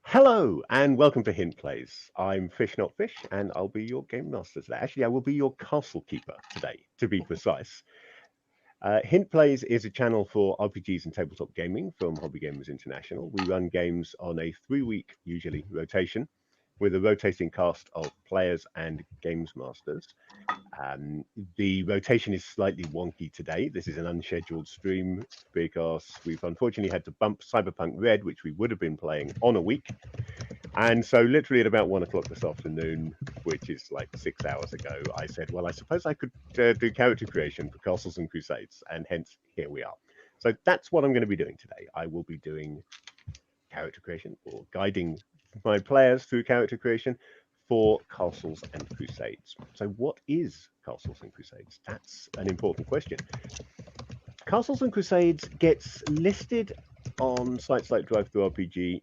Hello and welcome to Hint Plays. I'm Fish Not Fish and I'll be your game master today. Actually, I will be your castle keeper today, to be precise. Hint Plays is a channel for RPGs and tabletop gaming from Hobby Gamers International. We run games on a 3-week, usually, rotation with a rotating cast of players and games masters. The rotation is slightly wonky today. This is an unscheduled stream because we've unfortunately had to bump Cyberpunk Red, which we would have been playing on a week. And so literally at about 1 o'clock this afternoon, which is like 6 hours ago, I said, well, I suppose I could do character creation for Castles and Crusades. And hence, here we are. So that's what I'm going to be doing today. I will be doing character creation or guiding my players through character creation for Castles and Crusades. So what is Castles and Crusades? That's an important question. Castles and Crusades gets listed on sites like DriveThruRPG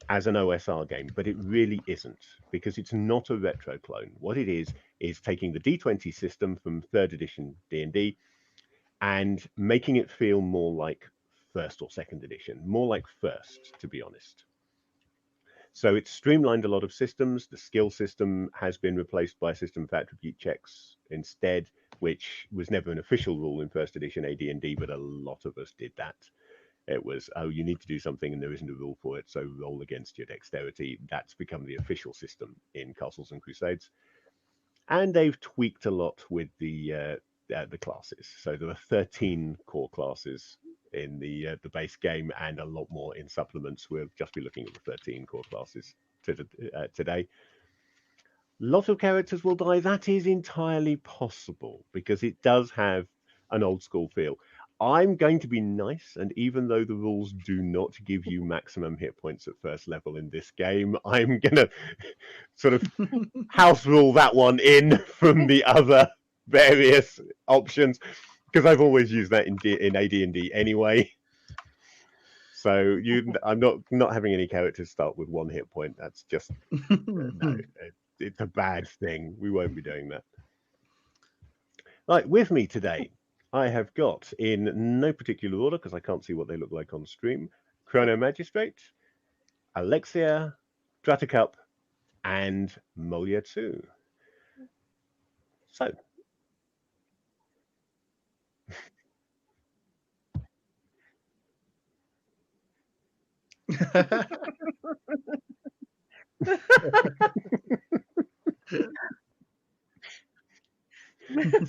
as an OSR game, but it really isn't, because it's not a retro clone. What it is taking the D20 system from 3rd edition D&D and making it feel more like 1st or 2nd edition, more like 1st, to be honest. So it's streamlined a lot of systems. The skill system has been replaced by a system of attribute checks instead, which was never an official rule in 1st edition AD&D, but a lot of us did that. It was, oh, you need to do something and there isn't a rule for it, so roll against your dexterity. That's become the official system in Castles and Crusades. And they've tweaked a lot with the classes. So there are 13 core classes in the base game and a lot more in supplements. We'll just be looking at the 13 core classes today. Lot of characters will die. That is entirely possible because it does have an old school feel. I'm going to be nice, and even though the rules do not give you maximum hit points at 1st level in this game, I'm going to sort of house rule that one in from the other various options, because I've always used that in AD&D anyway. So I'm not having any characters start with 1 hit point. That's just no, it's a bad thing. We won't be doing that. Right, with me today, I have got, in no particular order, because I can't see what they look like on stream, Chrono Magistrate, Alexia, Dratacup, and Molia2. So,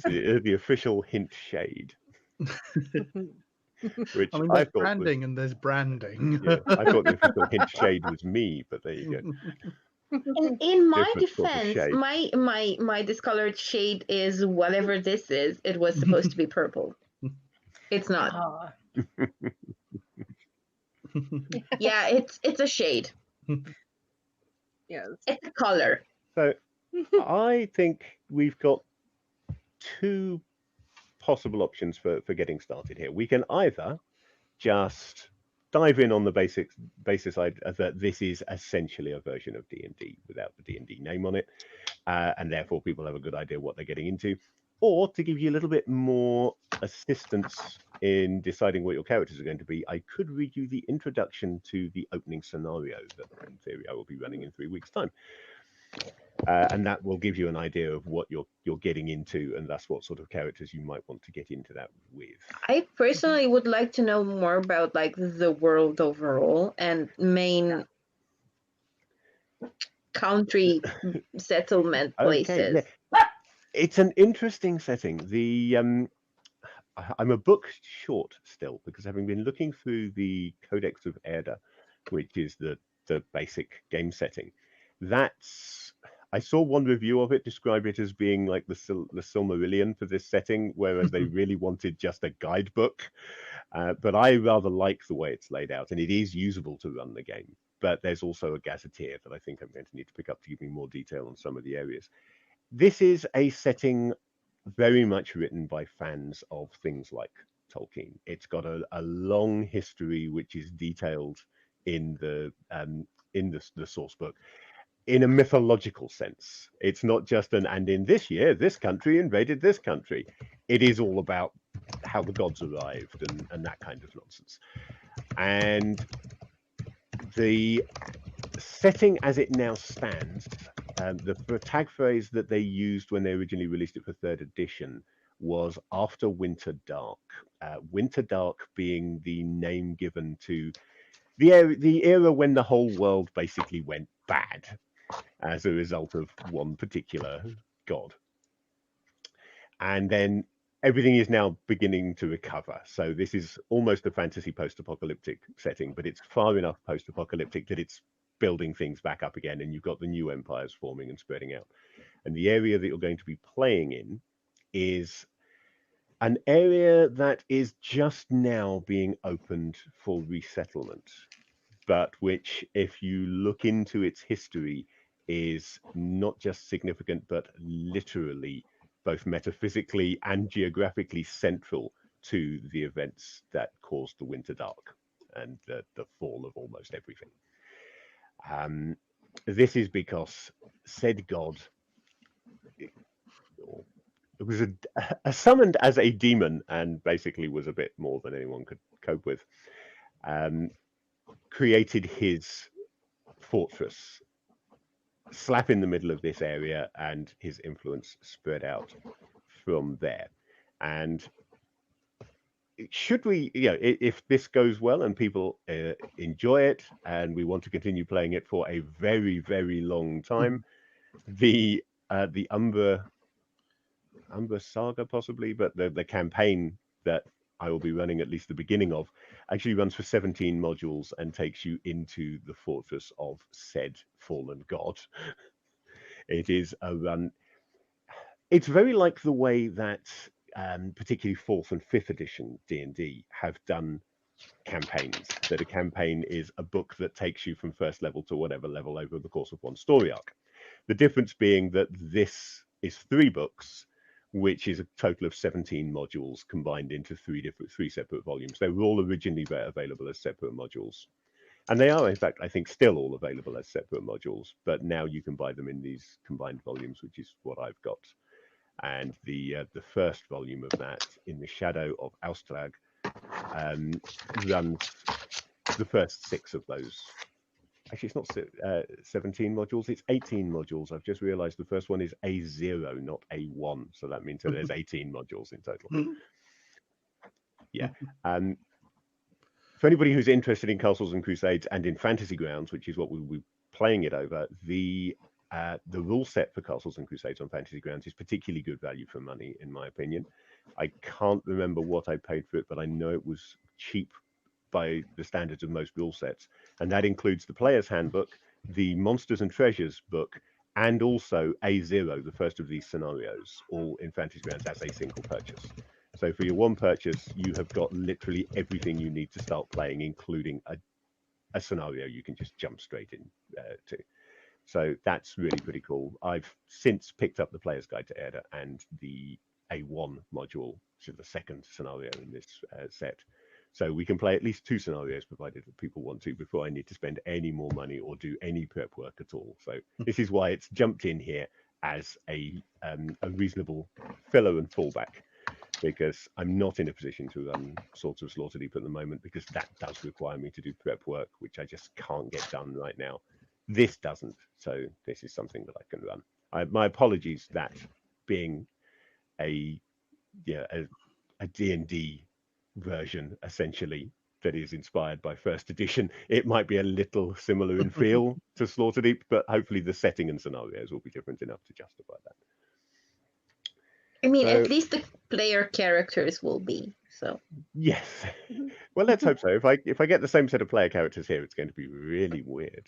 the official hint shade. Which I mean, there's branding and there's branding. Yeah, I thought the official hint shade was me, but there you go. In my defense, my discolored shade is whatever this is. It was supposed to be purple. It's not. Yeah, it's a shade. Yes. It's a color. So I think we've got 2 possible options for getting started here. We can either just dive in on the basis that this is essentially a version of D&D without the D&D name on it, and therefore people have a good idea what they're getting into, or to give you a little bit more assistance in deciding what your characters are going to be, I could read you the introduction to the opening scenario that in theory I will be running in 3 weeks' time. And that will give you an idea of what you're getting into, and thus what sort of characters you might want to get into that with. I personally would like to know more about like the world overall and main country settlement places. Okay. It's an interesting setting. I'm a book short still because having been looking through the Codex of Erda, which is the basic game setting, I saw one review of it describe it as being like the Silmarillion for this setting, whereas they really wanted just a guidebook. But I rather like the way it's laid out, and it is usable to run the game. But there's also a gazetteer that I think I'm going to need to pick up to give me more detail on some of the areas. This is a setting very much written by fans of things like Tolkien. It's got a long history which is detailed in the source book. In a mythological sense, it's not just and in this year, this country invaded this country. It is all about how the gods arrived and that kind of nonsense. And the setting as it now stands, the tag phrase that they used when they originally released it for 3rd edition was After Winter Dark. Winter Dark being the name given to the era when the whole world basically went bad as a result of one particular god. And then everything is now beginning to recover. So this is almost a fantasy post-apocalyptic setting, but it's far enough post-apocalyptic that it's building things back up again, and you've got the new empires forming and spreading out. And the area that you're going to be playing in is an area that is just now being opened for resettlement, but which, if you look into its history, is not just significant, but literally both metaphysically and geographically central to the events that caused the Winter Dark and the fall of almost everything. This is because said god, it was summoned as a demon and basically was a bit more than anyone could cope with, created his fortress slap in the middle of this area, and his influence spread out from there. And should we, if this goes well and people enjoy it and we want to continue playing it for a very, very long time, the Umber Saga possibly, but the campaign that I will be running, at least the beginning of, actually runs for 17 modules and takes you into the fortress of said fallen god. It is a run. It's very like the way that particularly 4th and 5th edition D&D have done campaigns. That a campaign is a book that takes you from first level to whatever level over the course of one story arc. The difference being that this is 3 books, which is a total of 17 modules combined into 3 separate volumes. They were all originally available as separate modules. And they are, in fact, I think, still all available as separate modules, but now you can buy them in these combined volumes, which is what I've got. And the first volume of that, In the Shadow of Austrag, runs the first 6 of those. Actually, it's not 17 modules, it's 18 modules. I've just realized the first one is A0, not A1. So that means that there's 18 modules in total. Yeah. For anybody who's interested in Castles and Crusades and in Fantasy Grounds, which is what we'll be playing it over, the rule set for Castles and Crusades on Fantasy Grounds is particularly good value for money, in my opinion. I can't remember what I paid for it, but I know it was cheap by the standards of most rule sets, and that includes the Player's Handbook, the Monsters and Treasures book, and also A0, the first of these scenarios, all in Fantasy Grounds as a single purchase. So for your one purchase, you have got literally everything you need to start playing, including a scenario you can just jump straight in to. So that's really pretty cool. I've since picked up the Player's Guide to Erda and the A1 module, which is the second scenario in this set. So we can play at least 2 scenarios, provided that people want to, before I need to spend any more money or do any prep work at all. So this is why it's jumped in here as a reasonable filler and fallback, because I'm not in a position to run Swords of Slaughterdeep at the moment, because that does require me to do prep work, which I just can't get done right now. This doesn't, so this is something that I can run. My apologies that being a D&D version, essentially, that is inspired by 1st edition, it might be a little similar in feel to Slaughterdeep, but hopefully the setting and scenarios will be different enough to justify that. I mean, at least the player characters will be, so. Yes. Well, let's hope so. If I get the same set of player characters here, it's going to be really weird.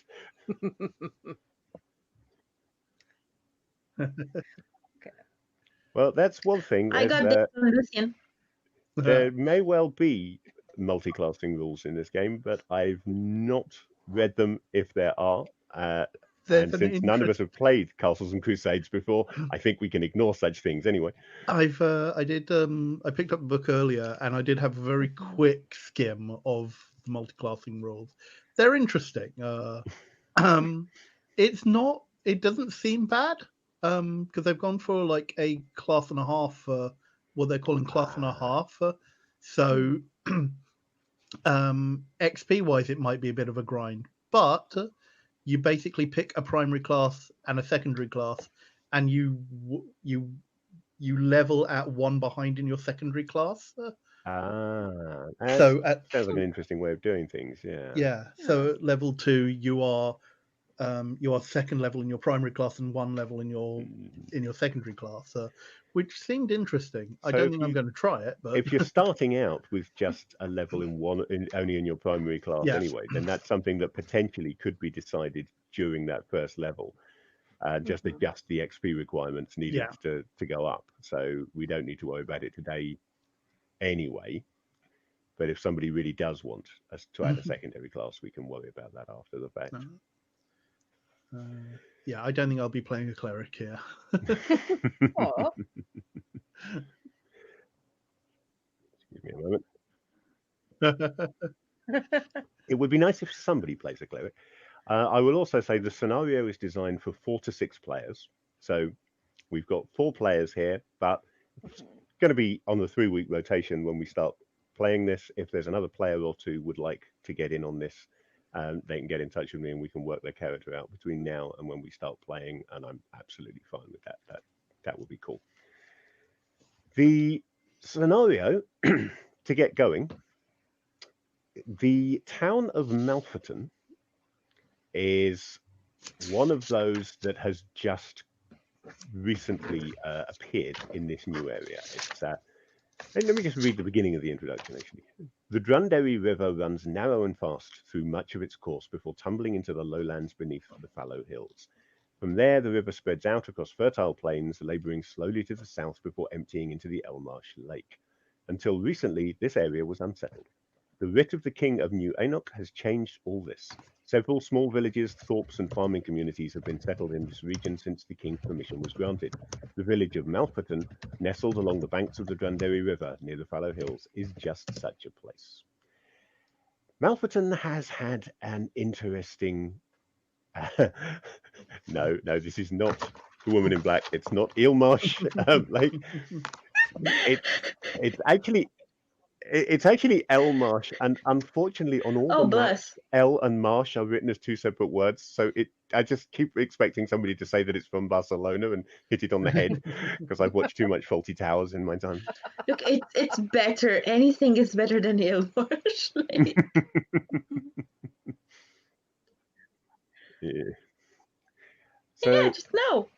Okay. Well, that's one thing. I got this from Lucian. There may well be multi-classing rules in this game, but I've not read them if there are. And since none of us have played Castles and Crusades before, I think we can ignore such things anyway. I picked up the book earlier, and I did have a very quick skim of the multi-classing rules. They're interesting. It doesn't seem bad, because they've gone for like a class and a half, what they're calling class and a half. So XP wise, it might be a bit of a grind, but you basically pick a primary class and a secondary class, and you level at one behind in your secondary class. Sounds like an interesting way of doing things. Yeah. Yeah. So at level 2, you are second level in your primary class and one level in your secondary class, which seemed interesting. I don't think I'm going to try it, but if you're starting out with just a level only in your primary class anyway, then that's something that potentially could be decided during that first level. Just adjust the XP requirements needed to go up. So we don't need to worry about it today anyway. But if somebody really does want us to add a secondary class, we can worry about that after the fact. Yeah, I don't think I'll be playing a cleric here. Give me a moment. It would be nice if somebody plays a cleric. I will also say the scenario is designed for 4 to 6 players. So we've got 4 players here, but it's going to be on the 3-week rotation when we start playing this. If there's another player or two would like to get in on this, they can get in touch with me and we can work their character out between now and when we start playing. And I'm absolutely fine with that. That would be cool. The scenario to get going, the town of Malferton is one of those that has just recently appeared in this new area. Let me just read the beginning of the introduction, actually. The Drunderry River runs narrow and fast through much of its course before tumbling into the lowlands beneath the fallow hills. From there, the river spreads out across fertile plains, labouring slowly to the south before emptying into the Elmarsh Lake. Until recently, this area was unsettled. The writ of the King of New Enoch has changed all this. Several small villages, thorps and farming communities have been settled in this region since the King's permission was granted. The village of Malferton, nestled along the banks of the Drunderry River near the fallow hills, is just such a place. Malferton has had an interesting... No, this is not the Woman in Black. It's not Eelmarsh Lake. It's actually Elmarsh, and unfortunately on all the maps, El and Marsh are written as 2 separate words. So I just keep expecting somebody to say that it's from Barcelona and hit it on the head because I've watched too much Faulty Towers in my time. Look, it's better. Anything is better than Eelmarsh Lake. Yeah. So yeah, just no.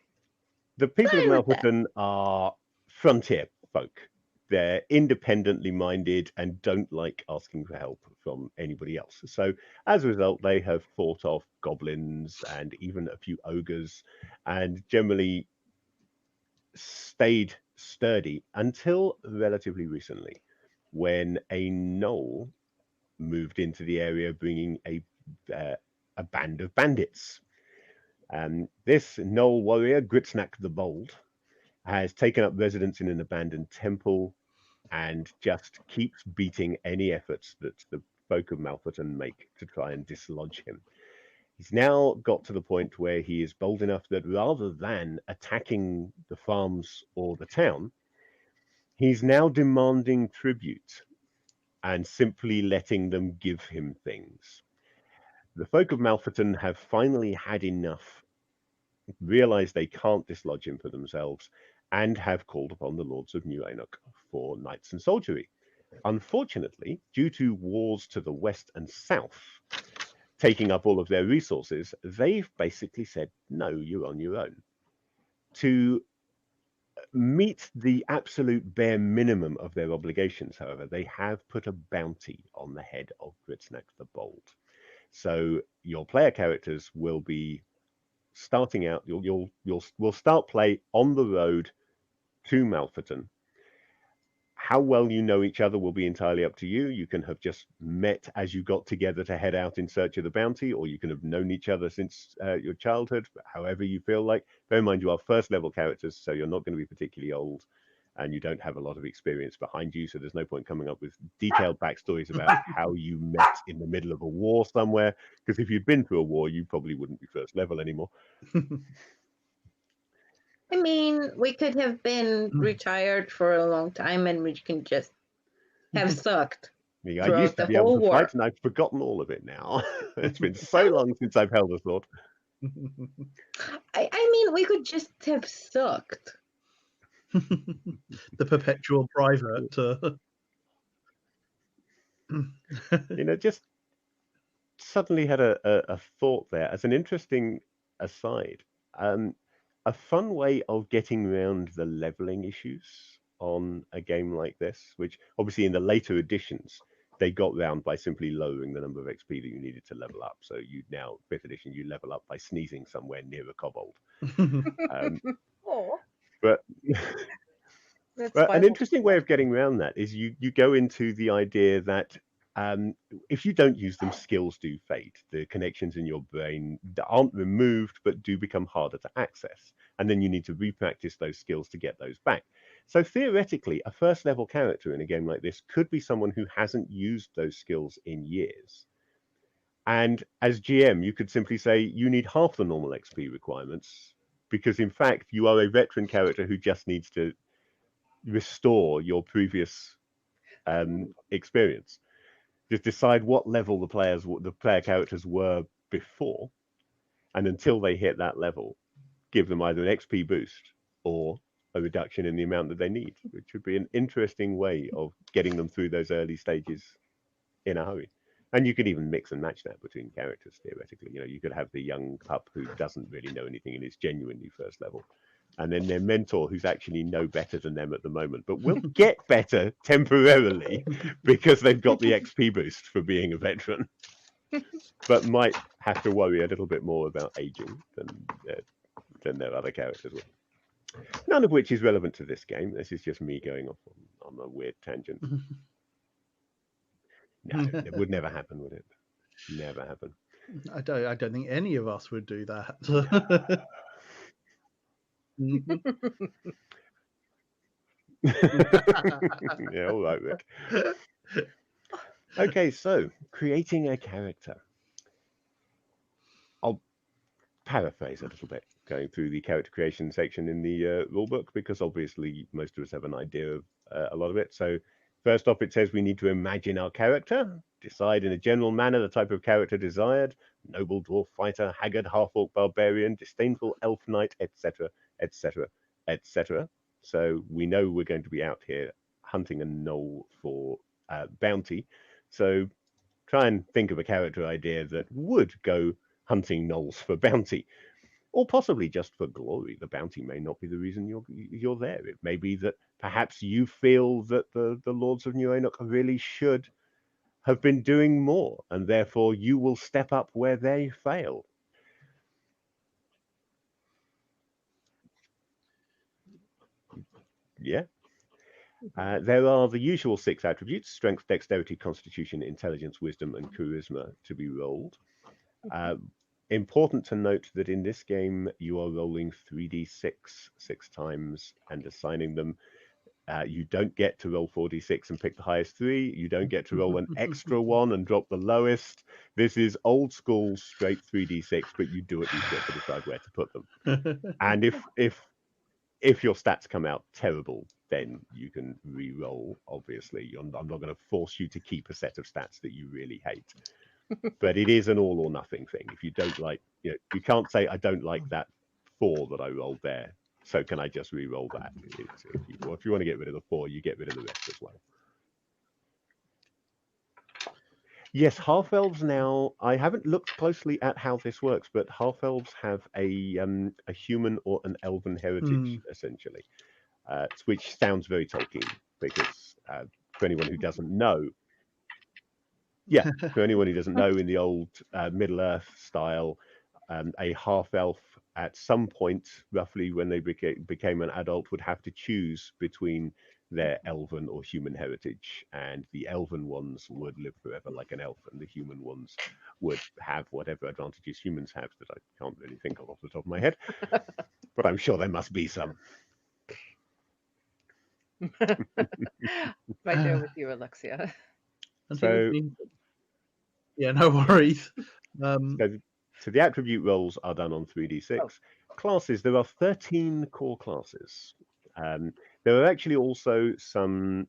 The people of Malferton are frontier folk. They're independently minded and don't like asking for help from anybody else. So as a result, they have fought off goblins and even a few ogres and generally stayed sturdy until relatively recently, when a gnoll moved into the area bringing a band of bandits. This gnoll warrior, Gritsnack the Bold, has taken up residence in an abandoned temple and just keeps beating any efforts that the folk of Malferton make to try and dislodge him. He's now got to the point where he is bold enough that rather than attacking the farms or the town, he's now demanding tribute and simply letting them give him things. The folk of Malferton have finally had enough, realize they can't dislodge him for themselves, and have called upon the Lords of New Enoch for knights and soldiery. Unfortunately, due to wars to the west and south taking up all of their resources, they've basically said, no, you're on your own. To meet the absolute bare minimum of their obligations, however, they have put a bounty on the head of Gritsnack the Bold. So your player characters will be starting out, we'll start play on the road to Malferton. How well you know each other will be entirely up to you. You can have just met as you got together to head out in search of the bounty, or you can have known each other since your childhood, however you feel like. Bear in mind, you are first level characters, so you're not going to be particularly old, and you don't have a lot of experience behind you, so there's no point coming up with detailed backstories about how you met in the middle of a war somewhere, because if you'd been through a war, you probably wouldn't be first level anymore. I mean, we could have been retired for a long time and we can just have sucked. I used to be able to fight, and I've forgotten all of it now. It's been so long since I've held a sword. I mean, we could just have sucked. The perpetual private. Just suddenly had a thought there as an interesting aside. A fun way of getting around the leveling issues on a game like this, which obviously in the later editions they got round by simply lowering the number of XP that you needed to level up. So you now, 5th edition, you level up by sneezing somewhere near a kobold. But an interesting way of getting around that is you go into the idea that if you don't use them, skills do fade. The connections in your brain aren't removed, but do become harder to access. And then you need to repractice those skills to get those back. So theoretically, a first level character in a game like this could be someone who hasn't used those skills in years. And as GM, you could simply say you need half the normal XP requirements because, in fact, you are a veteran character who just needs to restore your previous experience. Just decide what level the player characters were before, and until they hit that level, give them either an XP boost or a reduction in the amount that they need, which would be an interesting way of getting them through those early stages in a hurry. And you could even mix and match that between characters, theoretically. You could have the young pup who doesn't really know anything and is genuinely first level, and then their mentor who's actually no better than them at the moment, but will get better temporarily because they've got the XP boost for being a veteran, but might have to worry a little bit more about aging than their other characters will. None of which is relevant to this game. This is just me going off on a weird tangent. No, it would never happen, would it? Never happen. I don't think any of us would do that. Yeah, all right, Rick. Okay, so creating a character. I'll paraphrase a little bit, going through the character creation section in the rulebook, because obviously most of us have an idea of a lot of it. So first off, it says we need to imagine our character, decide in a general manner the type of character desired: noble dwarf fighter, haggard half-orc barbarian, disdainful elf knight, etc., etc., etc. So we know we're going to be out here hunting a gnoll for bounty. So try and think of a character idea that would go hunting gnolls for bounty, or possibly just for glory. The bounty may not be the reason you're there. It may be that perhaps you feel that the Lords of New Enoch really should have been doing more, and therefore you will step up where they fail. Yeah. There are the usual 6 attributes: strength, dexterity, constitution, intelligence, wisdom, and charisma to be rolled. Important to note that in this game, you are rolling 3d6 6 times and assigning them. You don't get to roll 4d6 and pick the highest 3. You don't get to roll an extra 1 and drop the lowest. This is old school straight 3d6, but you do at least get to decide where to put them. And if your stats come out terrible, then you can re-roll, obviously. I'm not going to force you to keep a set of stats that you really hate. But it is an all or nothing thing. If you don't like, you can't say, I don't like that 4 that I rolled there, so can I just re-roll that? If you want to get rid of the 4, you get rid of the rest as well. Yes, half-elves now, I haven't looked closely at how this works, but half-elves have a human or an elven heritage, essentially, which sounds very Tolkien, because for anyone who doesn't know, for anyone who doesn't know, in the old Middle-earth style, a half-elf at some point, roughly when they became an adult, would have to choose between their elven or human heritage, and the elven ones would live forever like an elf, and the human ones would have whatever advantages humans have that I can't really think of off the top of my head, but I'm sure there must be some. Right there with you, Alexia. So, yeah, no worries. So the attribute rolls are done on 3d6. Classes, there are 13 core classes. There are actually also some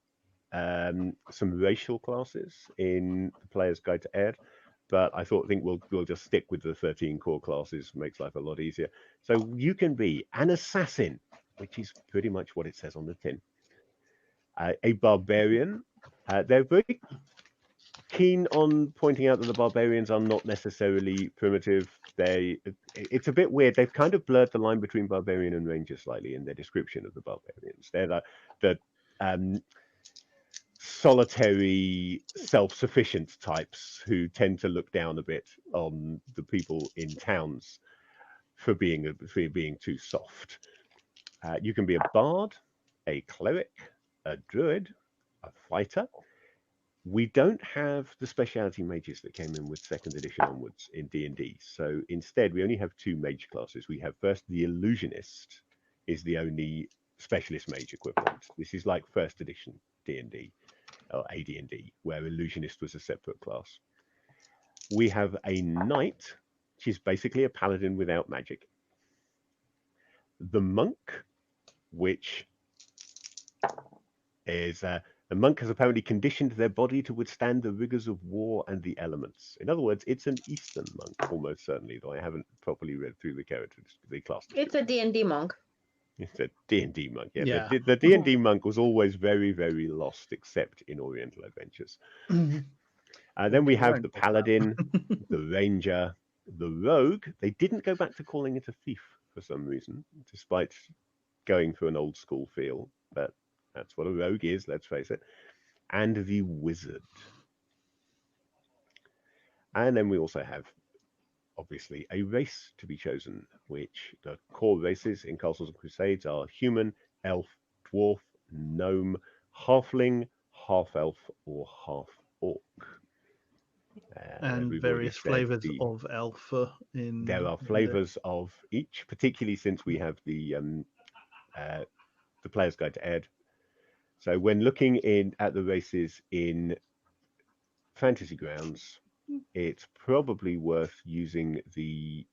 some racial classes in the Player's Guide to Ed, but I think we'll just stick with the 13 core classes. Makes life a lot easier. So you can be an assassin, which is pretty much what it says on the tin. A barbarian. They're very keen on pointing out that the barbarians are not necessarily primitive. It's a bit weird. They've kind of blurred the line between barbarian and ranger slightly in their description of the barbarians. They're the solitary, self-sufficient types who tend to look down a bit on the people in towns for being too soft. You can be a bard, a cleric, a druid, a fighter. We don't have the speciality mages that came in with 2nd edition onwards in D&D. So instead, we only have 2 mage classes. We have first the illusionist is the only specialist mage equivalent. This is like 1st edition D&D or AD&D, where illusionist was a separate class. We have a knight, which is basically a paladin without magic. The monk, which is the monk has apparently conditioned their body to withstand the rigors of war and the elements. In other words, it's an Eastern monk, almost certainly, though I haven't properly read through the characters, the class. It's a D&D monk. It's a D&D monk, yeah. The D&D monk was always very, very lost, except in Oriental Adventures. Then we have the paladin, the ranger, the rogue. They didn't go back to calling it a thief for some reason, despite going for an old school feel, but that's what a rogue is, let's face it. And the wizard. And then we also have, obviously, a race to be chosen, which the core races in Castles and Crusades are human, elf, dwarf, gnome, halfling, half-elf, or half-orc. And various flavors of elf. There are flavors of each, particularly since we have the Player's Guide to Ed. So when looking at the races in Fantasy Grounds, it's probably worth using the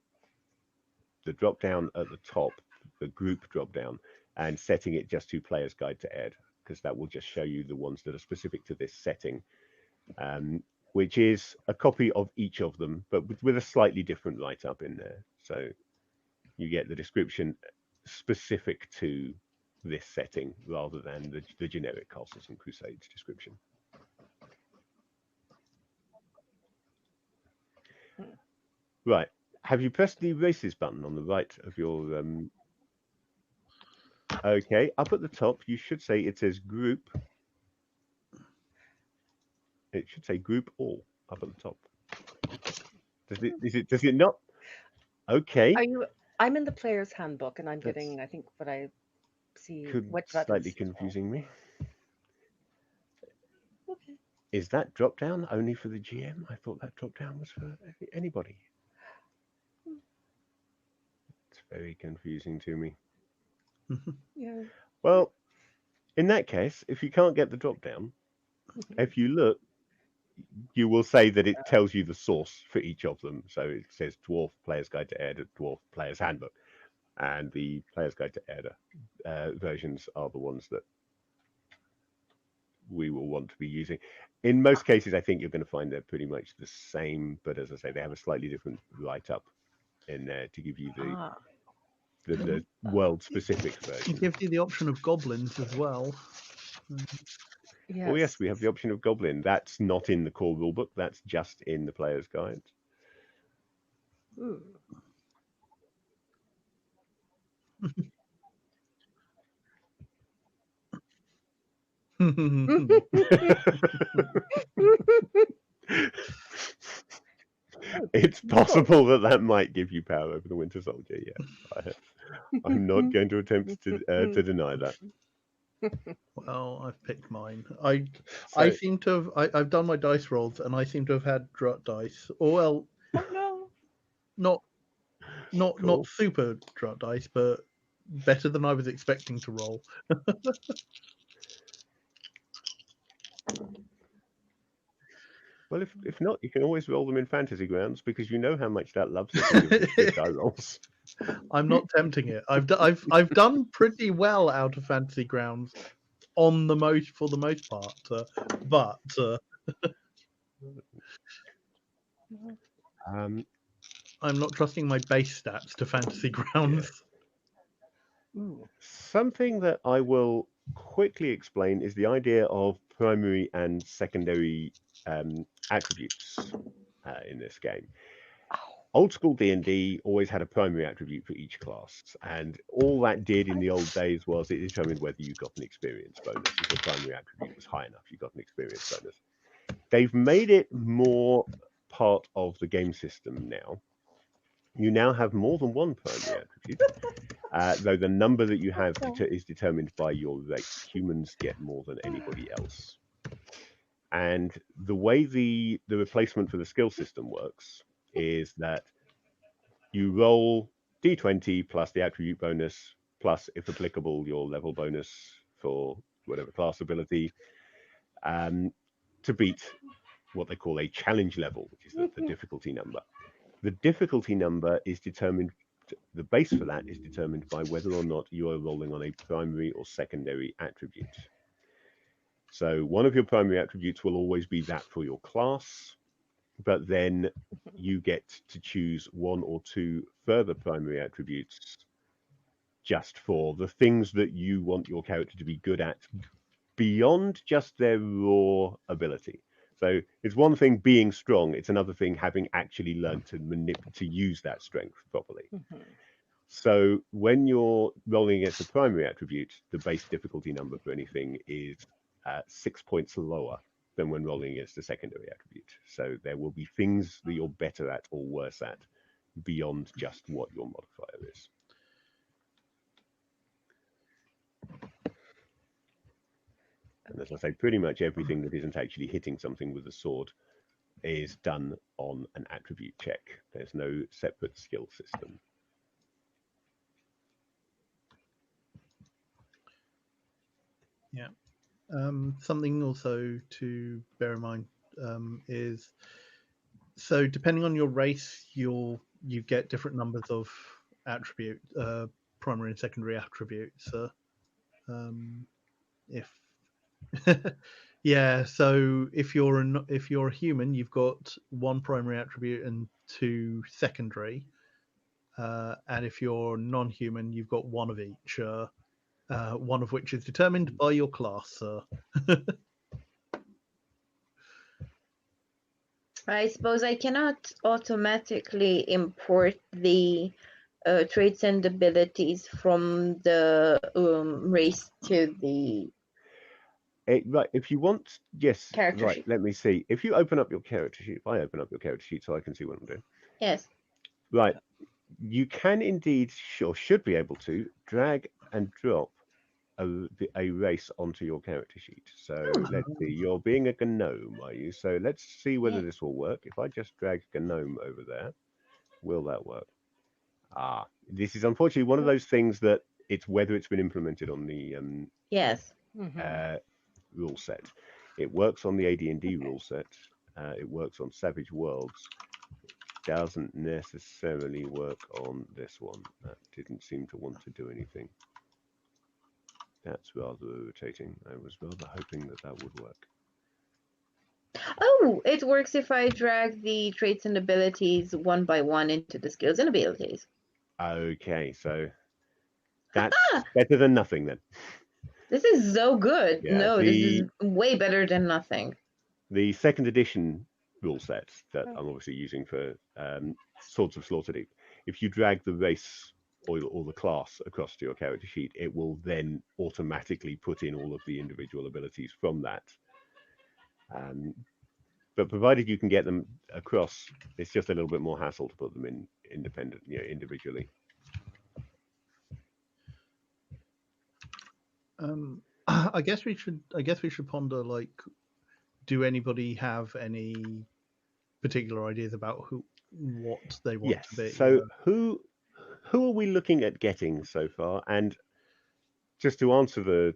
drop down at the top, the group drop down, and setting it just to Player's Guide to Ed, because that will just show you the ones that are specific to this setting, which is a copy of each of them, but with a slightly different write-up in there. So you get the description specific to this setting rather than the generic Castles and Crusades description. Right. Have you pressed the races button on the right of your... Okay, up at the top, you should say it says group. It should say group all up at the top. Does it not? Okay. I'm in the player's handbook, and I'm getting, I think, what I see. What slightly confusing me. Okay. Is that drop down only for the GM? I thought that drop down was for anybody. It's very confusing to me. Yeah. Well, in that case, if you can't get the drop down, if you look, you will say that it tells you the source for each of them. So it says Dwarf Player's Guide to Ed, Dwarf Player's Handbook, and the Player's Guide to Ed versions are the ones that we will want to be using. In most cases, I think you're going to find they're pretty much the same, but as I say, they have a slightly different write-up in there to give you the world-specific version. It gives you the option of goblins as well. Yes. Oh yes, we have the option of goblin. That's not in the core rulebook. That's just in the Player's Guide. Ooh. It's possible that might give you power over the Winter Soldier. Yeah, I'm not going to attempt to deny that. Well, I've picked mine. I seem to have. I've done my dice rolls, and I seem to have had drut dice. Or well, not super drut dice, but better than I was expecting to roll. Well, if not, you can always roll them in Fantasy Grounds because you know how much that loves it. Die rolls. I'm not tempting it. I've done pretty well out of Fantasy Grounds for the most part. But I'm not trusting my base stats to Fantasy Grounds. Something that I will quickly explain is the idea of primary and secondary attributes in this game. Old school D&D always had a primary attribute for each class, and all that did in the old days was it determined whether you got an experience bonus. If your primary attribute was high enough, you got an experience bonus. They've made it more part of the game system now. You now have more than one primary attribute, though the number that you have is determined by your race. Humans get more than anybody else. And the way the replacement for the skill system works is that you roll d20 plus the attribute bonus, plus, if applicable, your level bonus for whatever class ability, to beat what they call a challenge level, which is the difficulty number. The difficulty number is determined, the base for that is determined by whether or not you are rolling on a primary or secondary attribute. So one of your primary attributes will always be that for your class, but then you get to choose one or two further primary attributes just for the things that you want your character to be good at beyond just their raw ability. So it's one thing being strong, it's another thing having actually learned to use that strength properly. So when you're rolling against a primary attribute, the base difficulty number for anything is 6 points lower than when rolling against a secondary attribute. So there will be things that you're better at or worse at beyond just what your modifier is. And as I say, pretty much everything that isn't actually hitting something with a sword is done on an attribute check. There's no separate skill system. Yeah. Something also to bear in mind is, so depending on your race, you get different numbers of attribute, primary and secondary attributes. Yeah, so if you're a human, you've got one primary attribute and two secondary, and if you're non-human, you've got one of each. One of which is determined by your class. I suppose I cannot automatically import the traits and abilities from the race to the Right, if you want, yes, character right, sheet. let me see. If you open up your character sheet, if I open up your character sheet so I can see what I'm doing. Yes. Right, you can indeed, or should be able to, drag and drop a race onto your character sheet. So let's see, you're being a gnome, are you? So let's see whether this will work. If I just drag gnome over there, will that work? Ah, this is unfortunately one of those things that it's whether it's been implemented on the Yes. rule set. It works on the AD&D rule set. It works on Savage Worlds. It doesn't necessarily work on this one. That didn't seem to want to do anything. That's rather irritating. I was rather hoping that that would work. Oh, it works if I drag the traits and abilities one by one into the skills and abilities. Okay, so that's better than nothing then. This is so good. Yeah, no, this is way better than nothing. The second edition rule set that I'm obviously using for Swords of Slaughterdeep, if you drag the race or the class across to your character sheet, it will then automatically put in all of the individual abilities from that. But provided you can get them across, it's just a little bit more hassle to put them in individually. I guess we should ponder, like, do anybody have any particular ideas about what they want to be? So who are we looking at getting so far? And just to answer the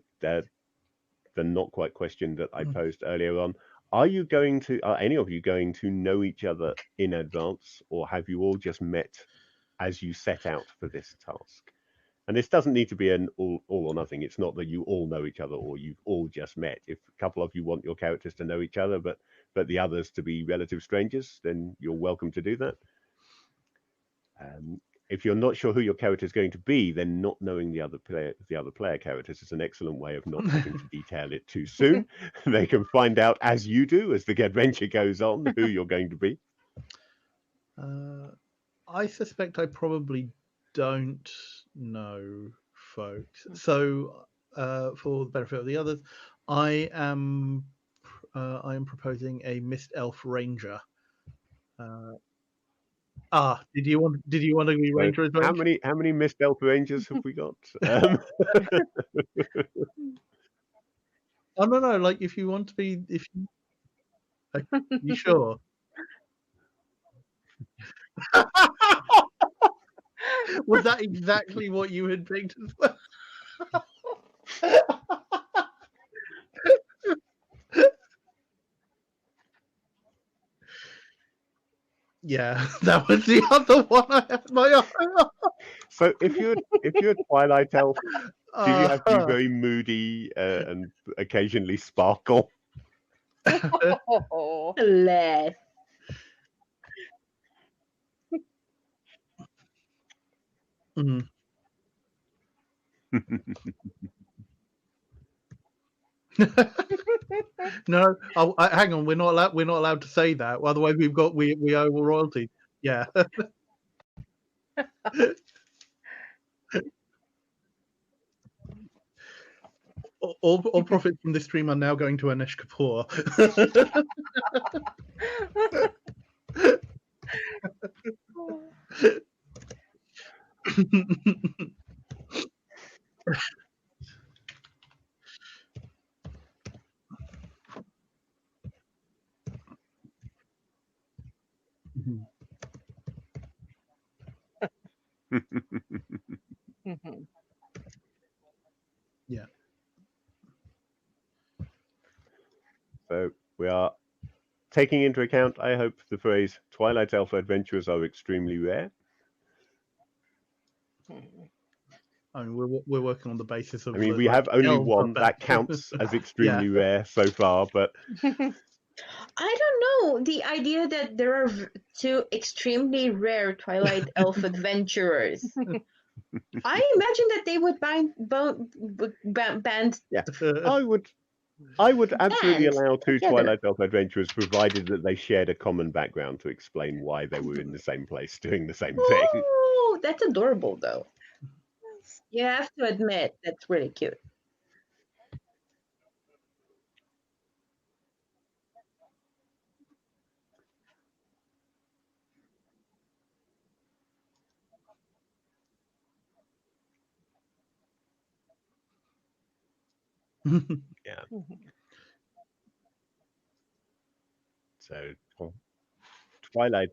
not quite question that I posed earlier on, are any of you going to know each other in advance, or have you all just met as you set out for this task? And this doesn't need to be an all or nothing. It's not that you all know each other or you've all just met. If a couple of you want your characters to know each other, but the others to be relative strangers, then you're welcome to do that. If you're not sure who your character is going to be, then not knowing the other player characters is an excellent way of not having to detail it too soon. They can find out as you do, as the adventure goes on, who you're going to be. I suspect I probably don't know, folks. So, for the benefit of the others, I am proposing a Mist Elf Ranger. Did you want to be Ranger as well? How many Mist Elf Rangers have we got? Oh no, like if you want to be, you sure? Was that exactly what you had picked as well? Yeah, that was the other one I had my eye. So if you're Twilight Elf, do you have to be very moody and occasionally sparkle? Less. Mm. No, hang on. We're not allowed to say that. Otherwise, we owe royalty. Yeah. all profits from this stream are now going to Anish Kapoor. Yeah. So we are taking into account, I hope, the phrase Twilight Elf adventurers are extremely rare. I mean, we're working on the basis of. I mean, we have only one that counts as extremely rare so far, but I don't know. The idea that there are two extremely rare Twilight Elf adventurers. I imagine that they would band. Yeah, I would absolutely allow two Twilight Elf adventurers, provided that they shared a common background to explain why they were in the same place doing the same thing. Oh, that's adorable, though. You have to admit, that's really cute. Yeah. So Twilight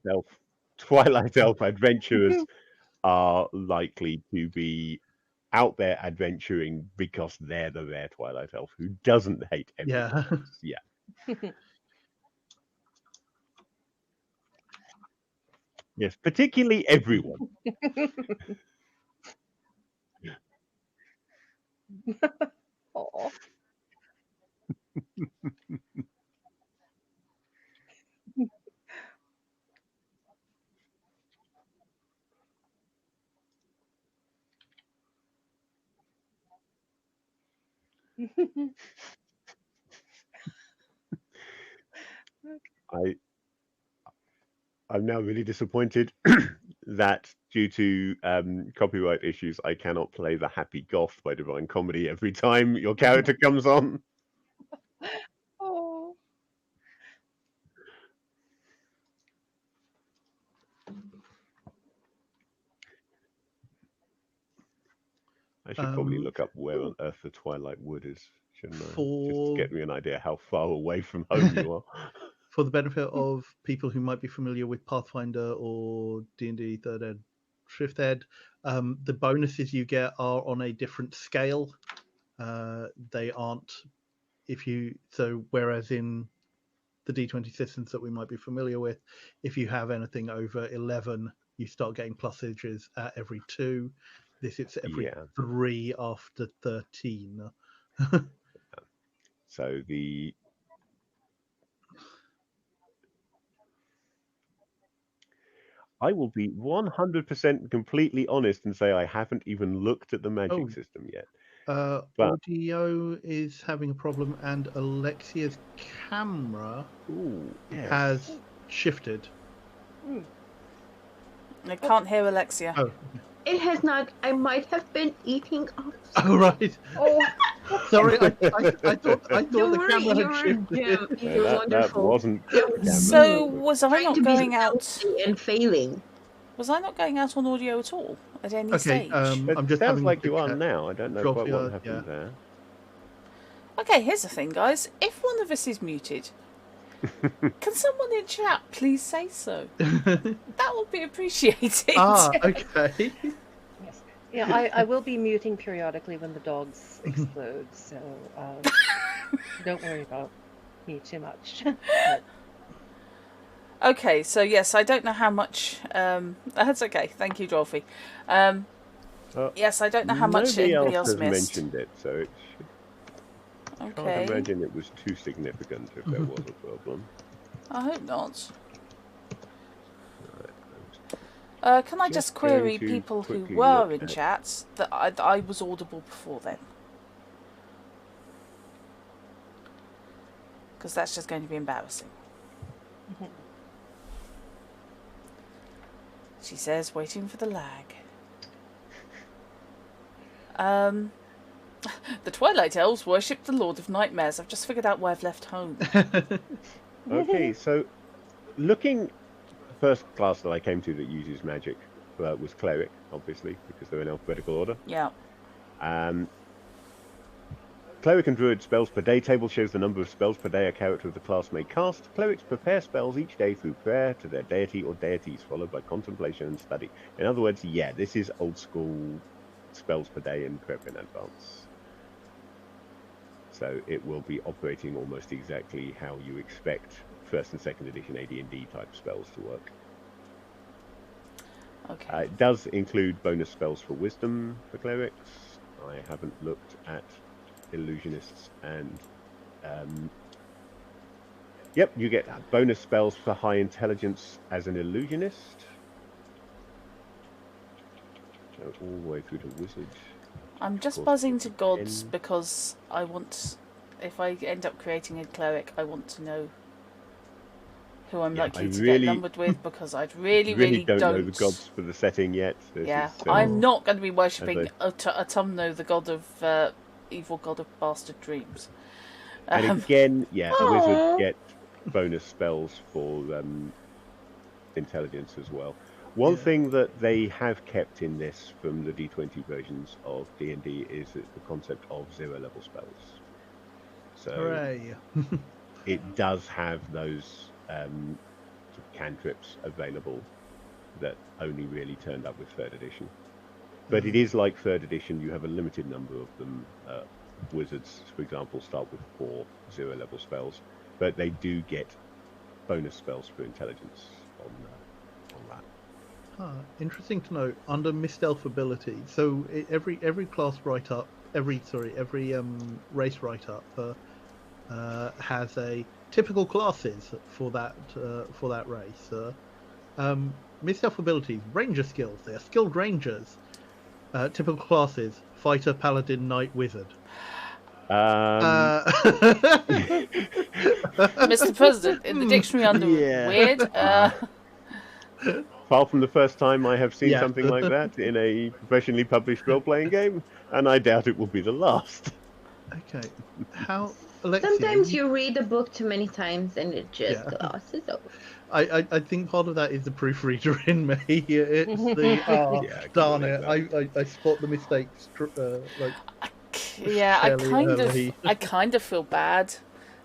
Elf adventurers are likely to be out there adventuring because they're the rare Twilight Elf who doesn't hate everyone else. Yeah. Yes, particularly everyone. Oh. I'm now really disappointed that due to copyright issues, I cannot play the Happy Goth by Divine Comedy every time your character comes on. Oh. I should probably look up where on earth the Twilight Wood is, shouldn't I? Just to get me an idea how far away from home you are. For the benefit of people who might be familiar with Pathfinder or D&D 3rd Ed, 5th Ed, the bonuses you get are on a different scale. They aren't whereas in the D20 systems that we might be familiar with, if you have anything over 11, you start getting plusages at every 2. This it's every Yeah. 3 after 13. So I will be 100% completely honest and say I haven't even looked at the magic Oh. system yet. Audio is having a problem, and Alexia's camera Yes. has shifted. I can't hear Alexia. Oh, It has not. I might have been eating off. oh right. Oh, Sorry, I thought Don't the worry, camera you had were shifted. Jim. You No, were that wonderful. wasn't That was camera. So was I trying not to be going out? healthy and failing. Was I not going out on audio at all at any Okay, stage? It I'm just sounds having a like quick you are check. now. I don't know quite Sophia, what happened there. Okay, here's the thing, guys. If one of us is muted, can someone in chat please say so? That would be appreciated. Okay. yes. Yeah, I will be muting periodically when the dogs explode, so don't worry about me too much. But Okay, so yes, I don't know how much. That's okay. Thank you, Dolphy. Yes, I don't know how much Nobody anybody else else has missed. mentioned it, so it should, can't Okay, imagine it was too significant if there was a problem. I hope not. Can I just Just going query to people who quickly were look in at- chats that I was audible before then? Because that's just going to be embarrassing. She says, waiting for the lag. The Twilight Elves worship the Lord of Nightmares. I've just figured out why I've left home. Okay, so looking, the first class that I came to that uses magic was Cleric, obviously, because they're in alphabetical order. Yeah. Cleric and Druid spells per day table shows the number of spells per day a character of the class may cast. Clerics prepare spells each day through prayer to their deity or deities, followed by contemplation and study. In other words, yeah, this is old school spells per day and prep in advance. So it will be operating almost exactly how you expect first and second edition AD&D type spells to work. Okay. It does include bonus spells for wisdom for clerics. I haven't looked at illusionists and yep, you get bonus spells for high intelligence as an illusionist. Go all the way through to wizard. I'm just course, buzzing to gods 10. because I want, if I end up creating a cleric, I want to know who I'm likely to get numbered with, because I'd really don't know the gods for the setting yet. Yeah, I'm not going to be worshipping Autumno, the god of evil god of bastard dreams. And again, yeah, wizards get bonus spells for intelligence as well. One thing that they have kept in this from the D20 versions of D&D is the concept of 0-level spells. So Hooray. it does have those cantrips available that only really turned up with 3rd edition. But it is like 3rd edition, you have a limited number of them. Wizards, for example, start with 4 0-level spells, but they do get bonus spells for intelligence on that. Interesting to know. Under Mistelf ability, so every class write up, every race write up has a typical classes for that race. Mistelf abilities, ranger skills. They are skilled rangers. Typical classes: fighter, paladin, knight, wizard. Mr. President, in the dictionary under weird. Apart from the first time I have seen something like that in a professionally published role-playing game, and I doubt it will be the last. Okay. How, Alexia, Sometimes you read a book too many times and it just glosses over. I think part of that is the proofreader in me. It's the darn it! I spot the mistakes. Yeah, I kind of feel bad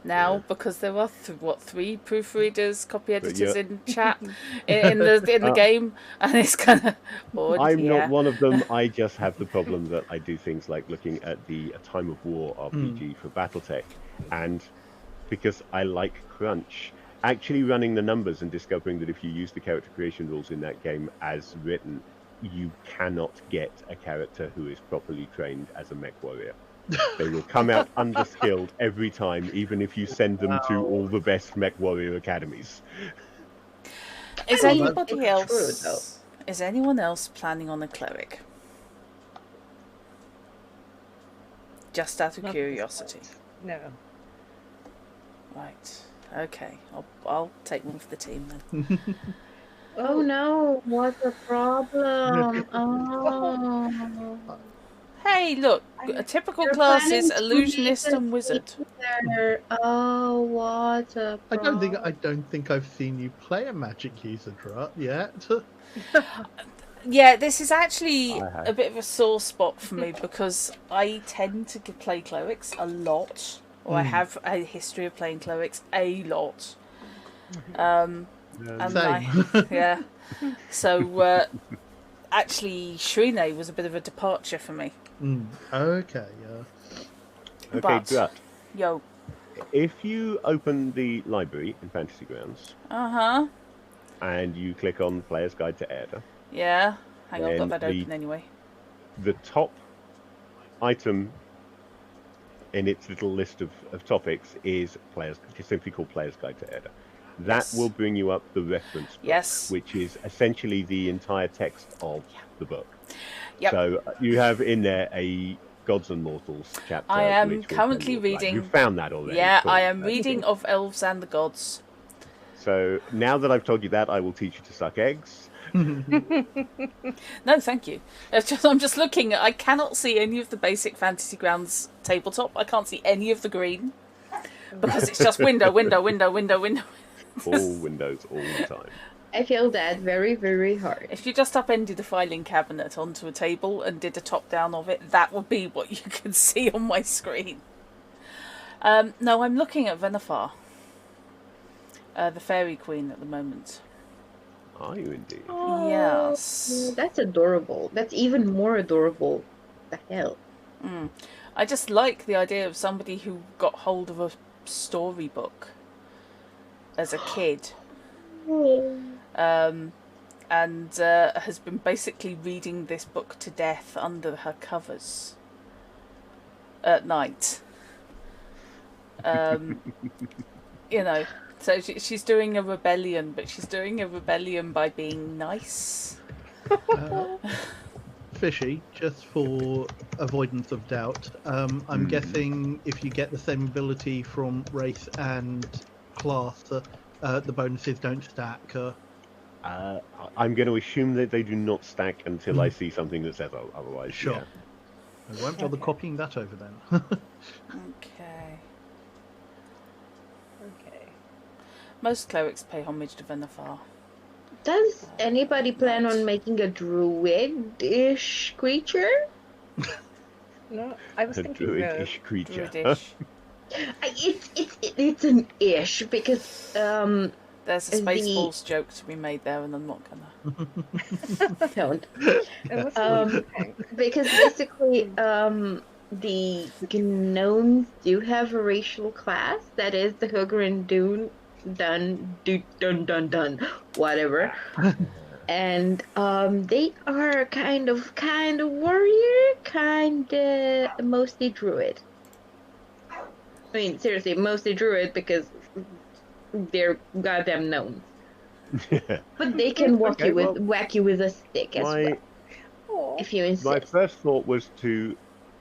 now because there are 3 proofreaders, copy editors in chat in the game, and it's kind of odd. I'm not one of them. I just have the problem that I do things like looking at the Time of War RPG for BattleTech, and because I like crunch, actually running the numbers and discovering that if you use the character creation rules in that game as written, you cannot get a character who is properly trained as a mech warrior. They will come out underskilled every time, even if you send them to all the best mech warrior academies. Is I mean, anybody it's else? true, though. Is anyone else planning on a cleric? Just out of Not curiosity. No. Right. Okay. I'll take one for the team then. Oh no, what's the problem? Oh. Hey, look. A typical You're class planning is to illusionist make a and wizard. user. Oh, what a problem. I don't think I've seen you play a magic user Drut yet. Yeah, this is actually I have. a bit of a sore spot for me because I tend to play clerics a lot, or I have a history of playing clerics a lot. And Same. yeah. So actually, Shrine was a bit of a departure for me. Okay, yeah. Okay, But- Drut. Yo. If you open the library in Fantasy Grounds and you click on Player's Guide to Erda, Yeah. Hang on, I've got Then that the- open anyway. the top item in its little list of topics is just simply called Player's Guide to Erda. That Yes. will bring you up the reference book, Yes. which is essentially the entire text of the book. Yep. So you have in there a Gods and Mortals chapter. I am which will currently tell you- right, reading- you found that already. Yeah, cool. I am reading of Elves and the Gods. So now that I've told you that, I will teach you to suck eggs. No, thank you. I'm just looking. I cannot see any of the basic Fantasy Grounds tabletop. I can't see any of the green because it's just window, window, window, window, window. All windows, all the time. I feel that very, very hard. If you just upended a filing cabinet onto a table and did a top down of it, that would be what you can see on my screen. No, I'm looking at Venafar, the Fairy Queen at the moment. Are you indeed? Yes. That's adorable. That's even more adorable. The hell? I just like the idea of somebody who got hold of a storybook as a kid. And has been basically reading this book to death under her covers at night. You know, so she's doing a rebellion, but she's doing a rebellion by being nice. Fishy, just for avoidance of doubt, I'm guessing if you get the same ability from race and class, the bonuses don't stack. I'm going to assume that they do not stack until I see something that says otherwise. Sure. Yeah. I won't bother copying that over then. Okay. Okay. Most clerics pay homage to Venafar. Does anybody plan Right. on making a druid-ish creature? No, I was A thinking druidish creature. Druidish. It's an ish because There's a Spaceballs joke to be made there, and I'm not gonna. don't It was okay. because basically the gnomes do have a racial class that is the Hugrin dun whatever. And they are kind of warrior, kind of mostly druid. I mean, seriously, mostly druid because they're goddamn gnomes. But they can Okay, whack you with a stick as well, Aw. if you My insist. first thought was to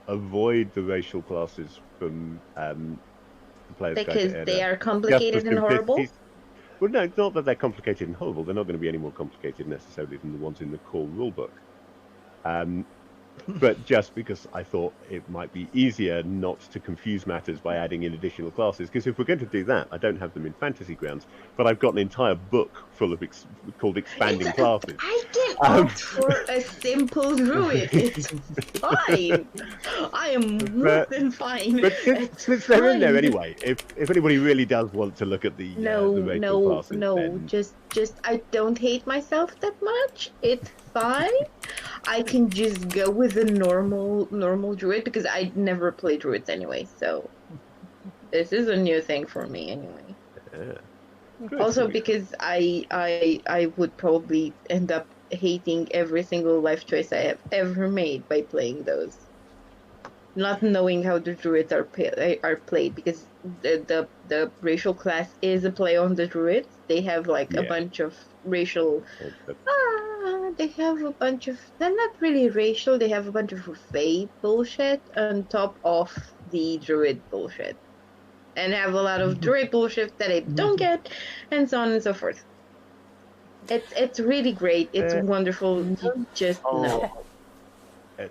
avoid the racial classes from the Player's Guide to Because Erda. they are Just complicated for and horrible. simplicity's- Well, no, it's not that they're complicated and horrible. They're not going to be any more complicated necessarily than the ones in the core rulebook. But just because I thought it might be easier not to confuse matters by adding in additional classes. Because if we're going to do that, I don't have them in Fantasy Grounds, but I've got an entire book full of called expanding classes. I can opt for a simple druid. It's fine. I am more than fine. But It's since they're in there fine. anyway, if anybody really does want to look at the racial classes, then just I don't hate myself that much. It's fine. I can just go with the normal druid because I never play druids anyway, so this is a new thing for me anyway. yeah. Good. Also because I would probably end up hating every single life choice I have ever made by playing those. Not knowing how the druids are played, because the racial class is a play on the druids. They have like a bunch of racial. They have a bunch of. They're not really racial. They have a bunch of fae bullshit on top of the druid bullshit, and have a lot of druid bullshit that I don't get, and so on and so forth. It's really great. It's wonderful. You just know.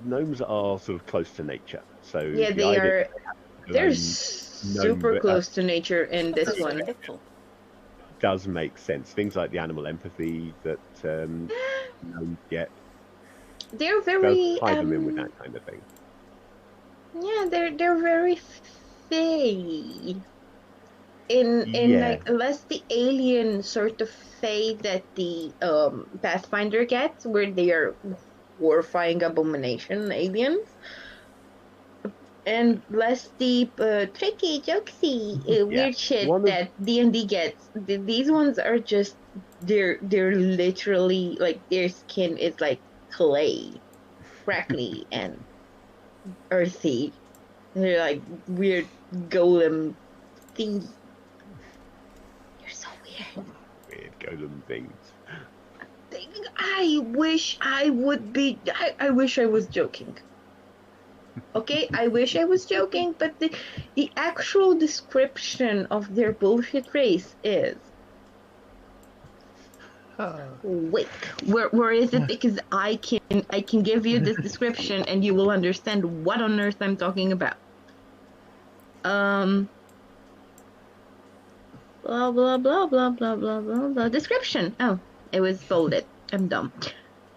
Gnomes are sort of close to nature, so Yeah, they are. They're super close to nature in this one. Does make sense. Things like the animal empathy that gnomes get. They're very tie them in with that kind of thing. Yeah, they're very fae. In like less the alien sort of fae that the Pathfinder gets, where they are horrifying abomination aliens, and less the tricky, jokesy, weird shit that D&D gets. These ones are just they're literally like their skin is like clay, crackly and earthy. They're like weird golem things. They're so weird. Weird golem things. I wish I would be. I wish I was joking. Okay, I wish I was joking, but the actual description of their bullshit race is. Wait, where is it? Because I can give you this description and you will understand what on earth I'm talking about. Blah blah blah blah blah blah blah blah. Description. Oh, it was folded. I'm dumb.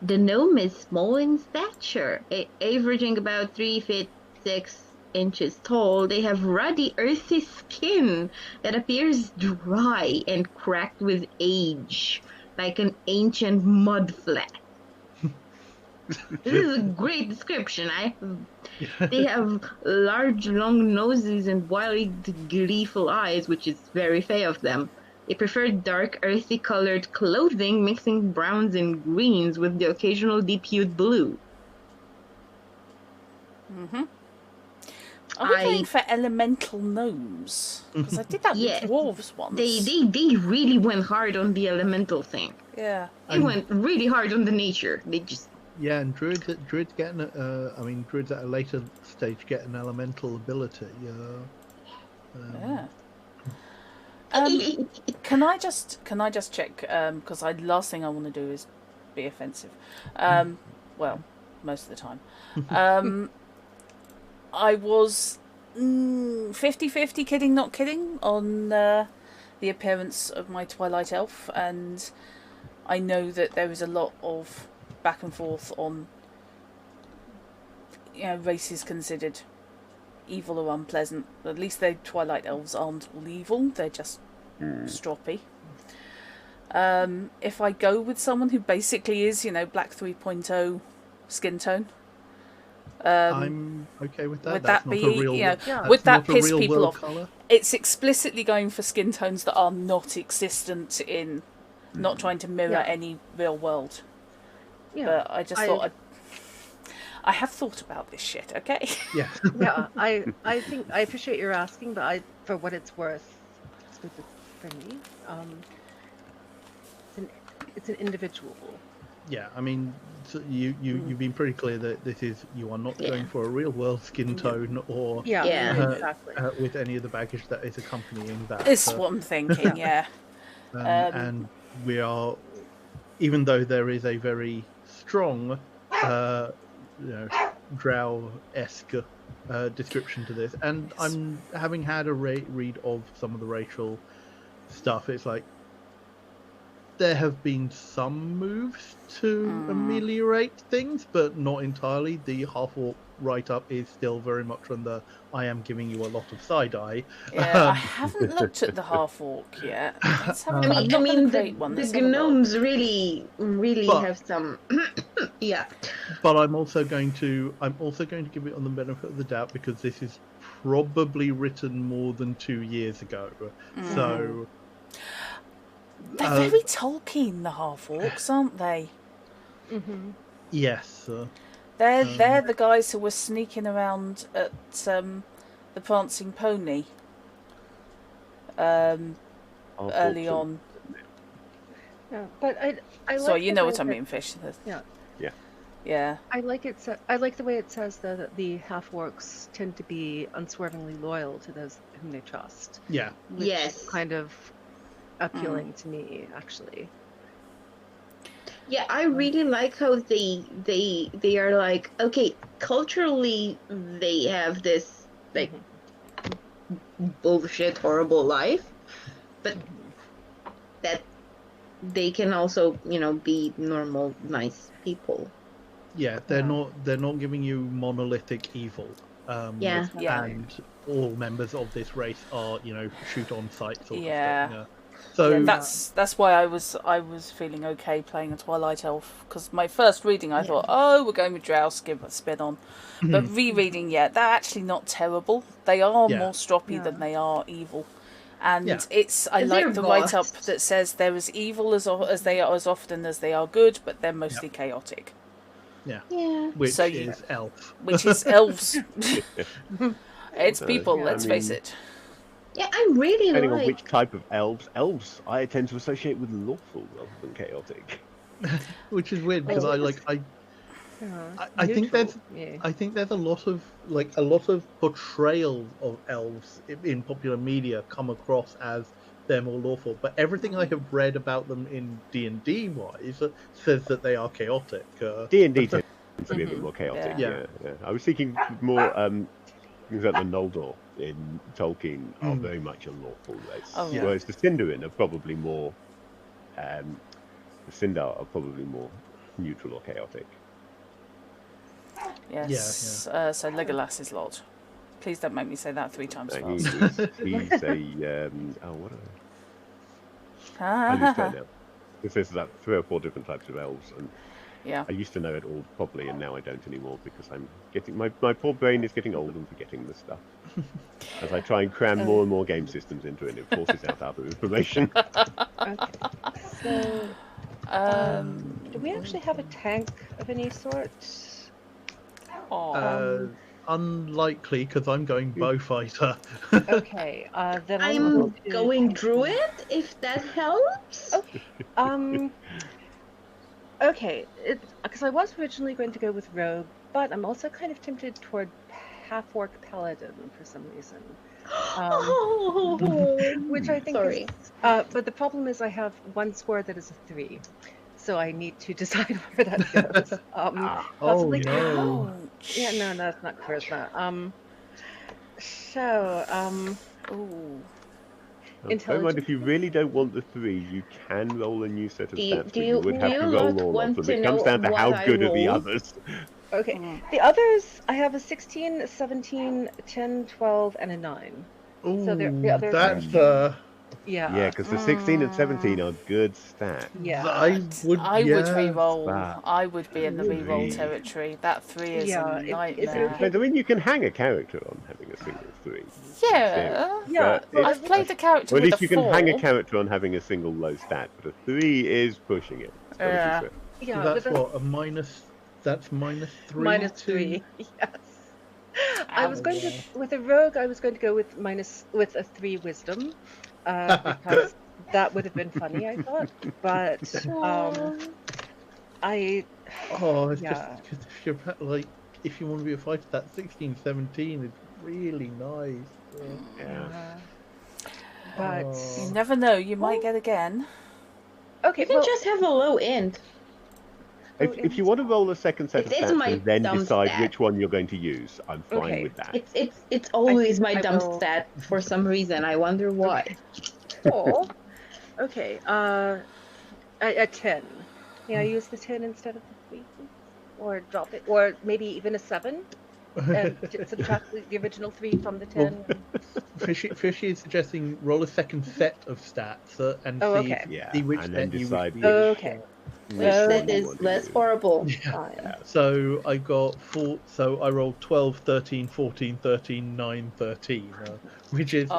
The gnome is small in stature, averaging about 3 feet 6 inches tall. They have ruddy, earthy skin that appears dry and cracked with age, like an ancient mud flat. This is a great description. They have large, long noses and wide, gleeful eyes, which is very fair of them. They prefer dark, earthy colored clothing, mixing browns and greens with the occasional deep hued blue. Mm-hmm. Are we going for elemental gnomes? Because I did that with dwarves once. They really went hard on the elemental thing. Yeah. They went really hard on the nature. They just... Yeah, and druids get druids at a later stage get an elemental ability. Yeah. Can I just check? Because last thing I want to do is be offensive. Well, most of the time. I was 50-50 kidding, not kidding, on the appearance of my Twilight Elf, and I know that there is a lot of back and forth on, races considered evil or unpleasant. At least the Twilight Elves aren't all evil, they're just stroppy. If I go with someone who basically is, black 3.0 skin tone, I'm okay with that. Would that's that be, would that piss people off? Colour. It's explicitly going for skin tones that are not existent in, not trying to mirror any real world. Yeah. But I just thought I have thought about this shit, okay? Yeah. Yeah, I think I appreciate your asking, but for what it's worth, for me, it's an individual. Yeah, I mean, so you've been pretty clear that you are not going for a real world skin tone or exactly with any of the baggage that is accompanying that. That's what I'm thinking. Yeah. And we are, even though there is a very strong, drow-esque description to this, and I'm having had a read of some of the racial stuff. It's like there have been some moves to ameliorate things, but not entirely. The half-orc write-up is still very much on the I am giving you a lot of side-eye. Yeah, I haven't looked at the half-orc yet. I mean, the gnomes really have some... yeah. But I'm also going to give it on the benefit of the doubt, because this is probably written more than 2 years ago. So... They're very Tolkien, the half-orcs, aren't they? Mm-hmm. Yes. They're the guys who were sneaking around at the Prancing Pony I'll early talk on. Yeah, but I Sorry, like you the know way what I that- mean, Fish. Yeah. Yeah. I like it. I like the way it says though that the half-orcs tend to be unswervingly loyal to those whom they trust. Yeah. Which Yes. is kind of appealing to me, actually. Yeah, I really like how they are like, okay, culturally they have this like bullshit horrible life, but that they can also, be normal nice people. Yeah, they're not giving you monolithic evil. Yeah. Yeah. And all members of this race are, shoot on sight sort Yeah. of thing. So Yeah, that's why I was feeling okay playing a Twilight Elf, because my first reading I thought, oh, we're going with Drows, give it a spin on, but rereading, they're actually not terrible. They are more stroppy than they are evil, and I like the write up that says they're as evil as they are as often as they are good, but they're mostly chaotic. Yeah. Yeah. Is elf. Which is elves. It's people. Let's face it. Yeah, I really Depending like. on which type of elves I tend to associate with lawful rather than chaotic. Which is weird because I think there's a lot of portrayals of elves in popular media come across as they're more lawful, but everything I have read about them in D&D wise says that they are chaotic. D&D tends to be a bit more chaotic. Yeah. I was thinking more things like the Noldor in Tolkien are very much a lawful race, whereas the Sindarin are probably more the Sindar are probably more neutral or chaotic. Yes. So Legolas is Lord. Please don't make me say that 3 times fast. He's a what? I lose track now. Because there's like 3 or 4 different types of elves, and I used to know it all properly, and now I don't anymore because I'm getting my poor brain is getting old and forgetting this stuff. As I try and cram more and more game systems into it, it forces out other information. So, do we actually have a tank of any sort? Unlikely, because I'm going bow fighter. Okay, then I'm going druid, if that helps. Okay. Okay, because I was originally going to go with rogue, but I'm also kind of tempted toward half-orc paladin for some reason. Which I think is... but the problem is I have 1 score that is a 3. So I need to decide where that goes. Possibly no. Yeah, no, that's not charisma. Never mind, if you really don't want the 3, you can roll a new set of stats, but you would have to roll all of them. It comes down to how good are the others. Okay, the others, I have a 16, a 17, 10, 12, and a 9. Ooh, so the others that's Yeah, because the 16 and 17 are good stats. Yeah, I would re-roll. Wow. I would be in the re-roll territory. That 3 is a nightmare. I mean, you can hang a character on having a single 3. Yeah. I've played the character or at with least a you can 4. hang a character on having a single low stat, but a 3 is pushing it. Yeah, that's what, a minus... That's -3? -3, yes. I was going to, with a rogue, I was going to go with a 3 wisdom, because that would have been funny, I thought. But it's just because if you want to be a fighter, that 16, 17 is really nice. But you never know, you might get again. Okay, you can just have a low end. If you want to roll a second set of stats and then decide which one you're going to use, I'm fine with that. It's always my dumb stat for some reason. I wonder why. Okay. A 10. May I use the 10 instead of the 3? Or drop it? Or maybe even a 7? And subtract the original 3 from the 10? Fishy is suggesting roll a second set of stats and see which set you would use. Okay. That is less horrible. So I got 4. So I rolled 12, 13, 14, 13, 9, 13, which is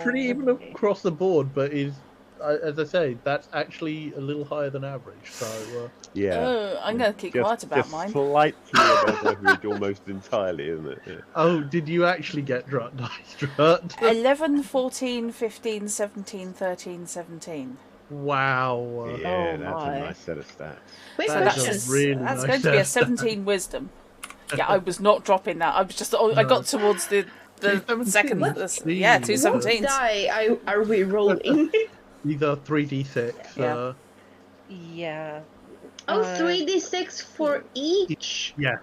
pretty even across the board, but is as I say, that's actually a little higher than average. So Yeah. Oh, I'm going to keep quiet about just mine. slightly above average, almost entirely, isn't it? Yeah. oh, did you actually get Drut dice, Drut? 11, 14, 15, 17, 13, 17. Wow. Yeah, Oh that's a my. nice set of stats. Quick So That is question. a really that's nice going to be a set. 17 wisdom. Yeah, I was not dropping that. I was just. I No. got towards the 217s. second. Yeah, two Jeez. What 17s. die are we rolling? These are 3d6. Yeah. Yeah. Oh, Uh, 3d6 for each. Yeah.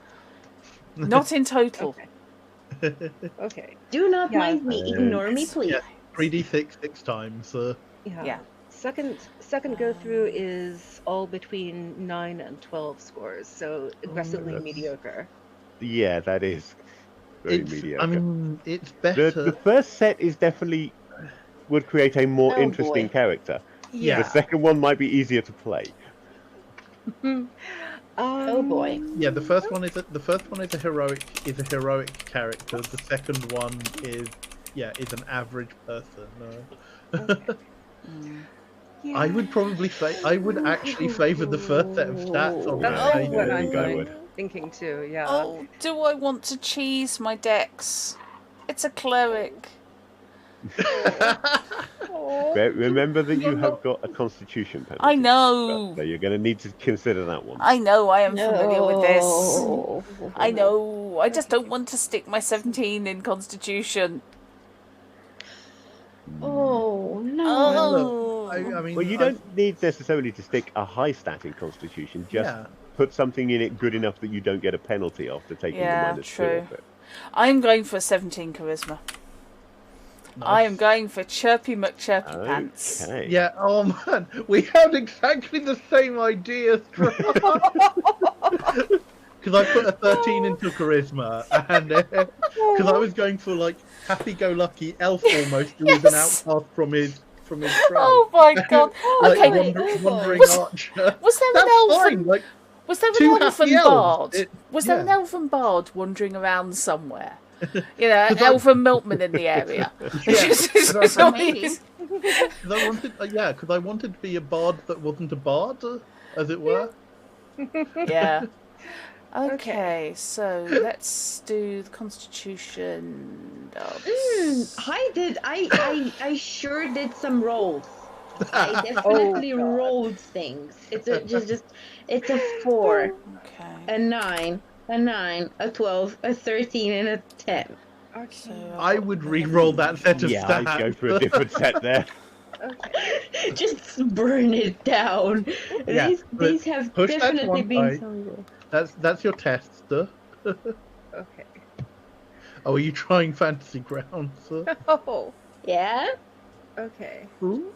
Not in total. Okay. Okay. Do not Yeah. mind me. Ignore me, please. Yeah. 3d6 6 times. Yeah. Yeah. Second go through is all between 9 and 12 scores, so aggressively that's- mediocre. Yeah, that is very It's, mediocre. I mean, it's better. The first set is definitely would create a more Oh, interesting boy. character. Yeah. The second one might be easier to play. Oh, boy. Yeah, the first one is a heroic character. The second one is an average person. Yeah. I would actually favour the first set of stats on That's that. kind of what I I'm think I would. thinking too. Yeah. Oh, do I want to cheese my decks? It's a cleric. But remember that you have got a constitution penalty. I know. So you're going to need to consider that one. I know. I am familiar with this. No. I know. I just don't want to stick my 17 in Constitution. Oh, no. Oh. I mean, Well, you don't need necessarily to stick a high stat in constitution. Just Yeah. put something in it good enough that you don't get a penalty after taking Yeah, the -2 true. off it. I'm going for 17 charisma. I am going for Chirpy McChirpy Pants. Okay. Yeah. Oh man, we had exactly the same ideas. Because I put a 13 into charisma, and because I was going for like happy-go-lucky elf almost, who was an Yes. outcast from his tribe. Oh my god. Like Okay. wandering archer. Was there an That's elf? fine. Like Was there two an elfin happy elves. bard? Was there an Yeah. elfin bard wandering around somewhere? You know, an 'Cause I- elfin milkman in the area. Yeah. Maybe. Because I wanted, because I wanted to be a bard that wasn't a bard, as it were. Yeah. Okay, so let's do the Constitution. I sure did some rolls. I definitely rolled things. It's a 4, Okay. a 9, a 9, a 12, a 13, and a 10. So I would re-roll that set of Yeah, stats. I'd go for a different set there. Okay. Just burn it down. Yeah, These have push that definitely one been die. some rolls. That's your test, sir. Okay. Oh, are you trying Fantasy Grounds, sir? Oh. Yeah? Okay. Ooh.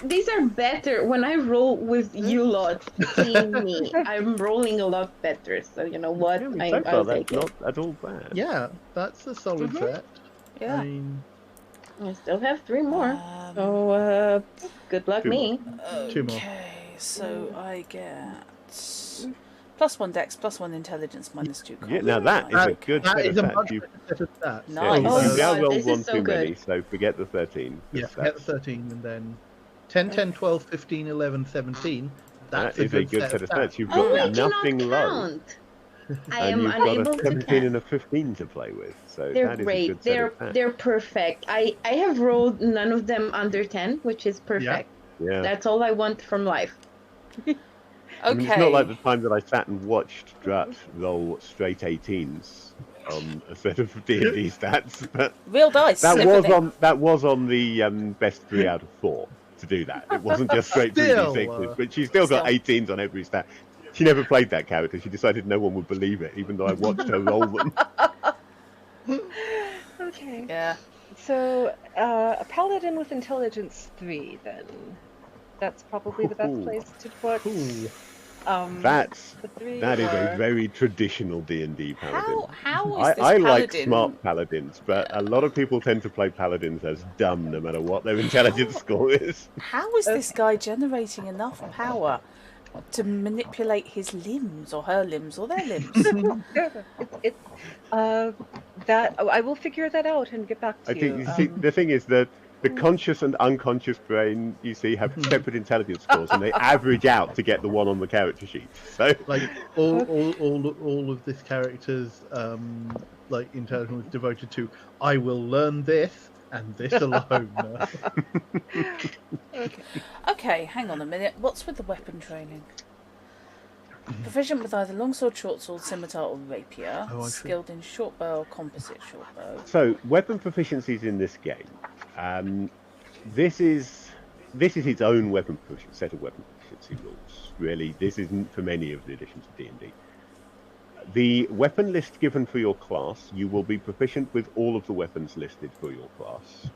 These are better when I roll with you lot seeing me. I'm rolling a lot better, so you know what? Yeah, I mean, so far I'll that's take it. not at all bad. Yeah, that's a solid set. yeah. I mean, I still have 3 more. Um, So good luck 2 more. me. Two more. Okay, so I get +1 Dex, +1 Intelligence, -2. Yeah, now that is a good that set is of a stats. much You- better set of stats. Nice. Yeah, Oh, you now God, rolled this one is so too many, good. so forget the 13. Yeah, Just forget the that's- 13 and then 10, 10, 12, 15, 11, 17. That's That is a good set of stats. You've got Oh, I cannot nothing low. count. I And am you've unable got a to 17 count. and a 15 to play with, so They're that is a great. good set of stats. They're perfect. I have rolled none of them under 10, which is perfect. Yeah. That's all I want from life. I mean, Okay. it's not like the time that I sat and watched Drat roll straight 18s on a set of D&D stats, but Real dice. that everything. was on the best 3 out of 4 to do that. It wasn't just straight Still, 3d6s, but she still got 18s on every stat. She never played that character. She decided no one would believe it, even though I watched her roll them. Okay. Yeah. So, a paladin with intelligence 3, then. That's probably the best Ooh. place to put. Ooh. That the 3 is a or- very traditional D&D paladin. How is this I paladin? like smart paladins, but a lot of people tend to play paladins as dumb no matter what their intelligence score is. How is this guy generating enough power to manipulate his limbs or her limbs or their limbs? That I will figure that out and get back to I think you. the thing is that the conscious and unconscious brain, you see, have separate intelligence scores, and they average out to get the one on the character sheet. So, like all of this character's like intelligence is devoted to. I will learn this and this alone. Okay, hang on a minute. What's with the weapon training? Proficient with either longsword, shortsword, scimitar, or rapier. Oh, I see. Skilled in short bow or composite short bow. so weapon proficiencies in this game. This is its own set of weapon proficiency rules. Really, this isn't from any of the editions of D&D. The weapon list given for your class, you will be proficient with all of the weapons listed for your class.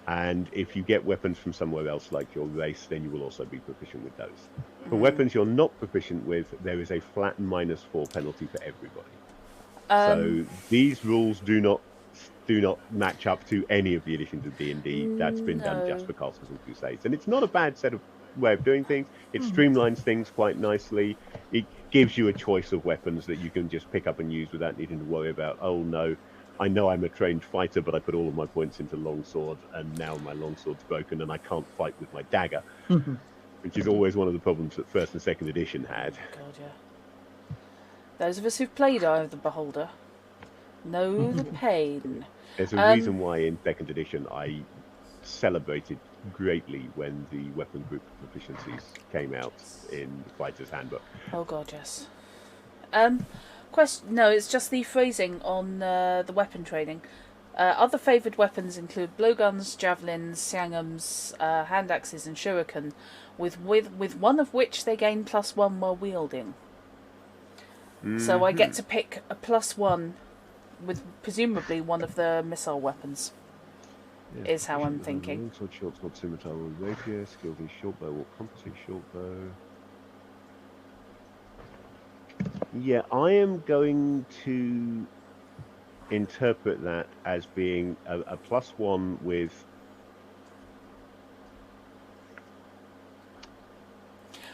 And if you get weapons from somewhere else, like your race, then you will also be proficient with those. For weapons you're not proficient with, there is a flat -4 penalty for everybody. So these rules do not match up to any of the editions of D&D. That's been done just for Castles and Crusades, and it's not a bad way of doing things. It streamlines things quite nicely. It gives you a choice of weapons that you can just pick up and use without needing to worry about, oh no, I know I'm a trained fighter, but I put all of my points into longsword, and now my longsword's broken, and I can't fight with my dagger, which is always one of the problems that first and second edition had. God, yeah. Those of us who've played Eye of the Beholder know the pain. There's a reason why in second edition I celebrated greatly when the weapon group proficiencies came out in the Fighter's Handbook. Oh God, yes. Question? No, it's just the phrasing on the weapon training. Other favoured weapons include blowguns, javelins, siangams, hand axes, and shuriken, with one of which they gain +1 while wielding. So I get to pick a +1 with presumably one of the missile weapons. Yeah, is how I'm thinking. Longsword, shortsword, scimitar, or rapier, skilled in short bow or composite short bow. Yeah, I am going to interpret that as being a +1 with.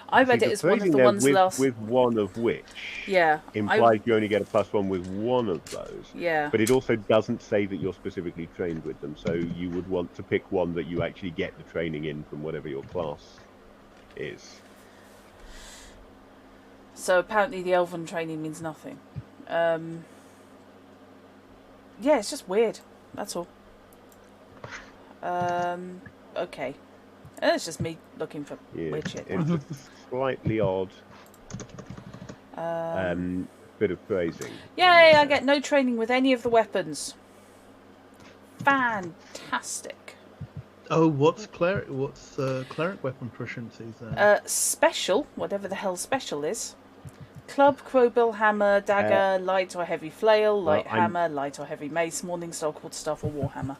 I read it as one of the ones last. With one of which. Yeah. Implies you only get a +1 with one of those. Yeah. But it also doesn't say that you're specifically trained with them, so you would want to pick one that you actually get the training in from whatever your class is. So apparently the elven training means nothing. Yeah, it's just weird. That's all. Okay. It's just me looking for weird shit. It's a slightly odd bit of phrasing. Yay, I get no training with any of the weapons. Fantastic. Oh, what's cleric weapon proficiencies then? Special, whatever the hell special is. Club, crowbill, hammer, dagger, light or heavy flail, light hammer, light or heavy mace, morning star, quarterstaff, or warhammer.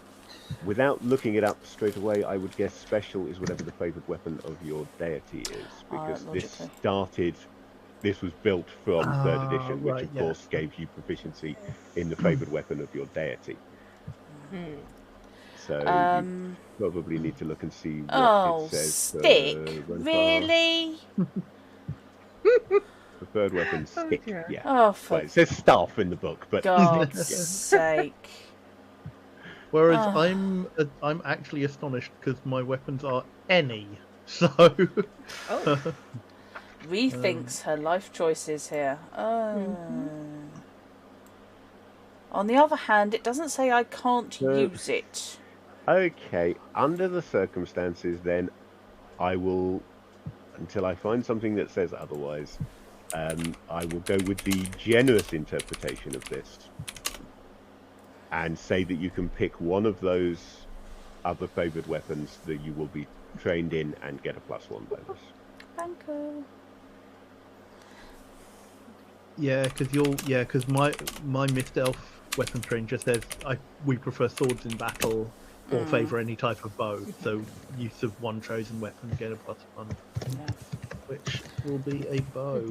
Without looking it up straight away, I would guess special is whatever the favoured weapon of your deity is, because this was built from third edition, which of course gave you proficiency in the favoured weapon of your deity. So you probably need to look and see what it says. Stick? Really? Preferred weapon, stick. Yeah. Oh, fuck. Well, it says staff in the book, but God's sake. Whereas I'm actually astonished because my weapons are any. So rethinks her life choices here. On the other hand, it doesn't say I can't use it. Okay, under the circumstances, then I will, until I find something that says otherwise, I will go with the generous interpretation of this and say that you can pick one of those other favoured weapons that you will be trained in and get a +1 bonus. Thank you. Yeah, because my Mist Elf weapon train just says we prefer swords in battle or favour any type of bow. So use of one chosen weapon get a +1, which will be a bow.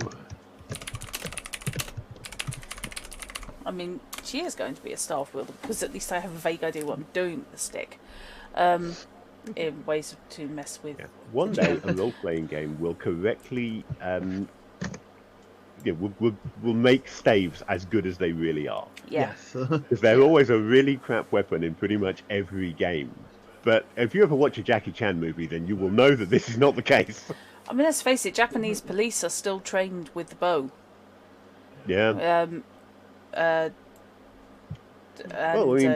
I mean, she is going to be a staff wielder because at least I have a vague idea what I'm doing with the stick. In ways to mess with. Yeah. One day, a role-playing game will correctly, will make staves as good as they really are. Yeah. Yes. Because they're always a really crap weapon in pretty much every game. But if you ever watch a Jackie Chan movie, then you will know that this is not the case. I mean, let's face it, Japanese police are still trained with the bow. Yeah.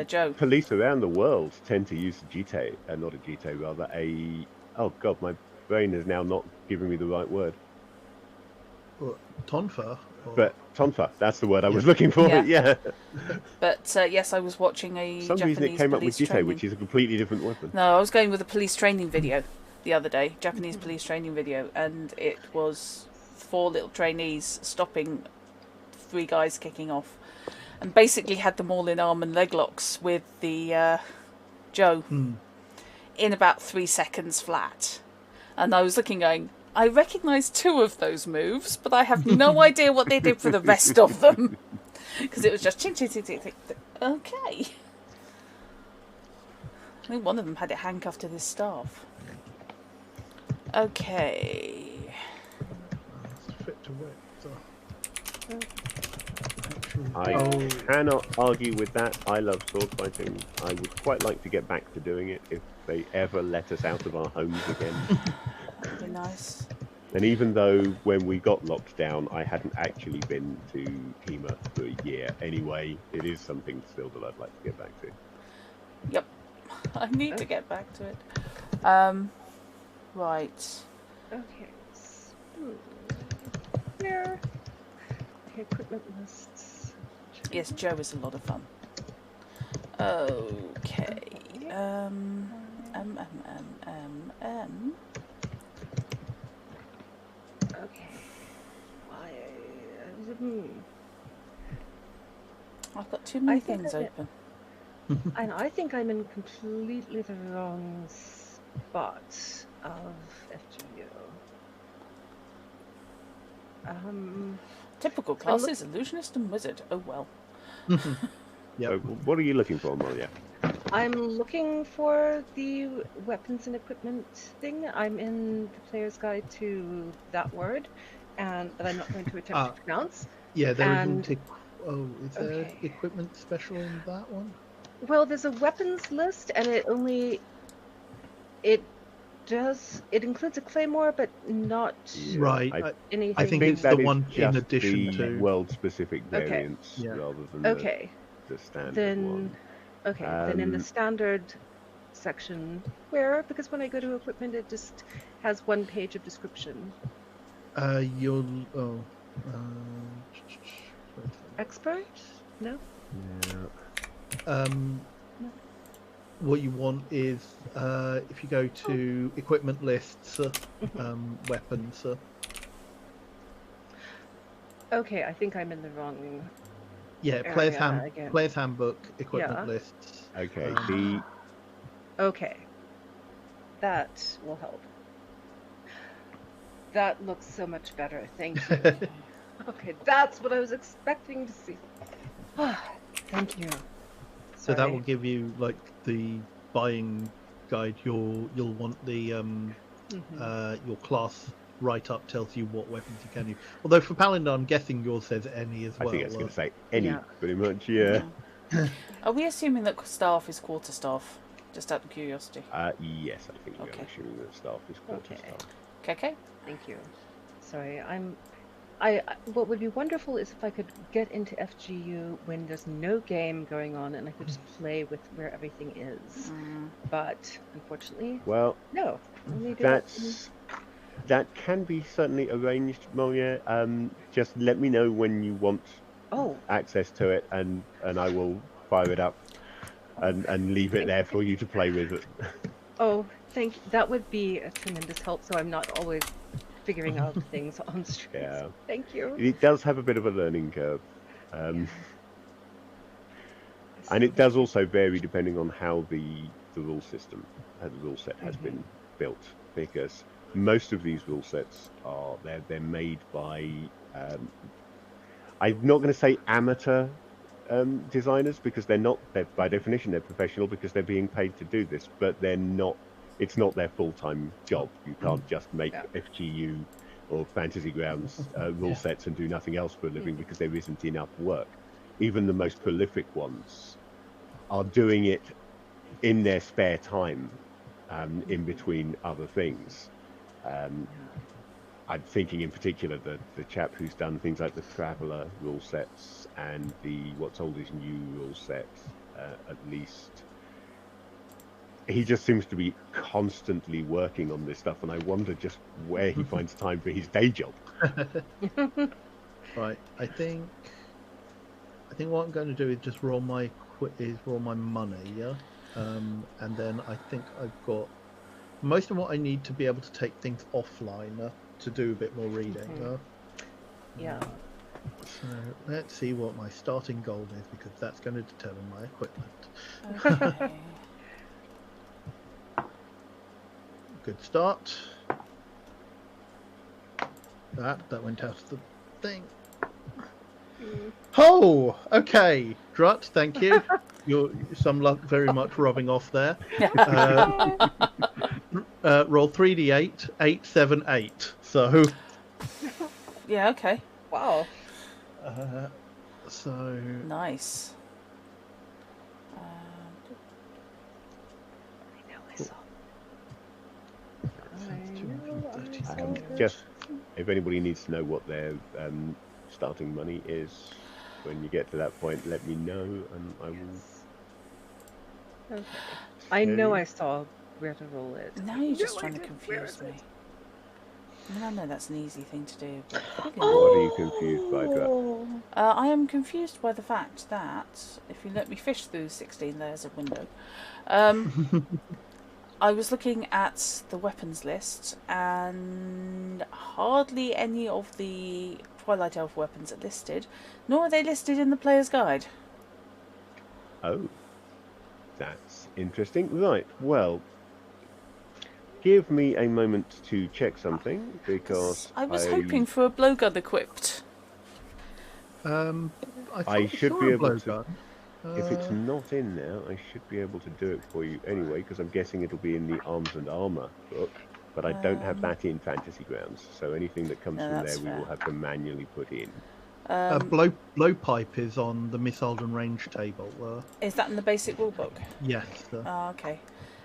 Joe. Police around the world tend to use the jite, not a jite, rather oh god, my brain is now not giving me the right word. What, tonfa? But tonfa, that's the word I was looking for. Yeah. But yes, I was watching a For some Japanese reason it came up with police jite, which is a completely different weapon. No, I was going with a police training video the other day, Japanese police training video, and it was 4 little trainees stopping 3 guys kicking off, and basically had them all in arm and leg locks with the Joe in about 3 seconds flat. And I was looking going, I recognise 2 of those moves, but I have no idea what they did for the rest of them. Because it was just ching, ching, ching, ching, ching. Okay. I think one of them had it handcuffed to his staff. Okay. Fit to whip, so. I cannot argue with that. I love sword fighting. I would quite like to get back to doing it if they ever let us out of our homes again. That'd be nice. And even though when we got locked down, I hadn't actually been to HEMA for a year anyway, it is something still that I'd like to get back to. Yep. I need to get back to it. Right. Okay. Here. Okay, equipment lists. Yes, Joe is a lot of fun. Okay. Okay. I've got too many things open. And I think I'm in completely the wrong spot of FGU. Typical classes, illusionist and wizard. Oh well. Yep. So what are you looking for, Molia? I'm looking for the weapons and equipment thing. I'm in the player's guide to that word, and that I'm not going to attempt to pronounce. Yeah, there isn't. Is there equipment special in that one? Well, there's a weapons list, and it includes a claymore, but not anything. I think it's the one in addition to world-specific variants rather than the standard one. Okay, then in the standard section, because when I go to equipment, it just has 1 page of description. Expert? No. Yeah. What you want is if you go to equipment lists, weapons. Okay, I think I'm in the wrong. Yeah, player's handbook, equipment lists. Okay. Okay, that will help. That looks so much better. Thank you. Okay, that's what I was expecting to see. Thank you. So that will give you like the buying guide. You'll want the your class write-up tells you what weapons you can use. Although for Paladin, I'm guessing yours says any as well. I think it's going to say any, pretty much. Yeah. Are we assuming that staff is quarterstaff? Just out of curiosity. Yes, I think we're assuming that staff is quarterstaff. Okay. Thank you. Sorry, what would be wonderful is if I could get into FGU when there's no game going on and I could just play with where everything is. But unfortunately, no. That can be certainly arranged, Molia. Just let me know when you want access to it, and I will fire it up and leave it there for you to play with it. Oh, thank you. That would be a tremendous help, so I'm not always figuring out things on stream. Yeah. Thank you. It does have a bit of a learning curve. And it does also vary depending on how the rule system, how the rule set has been built, because most of these rule sets they're made by I'm not going to say amateur designers, because they're by definition they're professional because they're being paid to do this, but they're not. It's not their full-time job. You can't just make FGU or Fantasy Grounds rule sets and do nothing else for a living, because there isn't enough work. Even the most prolific ones are doing it in their spare time, in between other things. I'm thinking in particular the chap who's done things like the Traveller rule sets and the What's Old is New rule set, at least. He just seems to be constantly working on this stuff, and I wonder just where he finds time for his day job. Right, I think what I'm going to do is just roll my money, yeah, and then I think I've got most of what I need to be able to take things offline to do a bit more reading. Yeah. So let's see what my starting gold is, because that's going to determine my equipment. Okay. Good start. That went out of the thing. Oh, okay. Drut, thank you. You're some luck very much rubbing off there. Roll 3d8, 8, 7, 8. So. Yeah, okay. Wow. So. Nice. Just if anybody needs to know what their starting money is, when you get to that point, let me know, and I will. Okay. I know I saw where to roll it. Now you're just trying to confuse me. I mean, I know that's an easy thing to do, but What are you confused by, Dra? I am confused by the fact that if you let me fish through 16 layers of window, I was looking at the weapons list, and hardly any of the Twilight Elf weapons are listed, nor are they listed in the player's guide. Oh, that's interesting. Right, well, give me a moment to check something, because I was hoping for a blowgun equipped. I should be able to. Blowgun. If it's not in there, I should be able to do it for you anyway, because I'm guessing it'll be in the Arms and Armour book. But I don't have that in Fantasy Grounds, so anything that comes from there we will have to manually put in. Blowpipe is on the Missile and Range table. Is that in the basic rulebook? Yes. Oh, okay.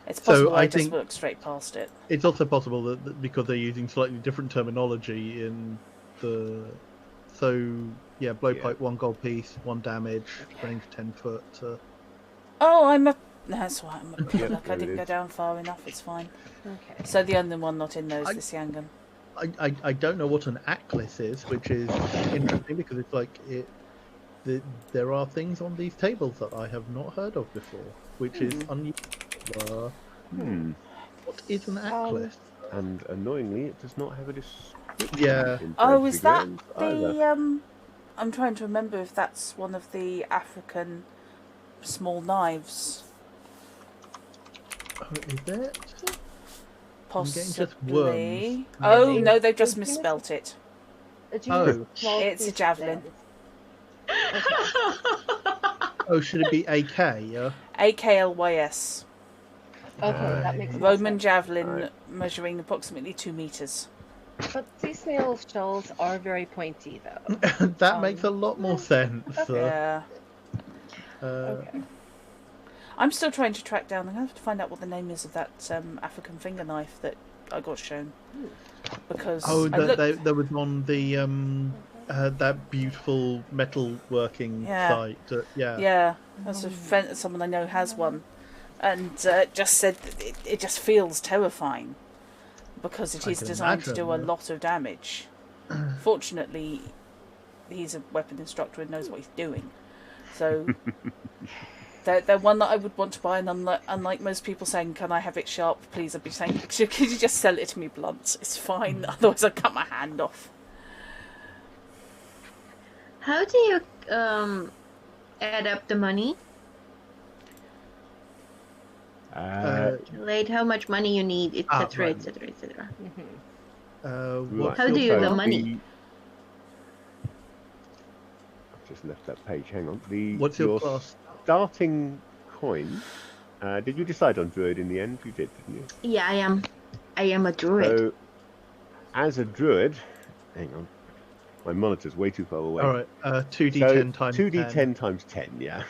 It's possible So I I just think worked straight past it. it's also possible that because they're using slightly different terminology in the... So, yeah, blowpipe, 1 gold piece, 1 damage, range 10 foot. Oh, I'm a... That's why I'm a Yep, look, I there it didn't go is. down far enough, it's fine. Okay. So the only one not in there is the Siangan. I don't know what an Atlas is, which is interesting because it's like there are things on these tables that I have not heard of before, which is unusual. What is an Atlas? And annoyingly, it does not have a description. Yeah. in Oh, Fantasy is that Grounds the... either. I'm trying to remember if that's one of the African small knives. Oh, is it? Possibly. getting just worms. Oh, no, they've just misspelt it. Oh. It's a javelin. Oh, should it be AK? Yeah. AKLYS. Okay, that makes more Roman sense. javelin measuring approximately 2 meters. But sea snail shells are very pointy, though. That makes a lot more sense. Yeah. Okay. I'm still trying to track down. I'm going to have to find out what the name is of that African finger knife that I got shown. Because there was on the that beautiful metal working site. Yeah, that's a friend, someone I know has one, and just said that it just feels terrifying because it is designed to do a lot of damage. Fortunately, he's a weapon instructor and knows what he's doing, so. They're one that I would want to buy, and unlike most people saying, "Can I have it sharp, please?" I'd be saying, "Could you just sell it to me blunt? It's fine. Otherwise, I'll cut my hand off." How do you add up the money? Calculate how much money you need, etc., right. etc., etc. Right. How do you the money? I've just left that page. Hang on. What's your class? Starting coin. Did you decide on druid in the end? You did, didn't you? Yeah, I am a druid. So, as a druid, hang on, my monitor's way too far away. All right, 2d10 times 2d10 times 10, yeah.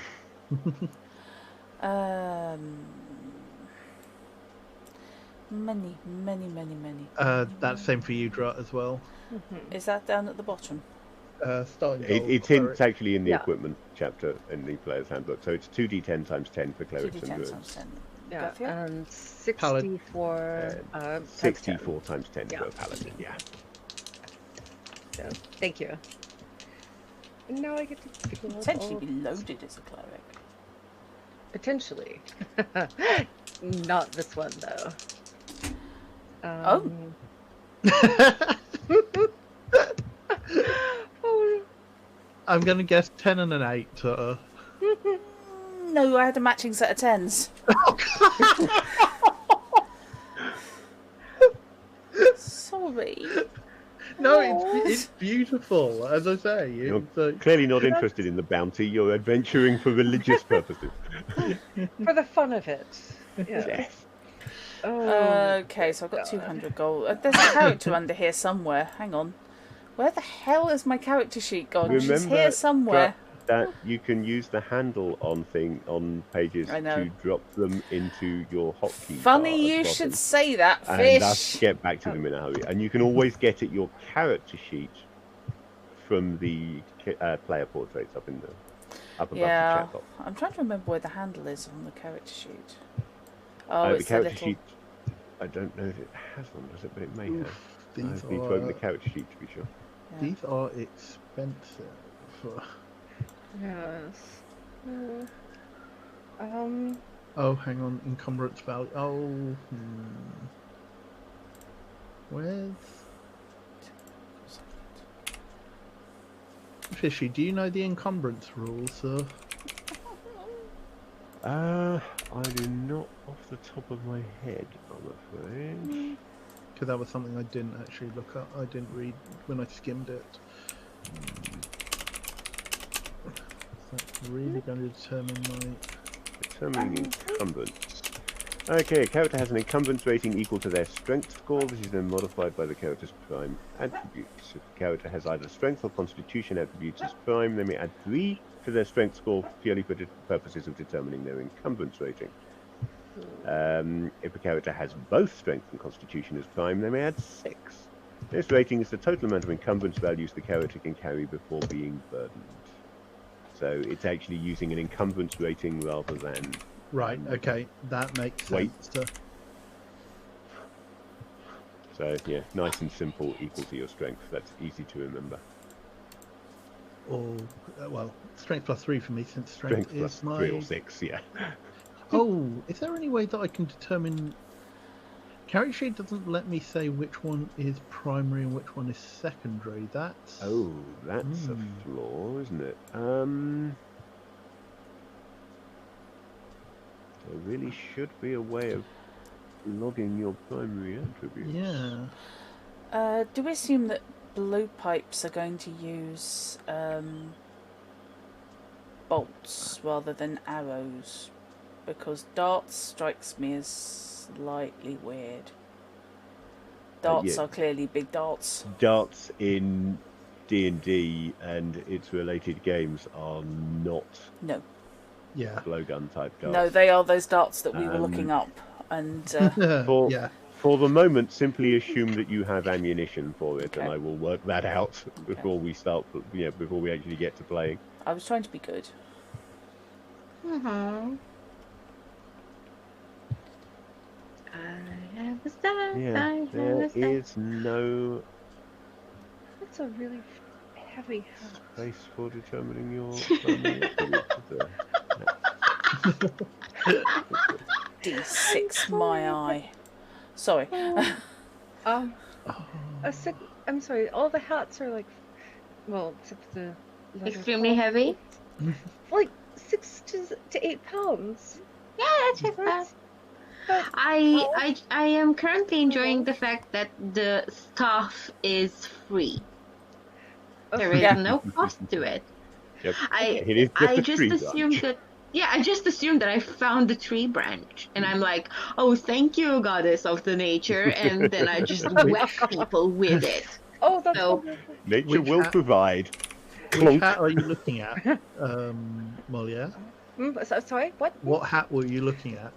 Many, many, many, many. That's same for you, Drut, as well. Is that down at the bottom? Starting It's cleric. actually in the Yeah. equipment chapter in the player's handbook. So it's 2d10 times 10 for clerics and 2d10 druids. times 10. Yeah, Garfield? and 64 times 64 times 10 Yeah. for a paladin, yeah. 10. So, thank you. And now I get to figure out Potentially all- be loaded as a cleric. Potentially. Not this one, though. Oh. Oh. I'm going to guess 10 and an 8. No, I had a matching set of 10s. Sorry. No, it's beautiful, as I say. You're It's, clearly not interested in the bounty. You're adventuring for religious purposes. For the fun of it. Yeah. Yes. Oh. Okay, so I've got God. 200 gold. There's a character under here somewhere. Hang on. Where the hell is my character sheet gone? She's Remember here somewhere. that you can use the handle on pages I know. to drop them into your hotkey. Funny bar at you the should bottom, say that, and Fish. thus get back to them in a hurry. And you can always get at your character sheet from the player portraits up above the Yeah, chat box. I'm trying to remember where the handle is on the character sheet. Oh, The it's the character little... sheet. I don't know if it has one, does it? But it may have. these I've been quoting the character sheet to be sure. Yeah. These are expensive. Yes. Oh, hang on. Encumbrance value. Oh. Where's... Fishy, do you know the encumbrance rules? I do not off the top of my head, I'm afraid. Because that was something I didn't actually look up. I didn't read when I skimmed it. That's really going to determine my... Determining encumbrance. Okay, a character has an encumbrance rating equal to their strength score. This is then modified by the character's prime attributes. If the character has either strength or constitution attributes as prime, they may add 3 to their strength score purely for the purposes of determining their encumbrance rating. If a character has both strength and constitution as prime, they may add 6. This rating is the total amount of encumbrance values the character can carry before being burdened. So it's actually using an encumbrance rating rather than... Right, okay. That makes Wait. sense. So yeah, nice and simple, equal to your strength. That's easy to remember. Or, well, strength plus 3 for me, since Strength strength plus is my... 3 or 6, yeah. Oh, is there any way that I can determine... Character sheet doesn't let me say which one is primary and which one is secondary. That's... Oh, that's a flaw, isn't it? There really should be a way of logging your primary attributes. Yeah. Do we assume that blue pipes are going to use bolts rather than arrows? Because darts strikes me as slightly weird. Darts yeah. are clearly big darts. Darts in D&D and its related games are not No. Yeah. blowgun type darts. No, they are those darts that we were looking up. And For, yeah. for the moment, simply assume that you have ammunition for it, and Okay. I will work that out before we start. Before we actually get to playing. I was trying to be good. Mm-hmm. I have a star. Yeah, I have there a star. is no That's a really heavy house. space for determining your primary attributes, is there? D6 my eye. Sorry. Oh. I'm sorry, all the hats are like, well, except for the leather Extremely top. heavy. Like 6 to 8 pounds. Yeah, that's just bad. But I am currently enjoying the fact that the stuff is free. There is Yeah. no cost to it. Yep. I It is just I a just tree assumed branch. that. Yeah, I just assumed that I found the tree branch, and I'm like, "Oh, thank you, goddess of the nature," and then I just whack people with it. oh, that's So- wonderful. Nature Which will hat- provide. Which Clunk. hat are you looking at, Molière? Sorry, what? What hat were you looking at?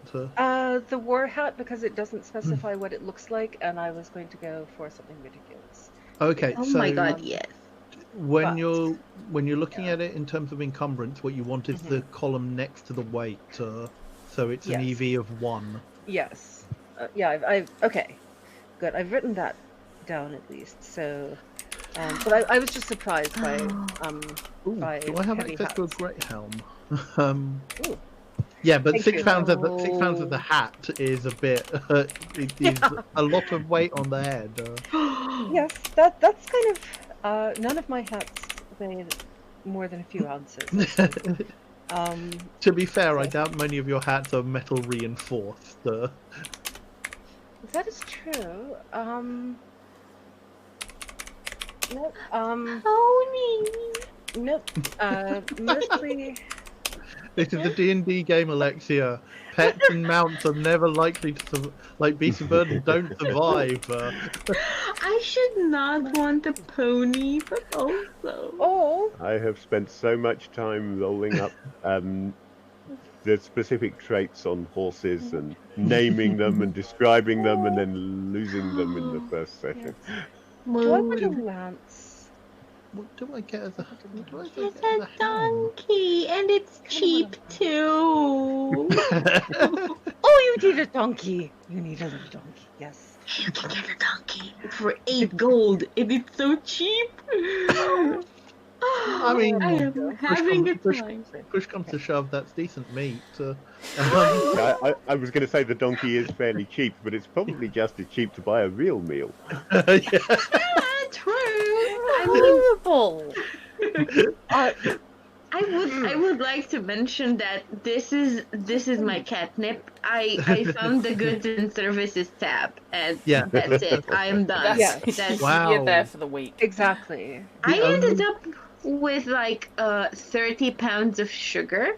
The war hat, because it doesn't specify what it looks like, and I was going to go for something ridiculous. Okay, Oh so my god, yes. when But- you're looking at it in terms of encumbrance, what you want is the Mhm. column next to the weight, so it's an Yes. EV of 1. Yes. Yeah, I've okay. Good. I've written that down at least. So, but I was just surprised by Ooh, by do I have heavy access to a hats. great helm? Ooh. Yeah, but Thank 6 you. pounds of the hat is a bit. It is a lot of weight on the head. Yes, that's kind of none of my hats weigh more than a few ounces. I think. To be fair, I so- doubt many of your hats are metal reinforced. That is true. Nope. Pony. Nope. Mostly. This is a D&D game, Alexia. Pets and mounts are never likely to like beasts of burden don't survive. I should not want a pony, but also. Oh. I have spent so much time rolling up the specific traits on horses and naming them and describing them and then losing them in the first session. Do I want a Mood. lance? What do I get as a what do I It's get a as a helm? donkey, and it's cheap too. Oh, you need a donkey. You need a little donkey. Yes. You can get a donkey for 8 gold, and it's so cheap. I mean, I am having a push- time. Push comes to shove, that's decent meat. I was going to say the donkey is fairly cheap, but it's probably just as cheap to buy a real meal. Yeah. Yeah, true. I Horrible. I would like to mention that this is my catnip. I found the goods and services tab, and Yeah. that's it. I am done. That's, Yeah. Wow. You're there for the week. Exactly. I The ended only- up with like 30 pounds of sugar.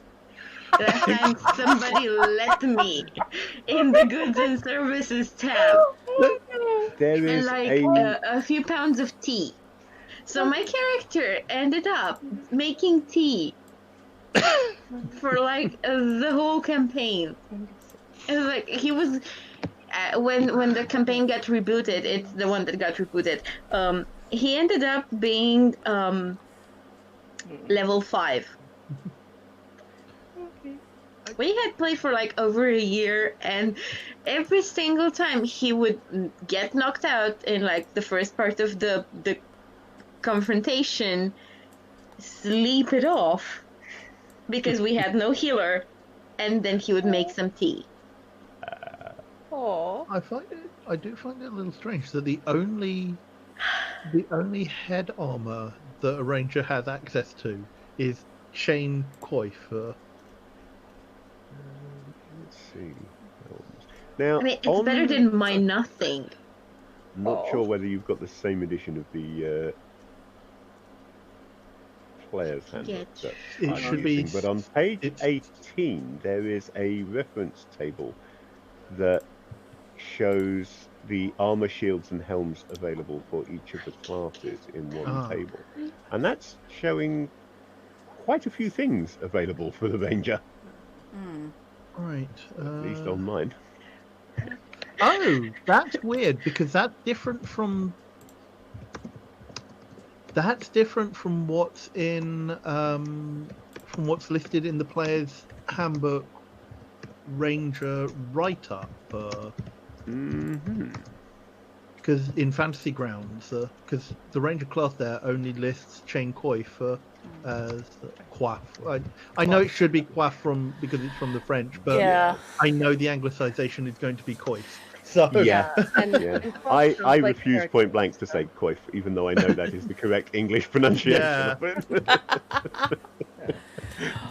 Last time somebody let me in the goods and services tab, There and is like a few pounds of tea. So my character ended up making tea for like the whole campaign. It was like he was when the campaign got rebooted. It's the one that got rebooted. He ended up being level 5. We had played for like over a year, and every single time he would get knocked out in like the first part of the confrontation, sleep it off because we had no healer, and then he would make some tea. Oh. I do find it a little strange that the only head armor that a ranger has access to is chain coif. Let's see. Now, I mean, it's better than my nothing. I'm not Oh. sure whether you've got the same edition of the player's handbook. Yeah, that It I'm should be using, but on page it's- 18 there is a reference table that shows the armor, shields, and helms available for each of the classes in one Ah. table, and that's showing quite a few things available for the ranger, Right. at least on mine. Oh, that's weird because that's different from what's in from what's listed in the player's handbook ranger write-up. Mm-hmm. Because in Fantasy Grounds, because the ranger class there only lists chain coif as coif. I know it should be coif because it's from the French, but Yeah. I know the anglicization is going to be coif. So Yeah. And, Yeah, and I sounds like refuse character- point blank to say coif, even though I know that is the correct English pronunciation Yeah. of it.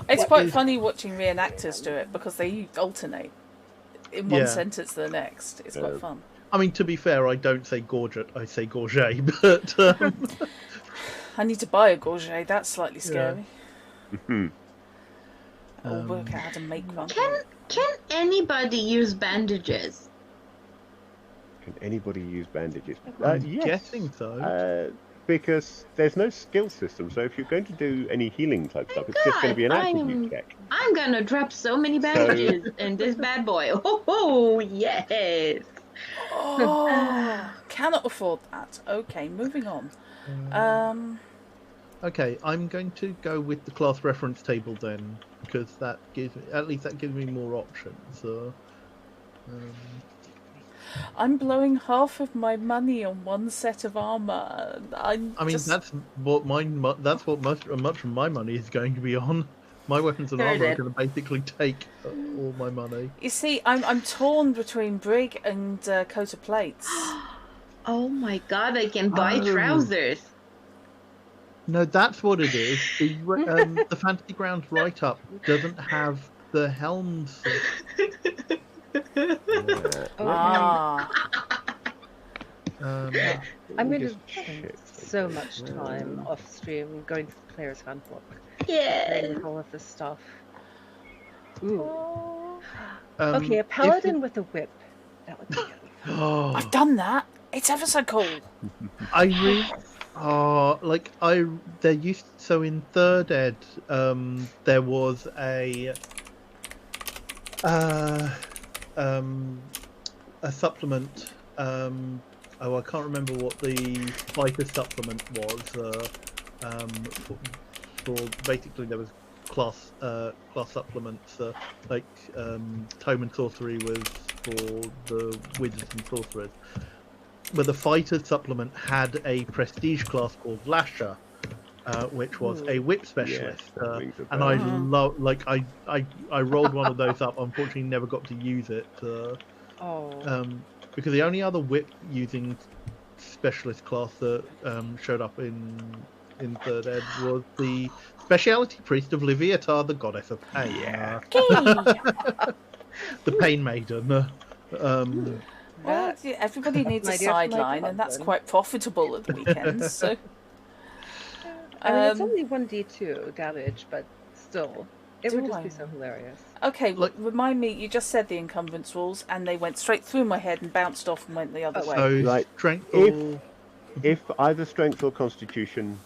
It's What quite is- funny watching reenactors do it because they alternate in one Yeah. sentence to the next. It's quite Yeah. fun. I mean, to be fair, I don't say gorget, I say gorget, but I need to buy a gorget. That's slightly scary. Hmm. I'll work out how to make one. Can anybody use bandages? Can anybody use bandages? I'm Yes. guessing so. because there's no skill system. So if you're going to do any healing type stuff, it's just going to God, be an attribute check. I'm gonna drop so many bandages in this bad boy. Oh, yes. Oh, cannot afford that. Okay, moving on. Okay, I'm going to go with the class reference table then, because that gives me more options. I'm blowing half of my money on one set of armor. That's what much of my money is going to be on. My weapons and armor are going to basically take all my money. You see, I'm torn between brig and coat of plates. Oh my God! I can buy trousers. No, that's what it is. The Fantasy Grounds write-up doesn't have the helms. I'm going to spend so much time off stream going through the player's handbook. Yeah. With all of this stuff. Ooh. Okay, a paladin with a whip. That would be good. I've done that. It's ever so cool. So in third ed, there was a supplement. I can't remember what the fighter supplement was. For basically there was class supplements. Tome and sorcery was for the wizards and sorcerers. But the fighter supplement had a prestige class called Lasher, which was a whip specialist, and I rolled one of those up. Unfortunately, never got to use it. Because the only other whip using specialist class that showed up in third ed was the speciality priest of Leviatar, the goddess of pain. Yeah. The Pain Maiden. Well, everybody needs a sideline, and that's quite profitable at the weekends. So, I mean, it's only 1d2 damage, but still, it would just be so hilarious. Okay, remind me. You just said the encumbrance rules, and they went straight through my head and bounced off and went the other way. So, strength if either strength or constitution.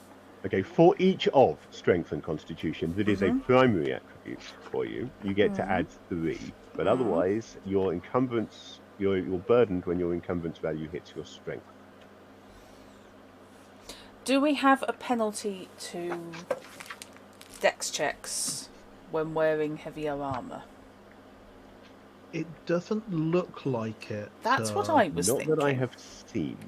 Okay, for each of strength and constitution that is a primary attribute for you, you get to add 3. But otherwise, your encumbrance. You're burdened when your encumbrance value hits your strength. Do we have a penalty to dex checks when wearing heavier armour? It doesn't look like it. That's what I was thinking. Not that I have seen.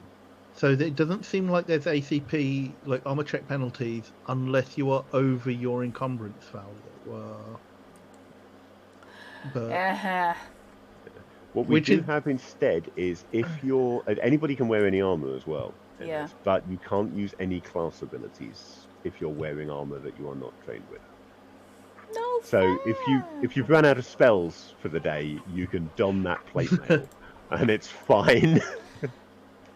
So it doesn't seem like there's ACP, like armour check penalties, unless you are over your encumbrance value. What we do have instead is if you're... Anybody can wear any armour as well. Yeah. But you can't use any class abilities if you're wearing armour that you are not trained with. No. So if you've run out of spells for the day, you can don that plate mail, and it's fine.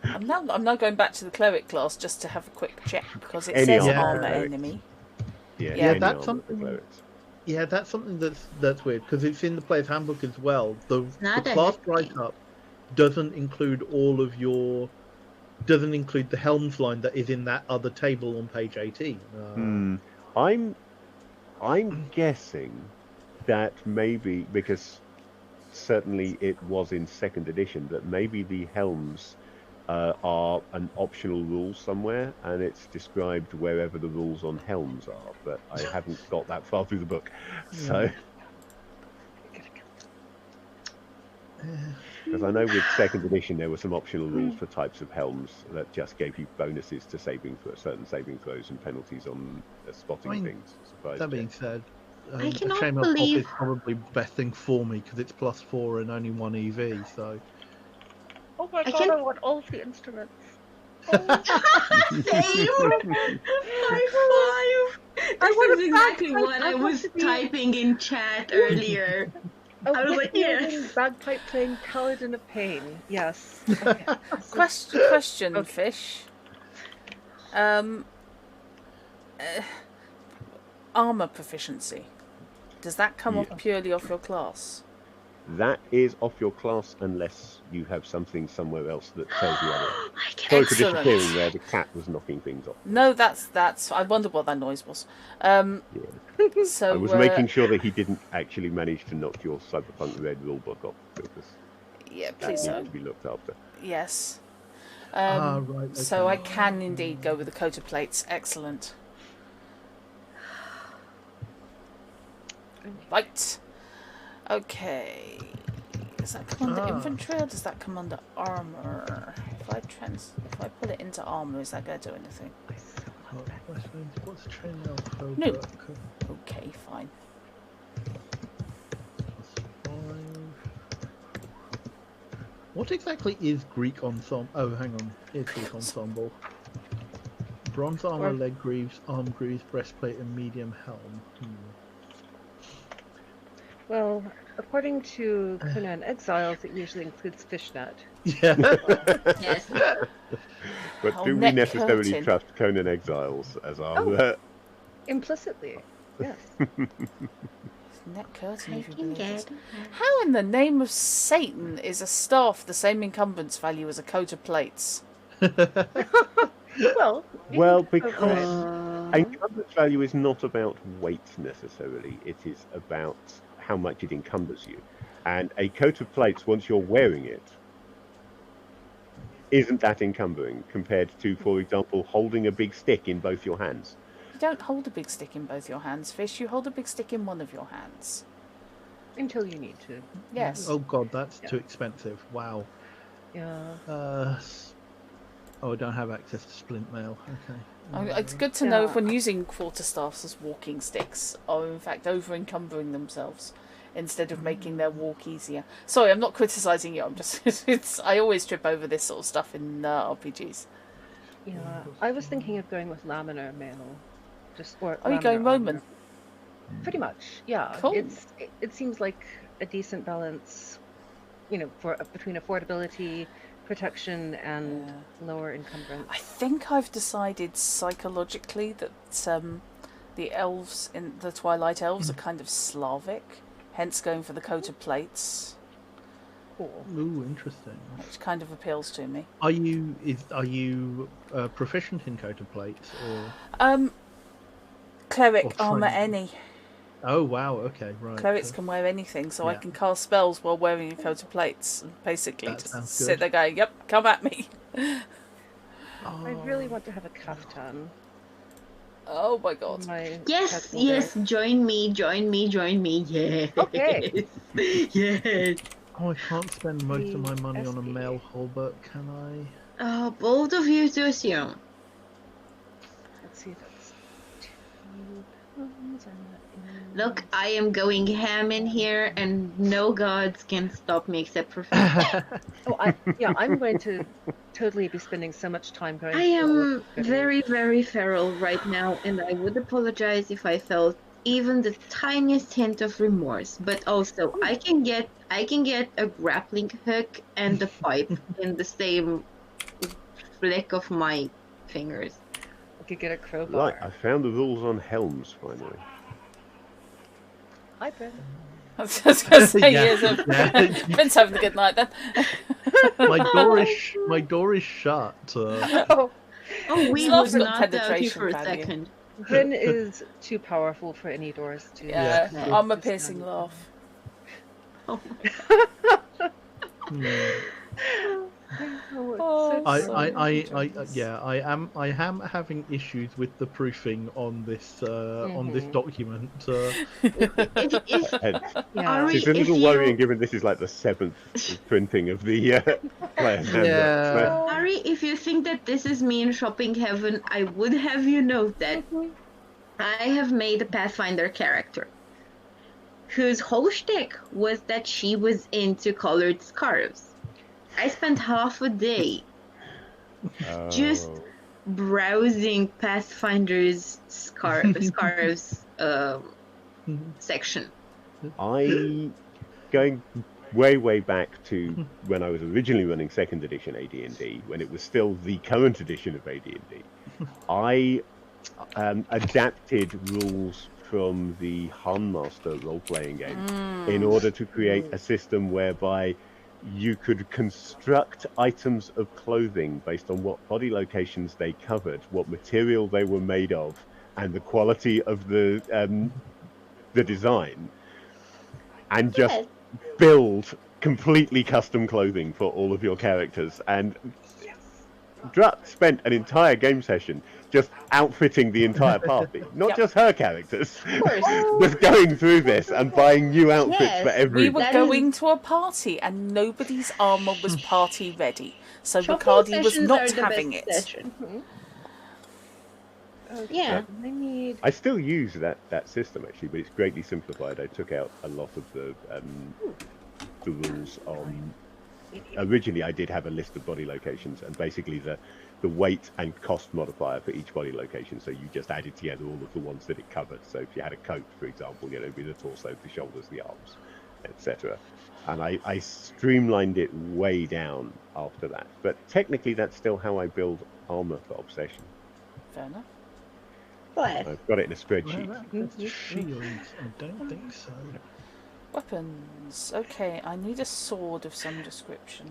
I'm now going back to the cleric class just to have a quick check because it says armour enemy. Yeah, that's something. Yeah, that's something that's weird because it's in the player's handbook as well. The class write-up doesn't include doesn't include the helms line that is in that other table on page 18. I'm guessing that maybe because certainly it was in second edition that maybe the helms are an optional rule somewhere, and it's described wherever the rules on helms are, but I haven't got that far through the book. So, because I know with second edition there were some optional rules for types of helms that just gave you bonuses to certain saving throws and penalties on spotting things. That being said, I cannot Chainmail believe Pop is probably the best thing for me because it's +4 and only 1 EV. So. Oh my god! I want all of the instruments. Same. High five. This is exactly what I was typing in chat earlier. I was like, yes. Bagpipe playing Paladin of Pain. Yes. Okay. Question, Fish. Armor proficiency. Does that come off purely off your class? That is off your class unless you have something somewhere else that tells you otherwise. I can Sorry for Excellent. disappearing there. The cat was knocking things off. No, that's. I wonder what that noise was. Yeah. So I was making sure that he didn't actually manage to knock your Cyberpunk Red rulebook off, because Yeah, that please needs don't. to be looked after. Yes. Right. So I okay. can indeed go with the coat of plates. Excellent. Right. Okay. Does that come under infantry or does that come under armor? If I put it into armor, is that going to do anything? What's chainmail? No. Okay, fine. What exactly is Greek ensemble? Oh, hang on. Here's Greek ensemble. Bronze armor, leg greaves, arm greaves, breastplate, and medium helm. Well, according to Conan Exiles, it usually includes fishnet. Yeah. Yes. But Oh, do we neck necessarily curtain. trust Conan Exiles as our... Implicitly, yes. Net curtain, I if you can believe it. get. How in the name of Satan is a staff the same encumbrance value as a coat of plates? Well, Well, because Uh, encumbrance value is not about weight necessarily. It is about how much it encumbers you. And a coat of plates, once you're wearing it, isn't that encumbering compared to, for example, holding a big stick in both your hands. You don't hold a big stick in both your hands, Fish. You hold a big stick in one of your hands. until you need to. Yes. Oh god, that's too expensive. Wow. Yeah. Oh, I don't have access to splint mail. Okay. It's good to know Yeah. if when using quarterstaffs as walking sticks are in fact over encumbering themselves instead of making their walk easier. Sorry, I'm not criticising you. I'm just I always trip over this sort of stuff in RPGs. Yeah. I was thinking of going with laminar mail. Are you going laminar Roman? armor. Pretty much, yeah. Cool. It seems like a decent balance, for between affordability, protection, and lower encumbrance. I think I've decided psychologically that the elves in the Twilight Elves are kind of Slavic, hence going for the coat of plates, Cool. Ooh, interesting. which kind of appeals to me. Are you proficient in coat of plates or? Cleric Or armor trained. any. Oh wow. Okay. Right. Clerics can wear anything, so I Yeah. can cast spells while wearing a coat of plates, and basically That just sounds sit good. there going, "Yep, come at me." I really want to have a kaftan. Oh my god! My yes, casual yes. day. Join me. Yes. Okay. Yes. Oh, I can't spend most of my The money on a SD. mail halberd, can I? Oh, bold of you to assume. Let's see, that's 2 pounds and that is... Look, I am going ham in here, and no gods can stop me except for Fate. I'm going to totally be spending so much time going. I through all am of the goodies. very, very feral right now, and I would apologize if I felt even the tiniest hint of remorse. But also, I can get a grappling hook and a pipe in the same flick of my fingers. I could get a crowbar. Right, I found the rules on helms finally. Hi, Ben. I was just going to say, Yeah, yes, yeah. Ben's having a good night then. My door is shut. Oh, Oh, we Slav's would got not doubt you penetration for a value. second. Ben is too powerful for any doors to. Yeah, Yeah. I'm a piercing laugh. Oh, Hmm. Oh, I am having issues with the proofing on this document. And Yeah. Ari, it's a if little you- worrying given this is like the 7th printing of the player's handbook. Yeah. Ari, if you think that this is me in shopping heaven, I would have you know that I have made a Pathfinder character whose whole shtick was that she was into colored scarves. I spent half a day just Oh. browsing Pathfinder's scarves section. I, going way back to when I was originally running 2nd edition AD&D, when it was still the current edition of AD&D, I adapted rules from the Master role-playing game in order to create a system whereby you could construct items of clothing based on what body locations they covered, what material they were made of, and the quality of the design, and just Yes. build completely custom clothing for all of your characters. And Drut spent an entire game session just outfitting the entire party, not Yep. just her characters, Of course. just going through this and buying new outfits for Yes, everyone. We were That going is- to a party and nobody's armor was party ready. So Shopping Bacardi was sessions not are the having best it. session. Okay, Yeah. I need. I still use that system actually, but it's greatly simplified. I took out a lot of the rules on. Originally, I did have a list of body locations, and basically the weight and cost modifier for each body location. So you just added together all of the ones that it covered. So if you had a coat, for example, it'd be the torso, the shoulders, the arms, etc. And I streamlined it way down after that. But technically, that's still how I build armor for Obsession. Fair enough. Bless. I've got it in a spreadsheet. That's shields. I don't think so. Weapons. Okay, I need a sword of some description.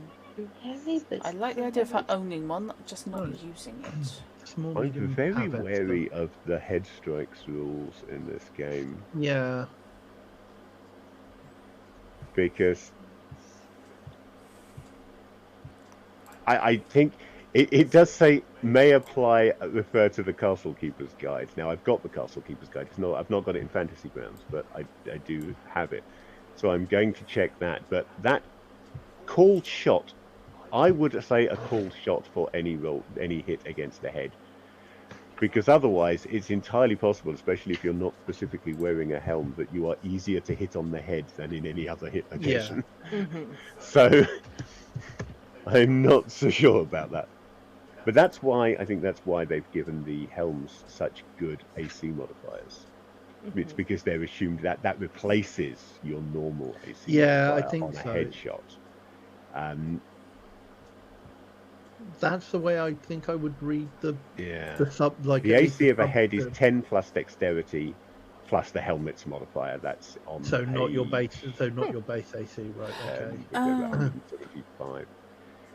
Heavy, but I like the idea of her owning one, just not using it. Small, I'm medium, very habit, wary of the head strikes rules in this game Yeah. because I think it does say may apply, refer to the Castle Keeper's Guide. Now I've got the Castle Keeper's Guide. I've not got it in Fantasy Grounds, but I do have it. So I'm going to check that. But that called shot, I would say a called shot for any roll, any hit against the head. Because otherwise, it's entirely possible, especially if you're not specifically wearing a helm, that you are easier to hit on the head than in any other hit location. So I'm not so sure about that. But I think that's why they've given the helms such good AC modifiers. It's because they're assumed that replaces your normal AC Yeah, I modifier think on a so. headshot. That's the way I think I would read the sub. Like The at least AC of a sub- head is 10 plus dexterity plus the helmet's modifier. That's on So not your page, base. So not your base AC, right? Okay. 175.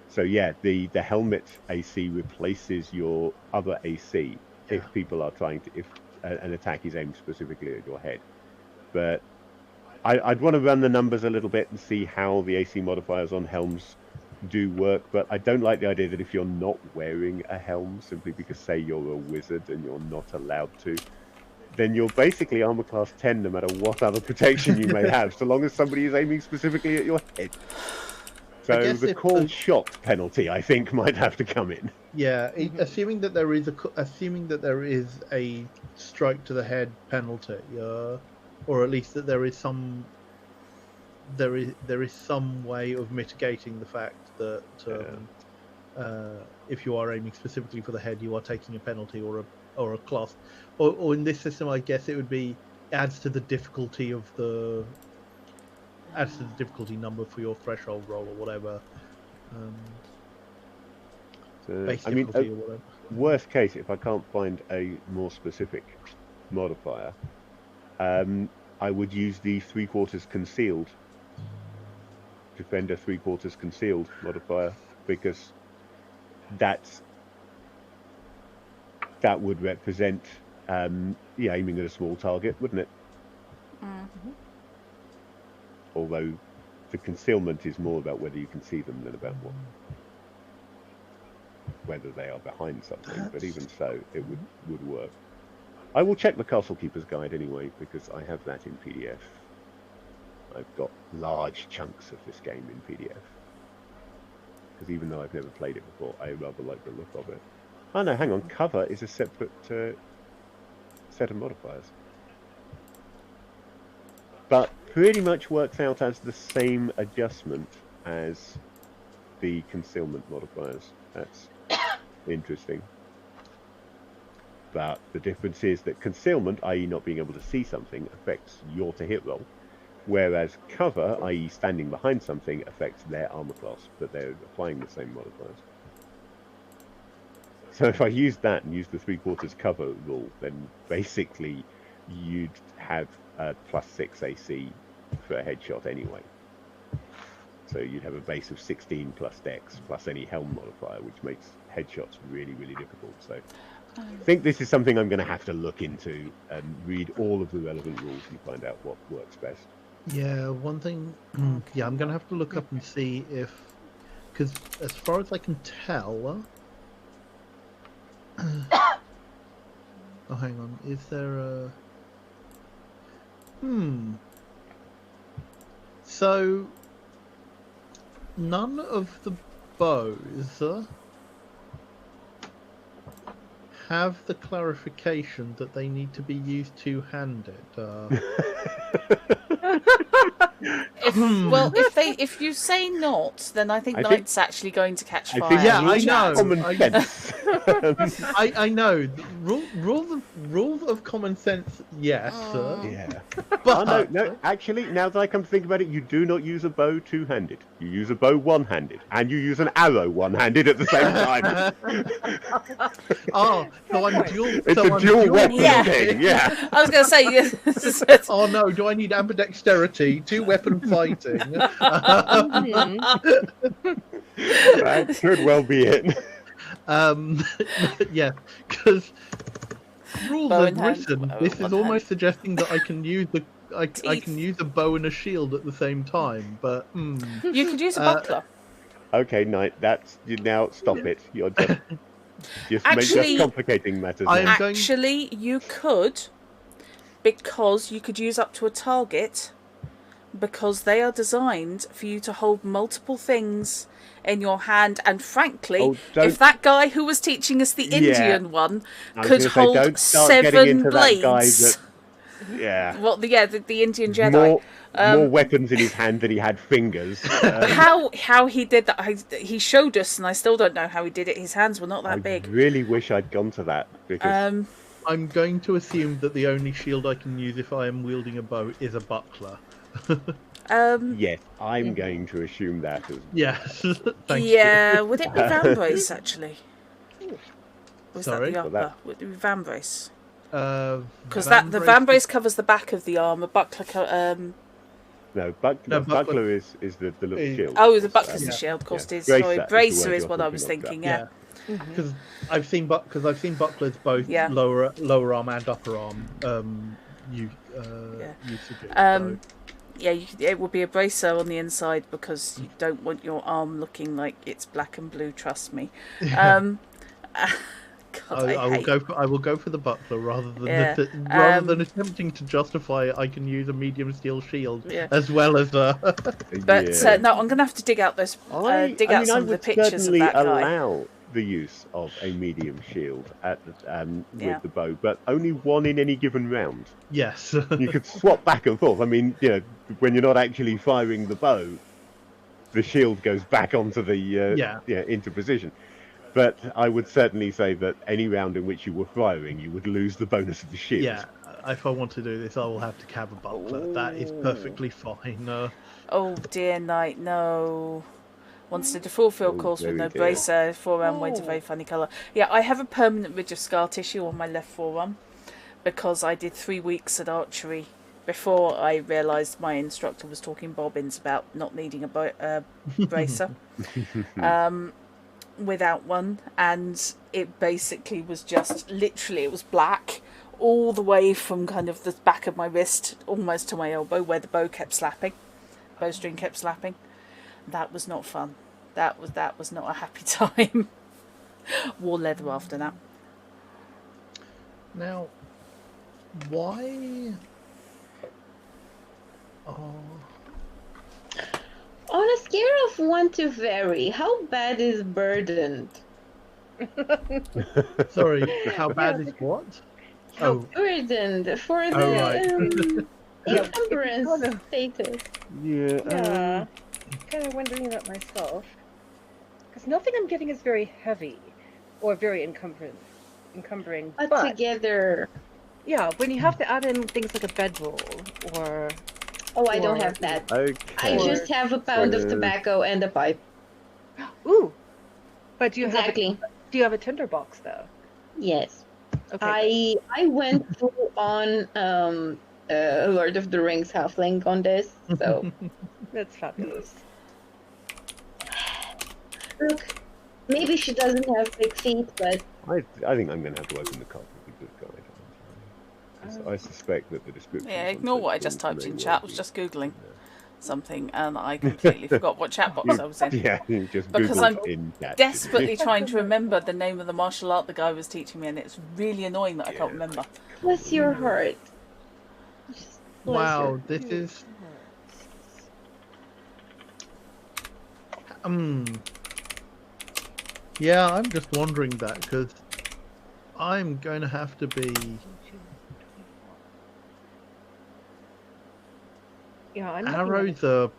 So yeah, the helmet AC replaces your other AC if people are trying to, if an attack is aimed specifically at your head. But I'd want to run the numbers a little bit and see how the AC modifiers on helms do work, but I don't like the idea that if you're not wearing a helm, simply because, say, you're a wizard and you're not allowed to, then you're basically armor class 10 no matter what other protection you may have, so long as somebody is aiming specifically at your head. So the called shot penalty, I think, might have to come in. Yeah, assuming that there is a strike to the head penalty, or at least that there is some way of mitigating the fact that if you are aiming specifically for the head, you are taking a penalty or a class, or in this system, I guess it would be adds to the difficulty number for your threshold roll or whatever. Base difficulty or whatever. Worst case, if I can't find a more specific modifier, I would use the 3/4 concealed. Defender 3/4 concealed modifier, because that would represent aiming at a small target, wouldn't it? Although the concealment is more about whether you can see them than about whether they are behind something. But even so, it would work. I will check the Castle Keeper's Guide anyway, because I have that in PDF. I've got large chunks of this game in PDF. Because even though I've never played it before, I rather like the look of it. Oh no, hang on, cover is a separate set of modifiers. But pretty much works out as the same adjustment as the concealment modifiers. That's interesting. But the difference is that concealment, i.e. not being able to see something, affects your to-hit roll. Whereas cover, i.e. standing behind something, affects their armor class, but they're applying the same modifiers. So if I use that and use the 3/4 cover rule, then basically you'd have +6 AC for a headshot anyway. So you'd have a base of 16 plus dex plus any helm modifier, which makes headshots really, really difficult. So I think this is something I'm going to have to look into and read all of the relevant rules and find out what works best. Yeah, one thing. Yeah, I'm gonna have to look up and see if, because as far as I can tell. Oh, hang on. Is there a? So none of the bows have the clarification that they need to be used two-handed. If you say not, then I think Knight's actually going to catch fire. Yeah, I know. Common sense. I know. Rules of common sense, yes. Yeah. But no. Actually, now that I come to think about it, you do not use a bow two-handed. You use a bow one-handed, and you use an arrow one-handed at the same time. So I'm dual. It's a dual weapon thing. Yeah. I was going to say. Oh no! Do I need ambidexterity? Two-weapon fighting. That could well be it. Yeah, because rules Bow are in hand, written. This is one almost suggesting that I can use I can use a bow and a shield at the same time. But You could use a buckler. Okay, Knight. Now stop it. You're just Actually, complicating matters. Actually, you could, because you could use up to a target, because they are designed for you to hold multiple things in your hand. And frankly, if that guy who was teaching us the Indian one could hold 7 blades. Yeah. Well, the Indian Jedi. More weapons in his hand than he had fingers. How he did that? He showed us, and I still don't know how he did it. His hands were not that big. I really wish I'd gone to that because I'm going to assume that the only shield I can use if I am wielding a bow is a buckler. Yes, I'm going to assume that as Yes. Thank yeah, you. would it be Vambrace actually? Was Sorry? that the upper? Would it be Vambrace? Because the Vambrace Vambrace covers the back of the arm. A buckler. Buckler is the little shield. Oh, the buckler's the shield. Of course, Yeah. it is. Sorry, Bracer bracer is is the word what I you're was thinking of, thinking. Yeah. Yeah. Because I've seen bucklers both lower arm and upper arm usages. Yeah, it would be a bracer on the inside because you don't want your arm looking like it's black and blue. Trust me. God, I will go for the buckler rather than attempting to justify I can use a medium steel shield as well as But no, I'm gonna have to dig out those some of the pictures of that guy. Allow the use of a medium shield at with the bow, but only one in any given round. Yes. You could swap back and forth. I mean, when you're not actually firing the bow, the shield goes back onto the into position. But I would certainly say that any round in which you were firing, you would lose the bonus of the shield. Yeah, if I want to do this, I will have to have a buckler. That is perfectly fine. Oh dear, Knight, no. Wants to do full field course with no bracer, forearm weight, a very funny colour. Yeah, I have a permanent ridge of scar tissue on my left forearm because I did 3 weeks at archery before I realised my instructor was talking bobbins about not needing a bracer. Without one, and it basically was just literally it was black all the way from kind of the back of my wrist almost to my elbow where the bowstring kept slapping. That was not fun. That was not a happy time. Wore leather after that. Now, why? On a scale of 1 to very, how bad is burdened? Sorry, how bad is what? Burdened for the encumbrance status. Yeah, kind of wondering about myself. Because nothing I'm getting is very heavy or very encumbering. But together. Yeah, when you have to add in things like a bedroll or... Oh, I don't have that. Okay. I just have a pound of tobacco and a pipe. Ooh. But do you Exactly. have a tinderbox though? Yes. Okay. I went full on Lord of the Rings halfling on this, so That's fabulous. look, maybe she doesn't have big feet, but I think I'm going to have to open the card with the good guide. Aren't I? I suspect that the description. Yeah, ignore what I just typed in chat. I was just Googling there. something and I completely forgot what chat box I was in. Yeah, you just Because Googled I'm in chat. desperately trying to remember the name of the martial art the guy was teaching me, and it's really annoying that I can't remember. bless your heart. Just bless Wow, your- this is yeah, I'm just wondering that because I'm going to have to be. Yeah, I'm Arrows are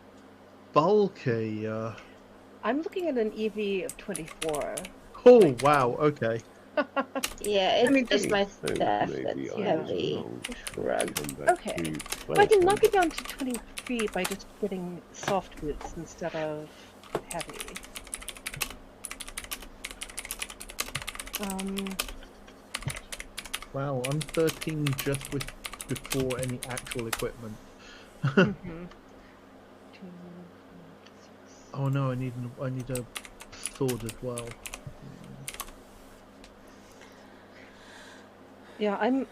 bulky. I'm looking at an EV of 24. Oh Like, wow, okay. Yeah, it's, I mean, it's just- my So staff maybe that's I heavy. will Shrug. come back Okay. to Well, I can Player knock it down to 23 by just getting soft boots instead of heavy. Wow, I'm 13 just before any actual equipment. Mhm. 2, 6. Oh no, I need a sword as well. Yeah,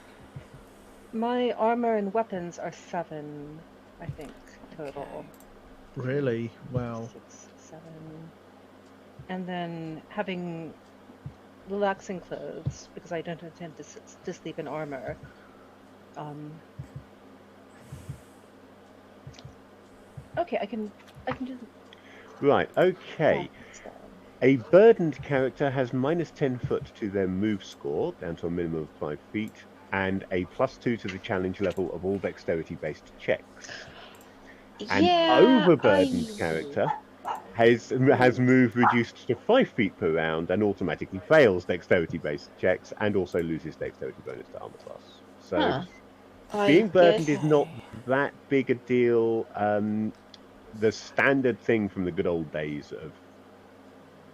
my armor and weapons are 7, I think, total. Really? Wow. 6, 7. And then having relaxing clothes, because I don't intend to sleep in armor. Okay, I can do Right, okay. that. A burdened character has minus 10 foot to their move score, down to a minimum of 5 feet, and a +2 to the challenge level of all dexterity-based checks. An Yeah, overburdened character has move reduced to 5 feet per round and automatically fails dexterity-based checks and also loses dexterity bonus to armor class. So being burdened is not that big a deal. The standard thing from the good old days of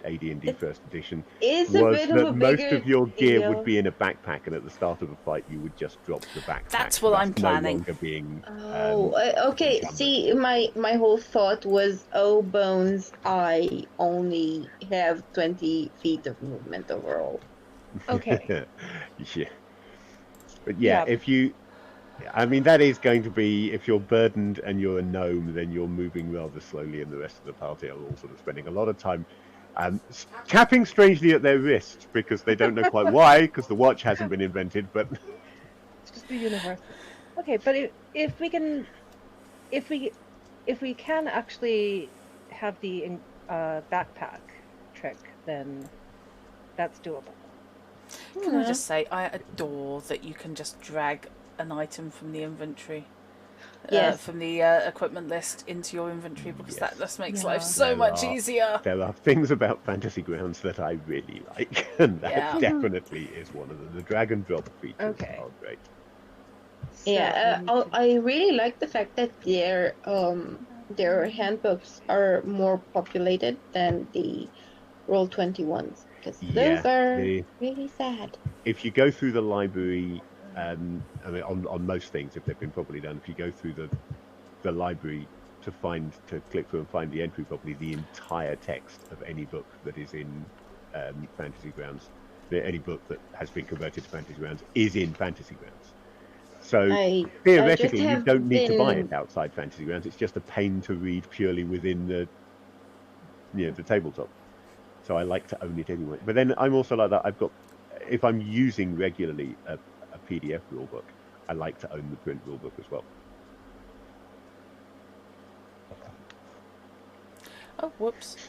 AD&D First Edition It's a was bit of that a most bigger of your gear deal. would be in a backpack, and at the start of a fight, you would just drop the backpack. That's what I'm planning. No longer being. Okay. encumbered. See, my whole thought was, oh bones, I only have 20 feet of movement overall. Okay. Yeah. But yeah, Yeah. I mean, that is going to be, if you're burdened and you're a gnome, then you're moving rather slowly, and the rest of the party are all sort of spending a lot of time tapping strangely at their wrist because they don't know quite why, because the watch hasn't been invented, but It's just the universe. Okay, but if we can actually have the backpack trick, then that's doable. Can I just say, I adore that you can just drag an item from the inventory, from the equipment list into your inventory, because that just makes life so much easier. There are things about Fantasy Grounds that I really like, and that definitely is one of them. The drag and drop features are great. Yeah, I really like the fact that their handbooks are more populated than the Roll20 ones, because those are really sad. If you go through the library, I mean, on most things, if they've been properly done, if you go through the library to click through and find the entry properly, the entire text of any book that is in Fantasy Grounds, any book that has been converted to Fantasy Grounds is in Fantasy Grounds. So theoretically, you don't need to buy it outside Fantasy Grounds. It's just a pain to read purely within the tabletop. So I like to own it anyway. But then I'm also like that. If I'm using regularly a PDF rulebook, I like to own the print rulebook as well. Oh, whoops.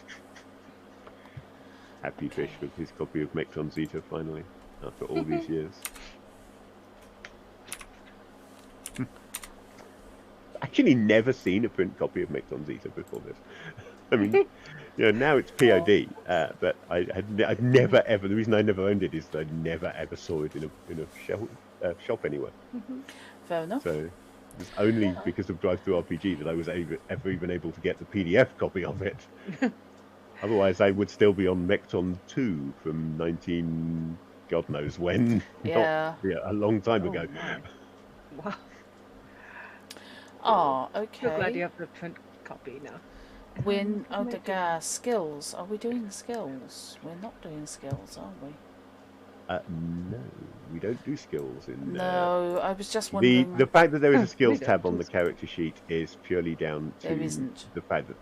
Happy Fish with his copy of Mecton Zeta finally, after all these years. Actually never seen a print copy of Mecton Zeta before this. I mean, now it's POD, but I'd never ever. The reason I never owned it is that I never ever saw it in a shop anywhere. Fair enough. So it's only because of Drive-Thru RPG that I was ever even able to get the PDF copy of it. Otherwise, I would still be on Mecton 2 from 19 God knows when. Yeah. A long time Oh, ago. my. Wow. Ah, So glad okay. you have the print copy now. Win What am I the doing? gas skills. Are we doing skills? We're not doing skills, are we? No, we don't do skills in No, I was just the wondering. fact that there is a We skills don't tab do on the character sheet is purely down to There isn't. the fact that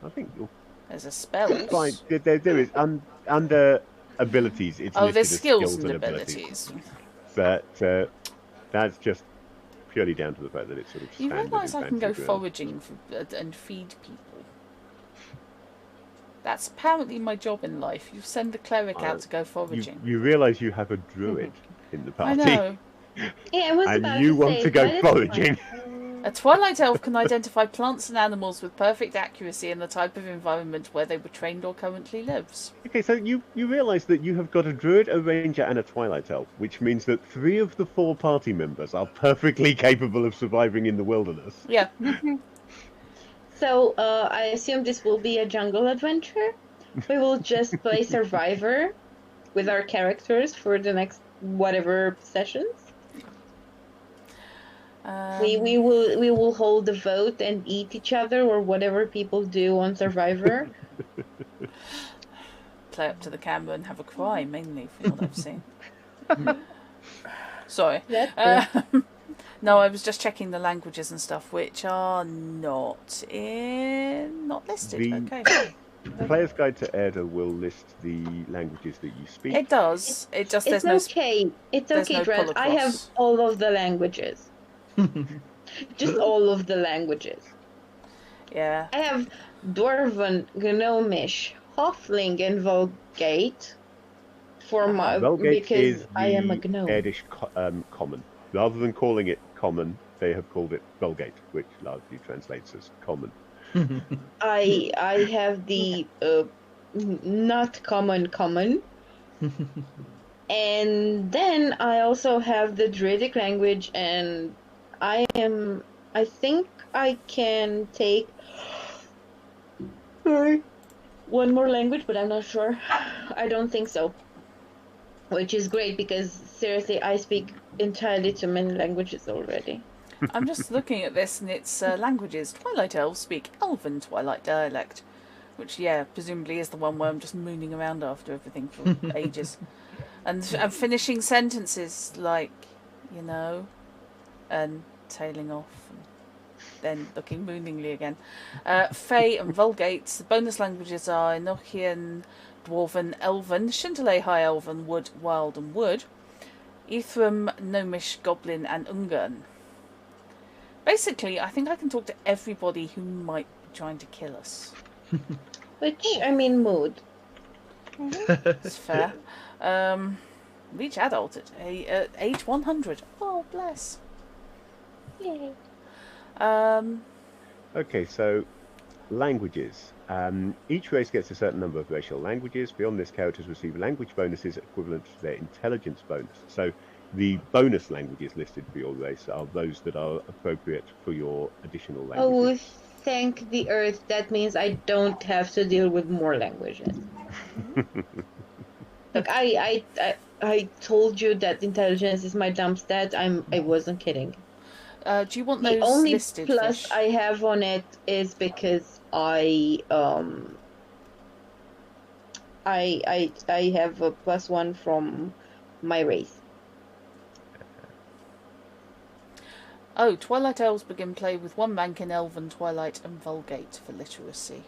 I think you'll There's a spells. find there is under abilities. It's Oh, listed there's as skills and abilities. but that's just purely down to the fact that it's sort of You standard realise in I can Fantasy go Ground. foraging and feed people. That's apparently my job in life. You send the cleric out to go foraging. You realise you have a druid in the I party, know. Yeah, I was and about you to want say, to go why did- foraging. A Twilight Elf can identify plants and animals with perfect accuracy in the type of environment where they were trained or currently lives. Okay, so you realise that you have got a druid, a ranger, and a twilight elf, which means that 3 of the 4 party members are perfectly capable of surviving in the wilderness. Yeah. So, I assume this will be a jungle adventure. We will just play Survivor with our characters for the next whatever sessions. We will hold the vote and eat each other or whatever people do on Survivor. Play up to the camera and have a cry, mainly, from what I've seen. Sorry. No, I was just checking the languages and stuff, which are not listed. Okay. The Player's Guide to Erda will list the languages that you speak. It does. It just It's there's okay. It's there's okay, no Dred. I have Polacross. all of the languages. Just all of the languages. Yeah. I have Dwarven, Gnomish, Halfling, and Vulgate for my Vulgate because is the I am a gnome. Erdish common. Rather than calling it common, they have called it Vulgate, which largely translates as common. I have the not common. And then I also have the Druidic language, and I think I can take one more language, but I'm not sure. I don't think so. Which is great because seriously, I speak entirely too many languages already. I'm just looking at this and it's languages. Twilight Elves speak Elven Twilight dialect, which, yeah, presumably is the one where I'm just mooning around after everything for ages. And finishing sentences like, you know, and tailing off, and then looking mooningly again. Fey and Vulgate. The bonus languages are Enochian, Dwarven, Elven, Shintalay, High Elven, Wood, Wild and Wood, Ithram, Gnomish, Goblin and Ungarn. Basically, I think I can talk to everybody who might be trying to kill us. Which, I mean, mood. It's fair. Reach adult at age 100. Oh, bless. Yay. Okay, so languages. Each race gets a certain number of racial languages. Beyond this, characters receive language bonuses equivalent to their intelligence bonus. So the bonus languages listed for your race are those that are appropriate for your additional languages. Oh, thank the earth. That means I don't have to deal with more languages. Look, I told you that intelligence is my dump stat. I wasn't kidding. Do you want those The only listed? plus Fish? I have on it is because I have a +1 from my race. Oh, Twilight Elves begin play with 1 rank in Elven, Twilight and Vulgate for literacy.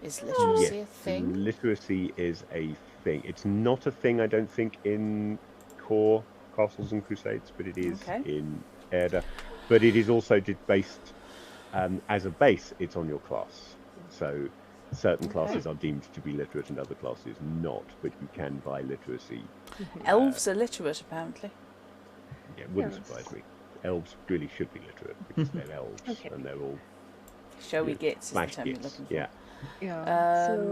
Is literacy a thing? Literacy is a thing. It's not a thing, I don't think, in core Castles and Crusades, but it is in Erda. But it is also based, as a base, it's on your class. So certain classes are deemed to be literate and other classes not, but you can buy literacy. Elves are literate, apparently. Yeah, it wouldn't surprise me. Elves really should be literate because they're elves and they're all showy gits is the smash term you're gits. looking for. Yeah.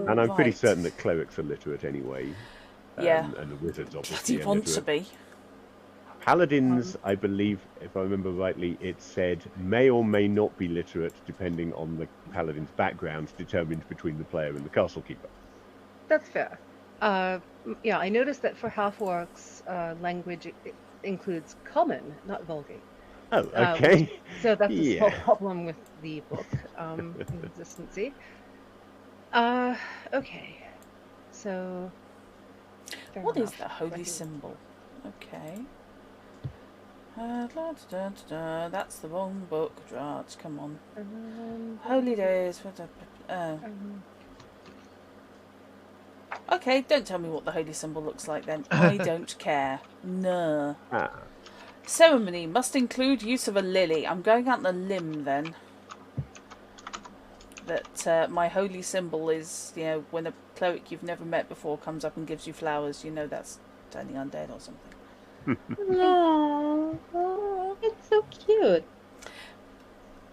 And I'm pretty certain that clerics are literate anyway. Yeah. And the wizards obviously Bloody are want to literate. be. Paladins, I believe, if I remember rightly, it said may or may not be literate depending on the paladin's background, determined between the player and the castle keeper. That's fair. Yeah, I noticed that for half-orcs, language includes common, not vulgate. Oh, okay. So that's a small Yeah. problem with the book consistency. Okay. So. Fair What is enough. the holy symbol? Okay. That's the wrong book, Drat. Come on. Holy days. Okay, don't tell me what the holy symbol looks like then. I don't care. No. Ceremony must include use of a lily. I'm going out on a limb then. That my holy symbol is, you know, when a cleric you've never met before comes up and gives you flowers, you know that's turning undead or something. No, it's so cute.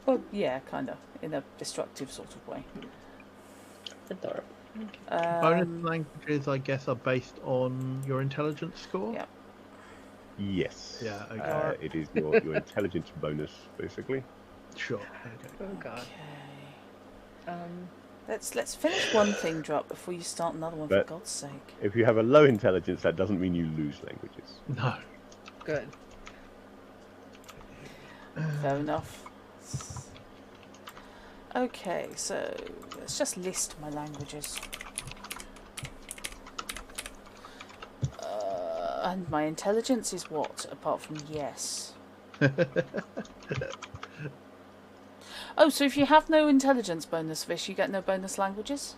Well, yeah, kind of, in a destructive sort of way. Adorable. Bonus languages, I guess, are based on your intelligence score. Yeah. Yes. Yeah. Okay. It is your intelligence bonus, basically. Sure. Okay. Oh God. Let's finish one thing, Drop, before you start another one. But for God's sake. If you have a low intelligence, that doesn't mean you lose languages. No. Good. Fair enough. Okay, so let's just list my languages. And my intelligence is what, apart from yes? Oh, so if you have no intelligence bonus, Fish, you get no bonus languages?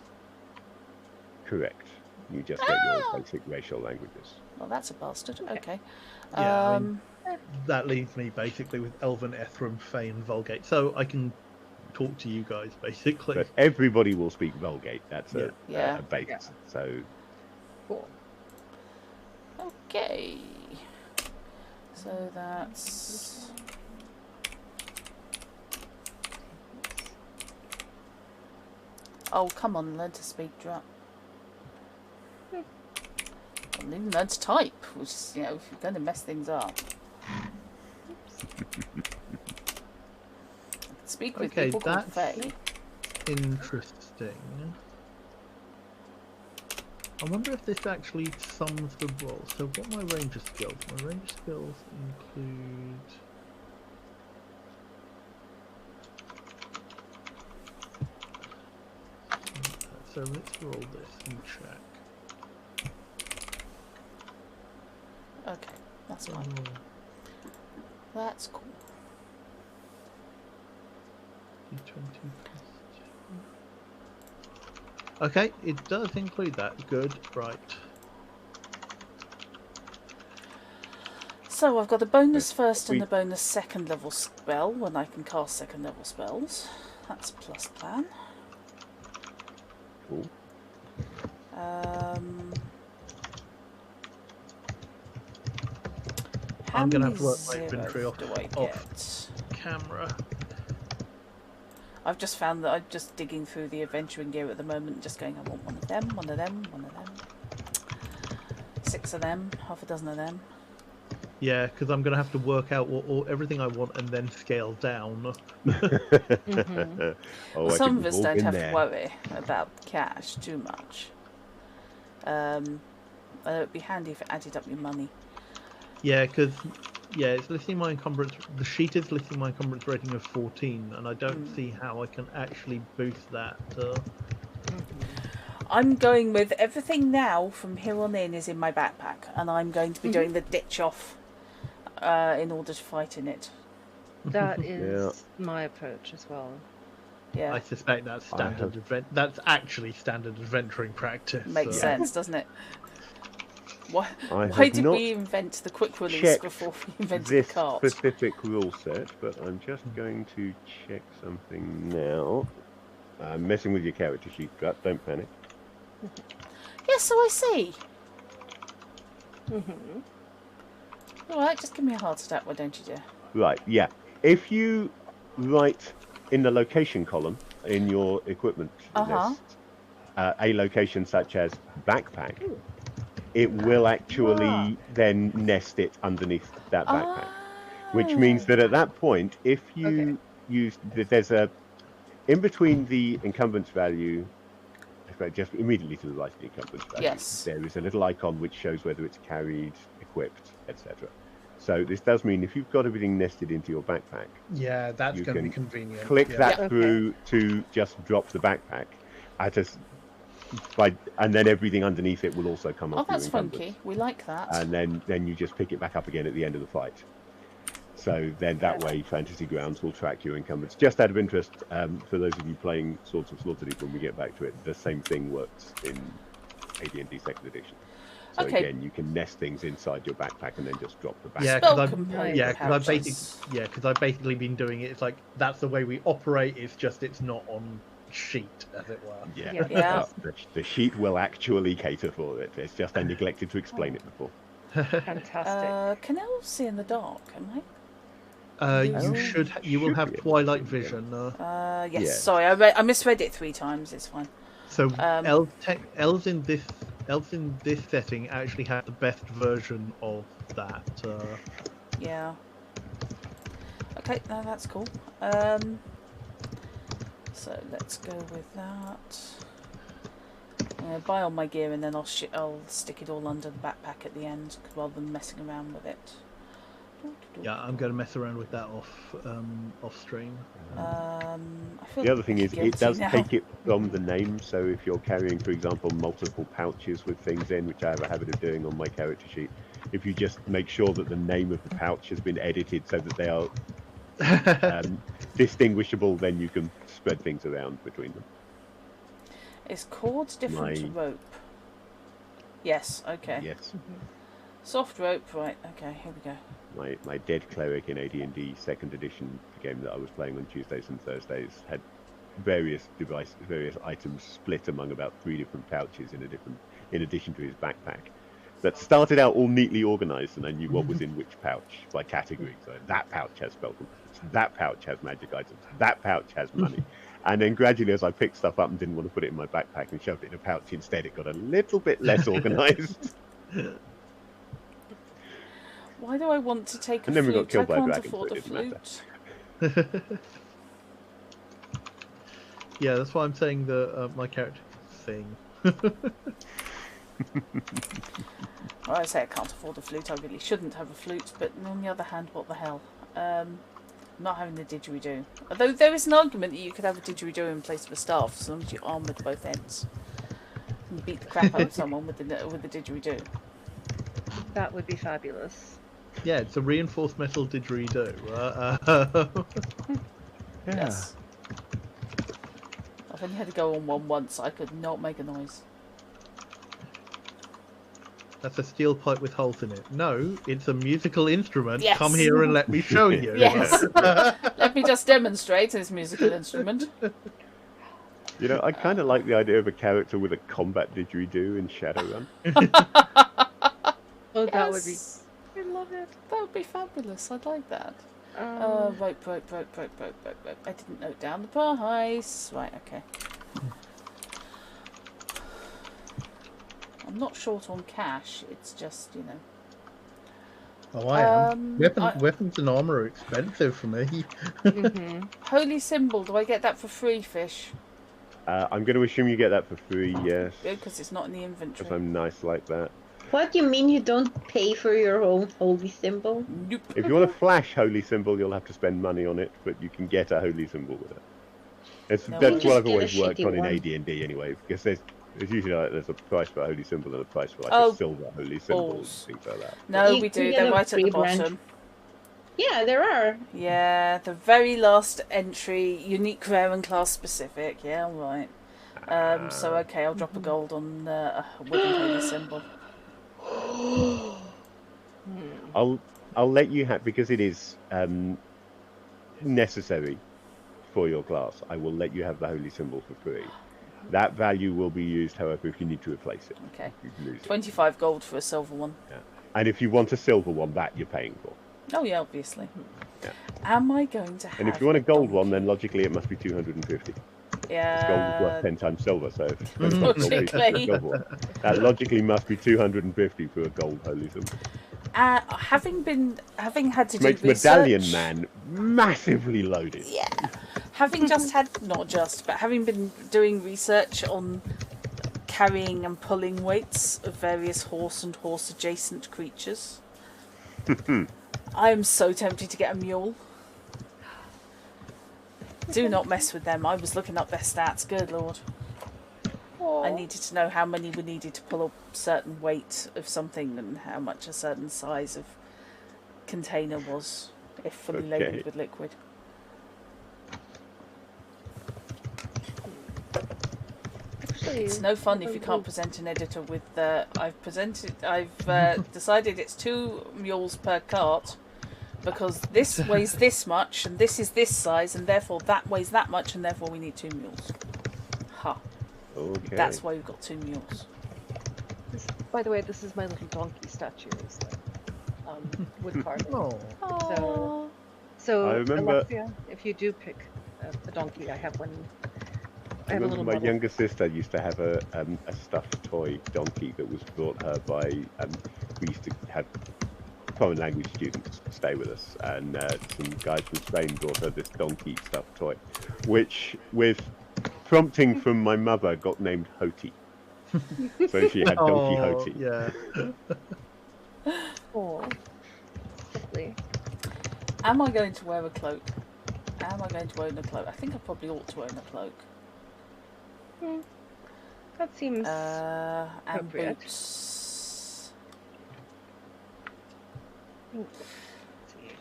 Correct. You just get your basic racial languages. Well, that's a bastard. Okay. Yeah, I mean, that leaves me basically with Elven, Ethram, Fey, and Vulgate. So I can talk to you guys, basically. But everybody will speak Vulgate. That's a base. Yeah. So. Cool. Okay. So that's... Oh, come on, learn to speak, Drat. I didn't even learn to type, which is, you know, if you're going to mess things up. Speak with people called Fae. Interesting. I wonder if this actually sums the roll. So what are my ranger skills? My ranger skills include... So let's roll this and check. Okay, that's fine. That's cool. Okay, it does include that. Good, right. So I've got a bonus first and a bonus second level spell when I can cast second level spells. That's a plus plan. Cool. I'm going to have to work my zeros inventory do I off get? camera. I've just found that I'm just digging through the adventuring gear at the moment, just going, I want one of them, one of them, one of them. 6 of them, half a dozen of them. Yeah, because I'm going to have to work out everything I want and then scale down. Oh, Some of us don't have to worry about cash too much. It'd be handy if it added up your money. Yeah, because it's listing my encumbrance. The sheet is listing my encumbrance rating of 14, and I don't see how I can actually boost that. I'm going with everything now from here on in is in my backpack, and I'm going to be doing the ditch off in order to fight in it. That is my approach as well. Yeah, I suspect that's standard. That's actually standard adventuring practice. Makes sense, doesn't it? Why did we invent the quick release before we invented the cart? This specific rule set, but I'm just going to check something now. I'm messing with your character sheet, Gut. Don't panic. Yes, so I see. All right, just give me a heart attack, why don't you, dear? Right, yeah. If you write in the location column in your equipment list a location such as backpack, it will actually then nest it underneath that backpack. Which means that at that point, if you use... There's a... In between the encumbrance value just immediately to the right of the encumbrance value, Yes. there is a little icon which shows whether it's carried, equipped, etc. So this does mean if you've got everything nested into your backpack, Yeah, that's you going to be can convenient. click yeah. that Okay. through to just drop the backpack and then everything underneath it will also come Oh, off your that's encumbrance. funky. We like that. And then you just pick it back up again at the end of the fight. So then that way Fantasy Grounds will track your encumbrance. Just out of interest, for those of you playing Swords of Slaughterdeep when we get back to it, the same thing works in AD&D 2nd edition. So Okay. again, you can nest things inside your backpack and then just drop the backpack. Yeah, Spell because component I've basically been doing it. It's like that's the way we operate. It's just it's not on sheet, as it were. Yeah. Yeah. The sheet will actually cater for it. It's just I neglected to explain it before. Fantastic. Can elves see in the dark? Am I? You will have be able to twilight see, yeah. vision. Yes. Yeah. Sorry, I misread it 3 times. It's fine. So elves in this setting actually have the best version of that. Yeah. Okay, no, that's cool. So let's go with that. I'm gonna buy all my gear and then I'll stick it all under the backpack at the end rather than messing around with it. Yeah, I'm going to mess around with that off stream. I feel The other thing is, it guilty does now. take it from the name. So if you're carrying, for example, multiple pouches with things in, which I have a habit of doing on my character sheet, if you just make sure that the name of the pouch has been edited so that they are distinguishable, then you can spread things around between them. Is cords different to rope? Yes, okay. Yes. Soft rope, right, okay, here we go. My dead cleric in AD&D 2nd edition, the game that I was playing on Tuesdays and Thursdays, had various items split among about 3 different pouches in addition to his backpack. That started out all neatly organised, and I knew what was in which pouch by category. So that pouch has spell components, that pouch has magic items, that pouch has money. And then gradually, as I picked stuff up and didn't want to put it in my backpack and shoved it in a pouch instead, it got a little bit less organised. Why do I want to take a And then we got flute? killed by I can't dragons, afford so a it didn't matter. flute. Yeah, that's why I'm saying my character thing. Well, I say I can't afford a flute. I really shouldn't have a flute, but on the other hand, what the hell? I'm not having the didgeridoo. Although there is an argument that you could have a didgeridoo in place of a staff, as long as you arm with both ends. And beat the crap out of someone with the didgeridoo. That would be fabulous. Yeah, it's a reinforced metal didgeridoo. Yes. I've only had to go on one once. I could not make a noise. That's a steel pipe with holes in it. No, it's a musical instrument. Yes. Come here and let me show you. Yes. Let me just demonstrate this musical instrument. You know, I kind of like the idea of a character with a combat didgeridoo in Shadowrun. Oh, that would be. Yes. I love it. That would be fabulous. I'd like that. Um, Rope. I didn't note down the price. Right, okay. I'm not short on cash. It's just, you know. Oh, I am. I- Weapons and armor are expensive for me. mhm. Holy symbol. Do I get that for free, Fish? I'm going to assume you get that for free, yes. Because it's not in the Because inventory. I'm nice like that. What do you mean you don't pay for your own holy symbol? Nope. If you want a flash holy symbol, you'll have to spend money on it, but you can get a holy symbol with it. No, That's we what just I've get a always worked shitty on in one. AD&D anyway, because there's usually there's a price for a holy symbol and a price for like Oh, a silver holy symbol balls. and things like that. No, You we can do. get They're a right at the free branch. bottom. Yeah, there are. Yeah, the very last entry, unique, rare, and class specific. Yeah, all right. So okay, I'll drop a gold on a wooden holy symbol. I'll let you have, because it is necessary for your class. I will let you have the holy symbol for free. That value will be used, however, if you need to replace it. Okay, You can lose it. 25 gold for a silver one. And if you want a silver one, that you're paying for. Oh yeah, obviously. Yeah. Am I going to have? And if you want a gold one, then donkey? logically it must be 250. Gold is Yeah. worth 10 times silver, so if it's Logically. that logically must be 250 for a gold holy symbol. Having had to do Makes research, Medallion Man massively loaded. Yeah. Having just had, not just, but having been doing research on carrying and pulling weights of various horse and horse-adjacent creatures. I am so tempted to get a mule. Do not mess with them. I was looking up their stats. Good lord. Aw. I needed to know how many we needed to pull a certain weight of something and how much a certain size of container was if fully loaded with liquid. Actually, It's no fun if you can't present an editor with I've decided it's 2 mules per cart because this weighs this much and this is this size and therefore that weighs that much and therefore we need 2 mules. Ha. Okay. That's why we've got 2 mules. By the way, this is my little donkey statue. So, wood carving. Oh, So I remember- Alexia, if you do pick a donkey, I have one. I I have a remember little my model. younger sister used to have a stuffed toy donkey that was brought her by. We used to have foreign language students stay with us, and some guys from Spain brought her this donkey stuffed toy, which, with prompting from my mother, got named Hoti. So she had Donkey Hoti. Yeah. Oh, lovely. Am I going to wear a cloak? Am I going to own a cloak? I think I probably ought to own a cloak. That seems And appropriate. boots. Let's see.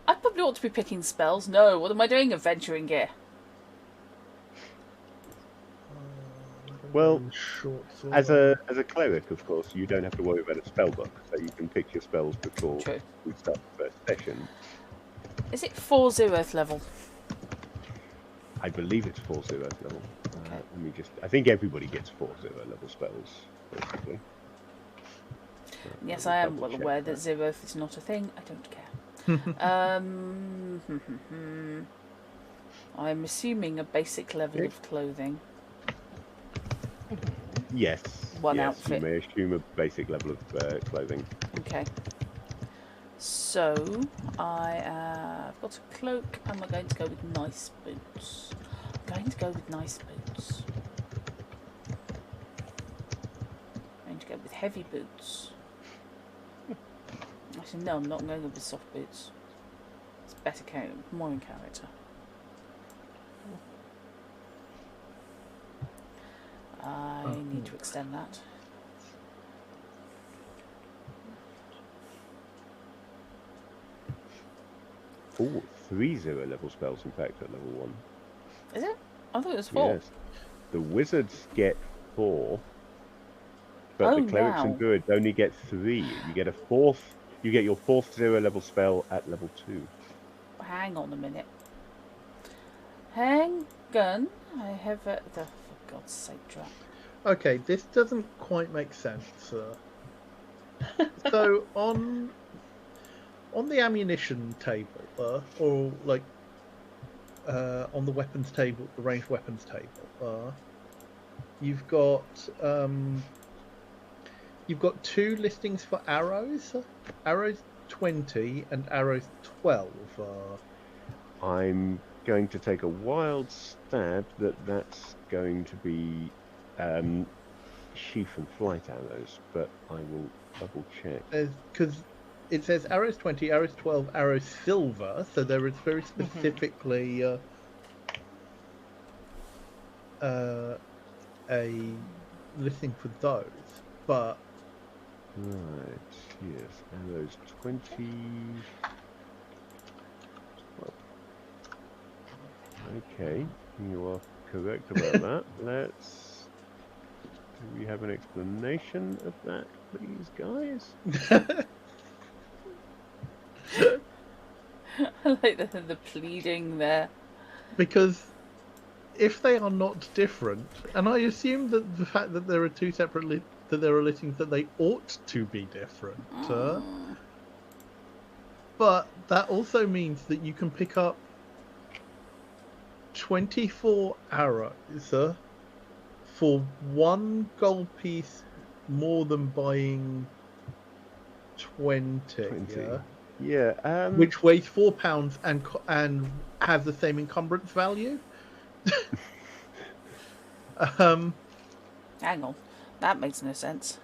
I probably ought to be picking spells. No, what am I doing? Adventuring gear. Well, Short sword. As a cleric, of course, you don't have to worry about a spell book, so you can pick your spells before True. we start the first session. Is it 4 zeroth level? I believe it's 4 0th level. Okay. Let me just. I think everybody gets 4 0 level spells, basically. Yes, I'll I am double well check aware that zeroth is not a thing. I don't care. I'm assuming a basic level of clothing. Yes. One yes, outfit. You may assume a basic level of clothing. Okay. So, I've got a cloak. Am I going to go with nice boots? I'm going to go with nice boots. I'm going to go with heavy boots. Actually, no, I'm not going with soft boots. It's better more in character. I need to extend that. Oh, 3 0 level spells, in fact, at level 1. Is it? I thought it was 4. Yes. The wizards get 4, but Oh, the clerics and now. druids only get 3. You get a 4th. You get your 4th 0 level spell at level 2. Hang on a minute. Hang on. I have for God's sake, Drop. Okay, this doesn't quite make sense. So on the ammunition table, or like on the weapons table, the ranged weapons table, you've got 2 listings for arrows. Arrows 20 and arrows 12. I'm going to take a wild stab that that's going to be sheath and flight arrows, but I will double check. Because it says arrows 20, arrows 12, arrows silver, so there is very specifically a listing for those. But Right, yes, arrows 20. Well, okay, you are correct about that. Do we have an explanation of that, please, guys? I like the pleading there. because if they are not different, and I assume that the fact that there are 2 separate that there are listings that they ought to be different, but that also means that you can pick up 24 arrows for 1 gold piece more than buying 20. 20. Yeah? Yeah. which weighs 4 pounds and has the same encumbrance value. Hang on, that makes no sense.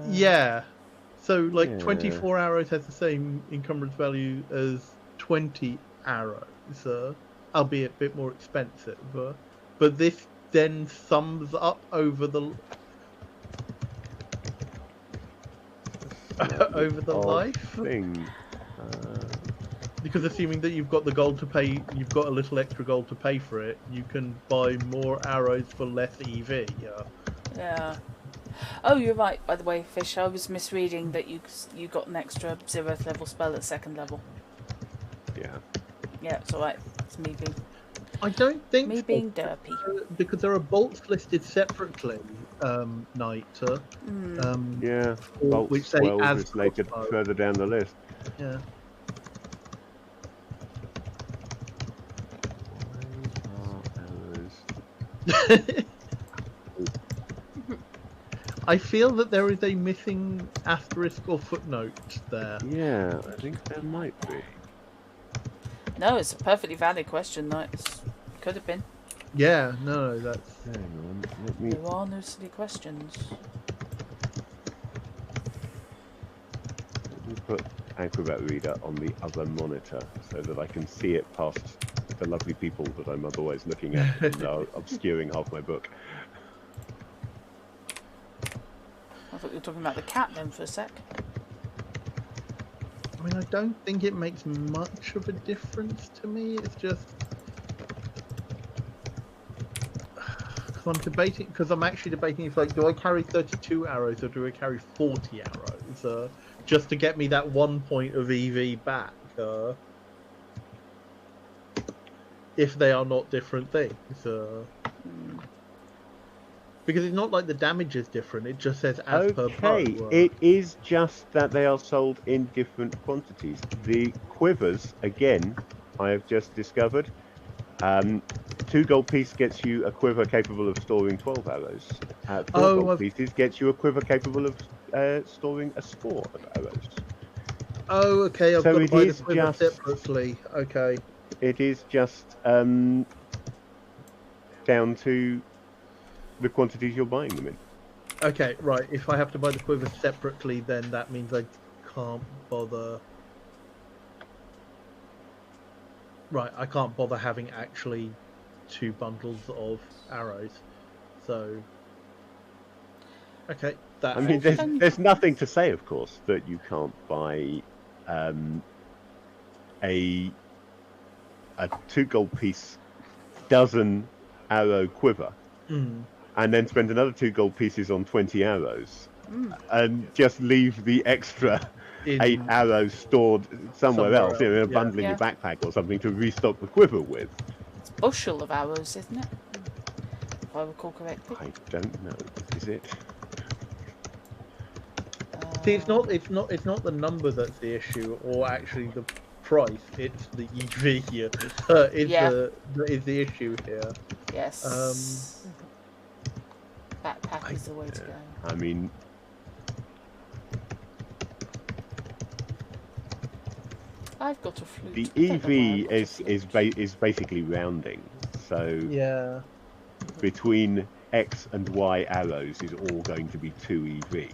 Yeah. So, like, Yeah. 24 arrows has the same encumbrance value as 20 arrows, albeit a bit more expensive. But this then sums up over the over the Odd life. thing. Because assuming that you've got the gold to pay, you've got a little extra gold to pay for it, you can buy more arrows for less EV. Yeah. Oh, you're right. By the way, Fish, I was misreading that you got an extra 0th level spell at 2nd level. Yeah. Yeah, it's all right. It's me being I don't think me so, being derpy. because there are bolts listed separately, Knight. Yeah. Or, Bolt which say 12 as is later crossbow. further down the list. Yeah. I feel that there is a missing asterisk or footnote there. Yeah, I think there might be. No, it's a perfectly valid question. That could have been. Yeah, no, that's. Hang on, let me. There are no silly questions. Let me put Acrobat Reader on the other monitor so that I can see it past the lovely people that I'm otherwise looking at and are obscuring half my book. I thought you were talking about the cat then for a sec. I mean, I don't think it makes much of a difference to me. It's just. Because I'm debating, because I'm actually debating if, like, do I carry 32 arrows or do I carry 40 arrows? Just to get me that 1 point of EV back. If they are not different things. Because it's not like the damage is different, it just says as per bow. It is just that they are sold in different quantities. The quivers, again, I have just discovered. 2 gold piece gets you a quiver capable of storing 12 arrows. 4 gold pieces gets you a quiver capable of storing a score of arrows. Oh, okay, I've got to buy the quiver separately. Okay. It is just down to the quantities you're buying them in. Okay, right. If I have to buy the quiver separately, then that means I can't bother. Right, I can't bother having actually 2 bundles of arrows. So, okay, that. I mean, there's nothing to say, of course, that you can't buy a 2 gold piece dozen arrow quiver. And then spend another 2 gold pieces on 20 arrows, and just leave the extra 8 arrows stored somewhere else, in a bundle in your backpack or something to restock the quiver with. It's a bushel of arrows, isn't it? If I recall correctly. I don't know. Is it? See, it's not the number that's the issue, or actually the price. It's the EV here. Is the issue here. Yes. Backpack is the way to go. I mean, I've got a flute. the EV is basically rounding. So between X and Y arrows is all going to be 2 EV.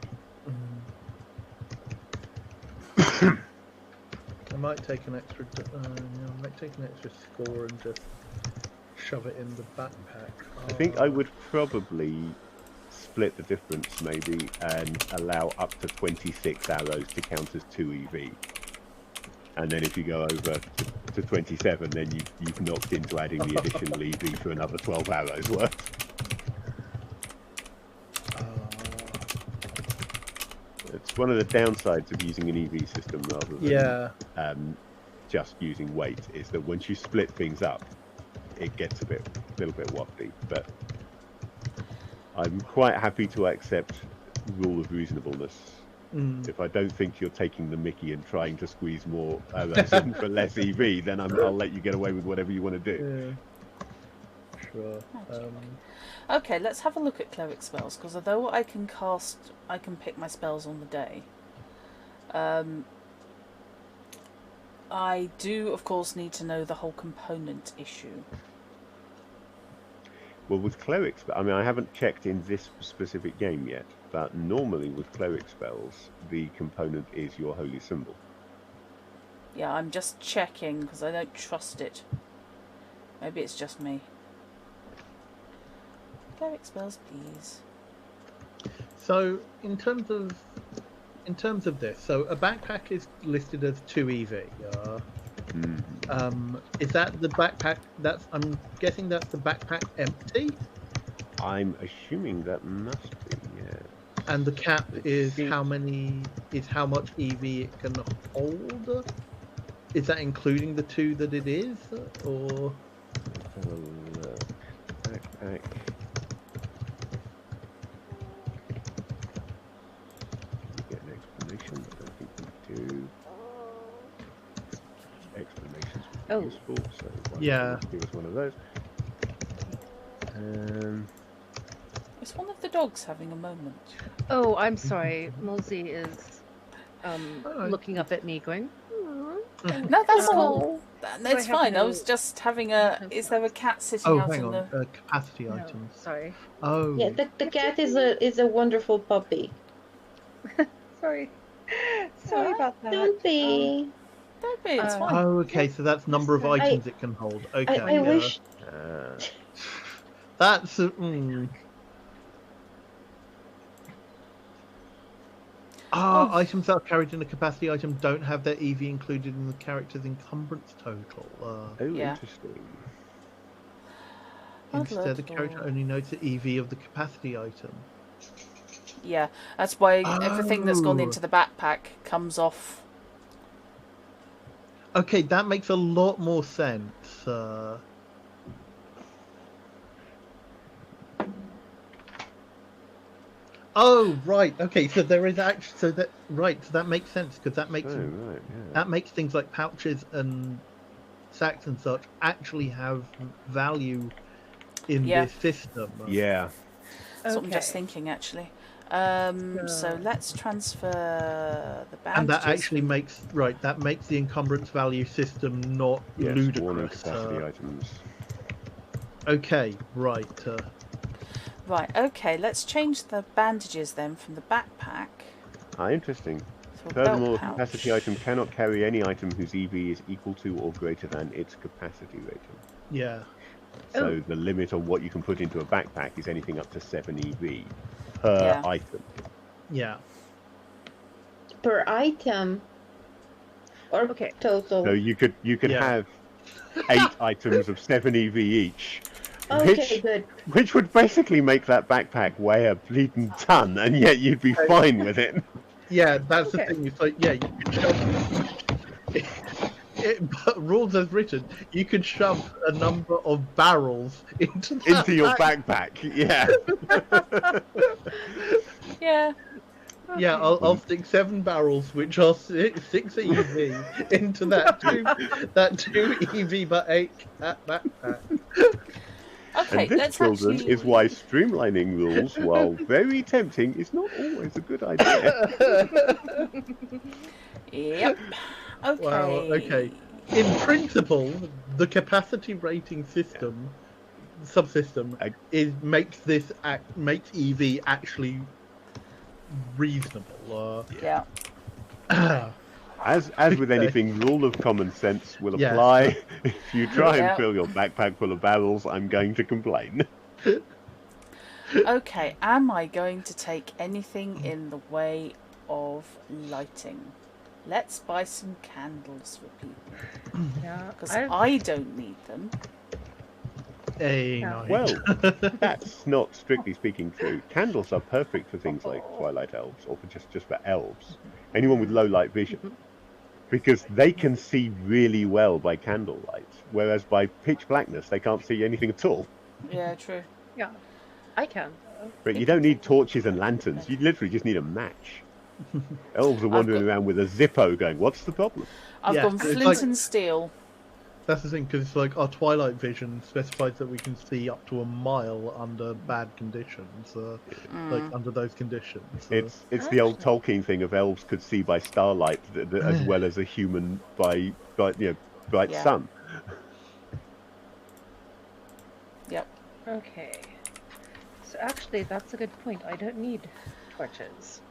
I might take an extra. I might take an extra score and just shove it in the backpack. I think I would probably split the difference maybe and allow up to 26 arrows to count as 2 EV. And then if you go over to 27, then you've knocked into adding the additional EV for another 12 arrows worth. It's one of the downsides of using an EV system rather than just using weight, is that once you split things up, it gets a little bit wafty. But I'm quite happy to accept rule of reasonableness. If I don't think you're taking the mickey and trying to squeeze more arrows in for less EV, then I'll let you get away with whatever you want to do. Sure. Okay, let's have a look at cleric spells, because although I can pick my spells on the day, I do, of course, need to know the whole component issue. Well, with cleric spells, I mean, I haven't checked in this specific game yet, but normally with cleric spells, the component is your holy symbol. Yeah, I'm just checking because I don't trust it. Maybe it's just me. Cleric spells, please. So in terms of this, so a backpack is listed as 2 EV. Is that the backpack? I'm guessing that's the backpack empty. I'm assuming that must be, yeah. And the cap is how much EV it can hold. Is that including the 2 that it is, or? Let's have a look. Backpack. Get an explanation. I don't think we do. Explanations would be useful, so yeah, give us one of those. Is one of the dogs having a moment? Oh, I'm sorry. Mulsey is looking up at me, going. No, that's cool. I It's have fine. I no- was just having a. Is there a cat sitting out hang in on. the? Capacity No, items. sorry. Oh. Yeah, the cat is a wonderful puppy. Sorry. Sorry about that. Don't be. Don't be. It's fine. Oh, okay. So that's number of items it can hold. Okay. I wish. That's. Items that are carried in a capacity item don't have their EV included in the character's encumbrance total. Yeah. Interesting. Instead, the character only notes the EV of the capacity item. Yeah, that's why everything that's gone Oh. into the backpack comes off. Okay, that makes a lot more sense. Oh, right. Okay, so there is actually so that makes sense because that makes that makes things like pouches and sacks and such actually have value in this system. Yeah. That's what I'm just thinking, actually. So let's transfer the bandages. And that actually makes the encumbrance value system not ludicrous. Capacity items. Okay, right. Right, okay, let's change the bandages then from the backpack. Interesting. to a Furthermore, belt pouch. capacity item cannot carry any item whose EV is equal to or greater than its capacity rating. Yeah. So the limit on what you can put into a backpack is anything up to 7 EV per item. Yeah. Per item. Or total. So you could have 8 items of 7 EV each. Okay, good. Which would basically make that backpack weigh a bleeding ton, and yet you'd be fine with it. Yeah, that's the thing. It's like, you can shove. But rules as written, you could shove a number of barrels into your backpack. Yeah. Yeah. Yeah, I'll stick 7 barrels, which are 6 EV, into that 2 EV but 8 backpack. Okay, and this, let's children, actually... is why streamlining rules, while very tempting, is not always a good idea. Yep. Okay. Wow, okay. In principle, the capacity rating system, subsystem, makes EV actually reasonable. Yeah. As with anything, rule of common sense will apply. If you try and fill your backpack full of barrels, I'm going to complain. Okay, am I going to take anything in the way of lighting? Let's buy some candles for people. Yeah. Because I don't need them. Well, that's not strictly speaking true. Candles are perfect for things like Twilight Elves, or for just for elves. Anyone with low light vision. Because they can see really well by candlelight, whereas by pitch blackness they can't see anything at all. Yeah, true. Yeah, I can. But you don't need torches and lanterns, you literally just need a match. Elves are wandering around with a Zippo going, what's the problem? I've gone flint and steel. That's the thing, because it's like our twilight vision specifies that we can see up to a mile under bad conditions, like under those conditions. It's the old Tolkien thing of elves could see by starlight as well as a human by bright Yeah. sun. Yep. Okay. So actually, that's a good point. I don't need torches.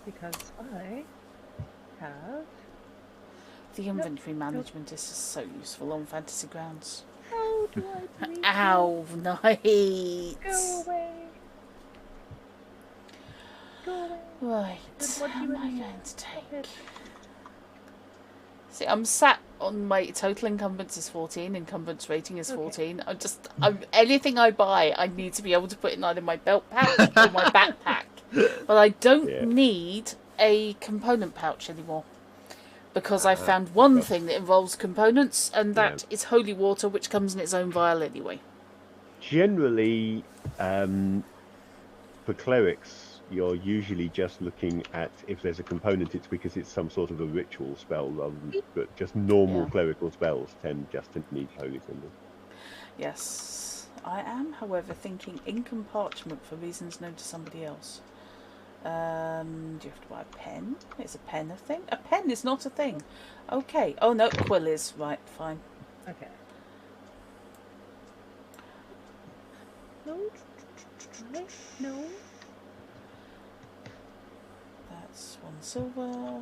Because I have... The inventory management is just so useful on Fantasy Grounds. How do I delete Ow, nice. Go away. Go away. Right, Then what do how you am I need? going to Stop take? it. See, I'm sat on my total encumbrance is 14, encumbrance rating is Okay. 14. Anything I buy, I need to be able to put in either my belt pouch or my backpack. But I don't need a component pouch anymore. Because I found one thing that involves components, and that is holy water, which comes in its own vial anyway. Generally, for clerics, you're usually just looking at if there's a component, it's because it's some sort of a ritual spell, rather than but just normal clerical spells tend just to need holy symbol. Yes. I am, however, thinking ink and parchment for reasons known to somebody else. Do you have to buy a pen? Is a pen a thing? A pen is not a thing. Okay. Oh no, quill is. Right, fine. Okay. No. No. That's 1 silver.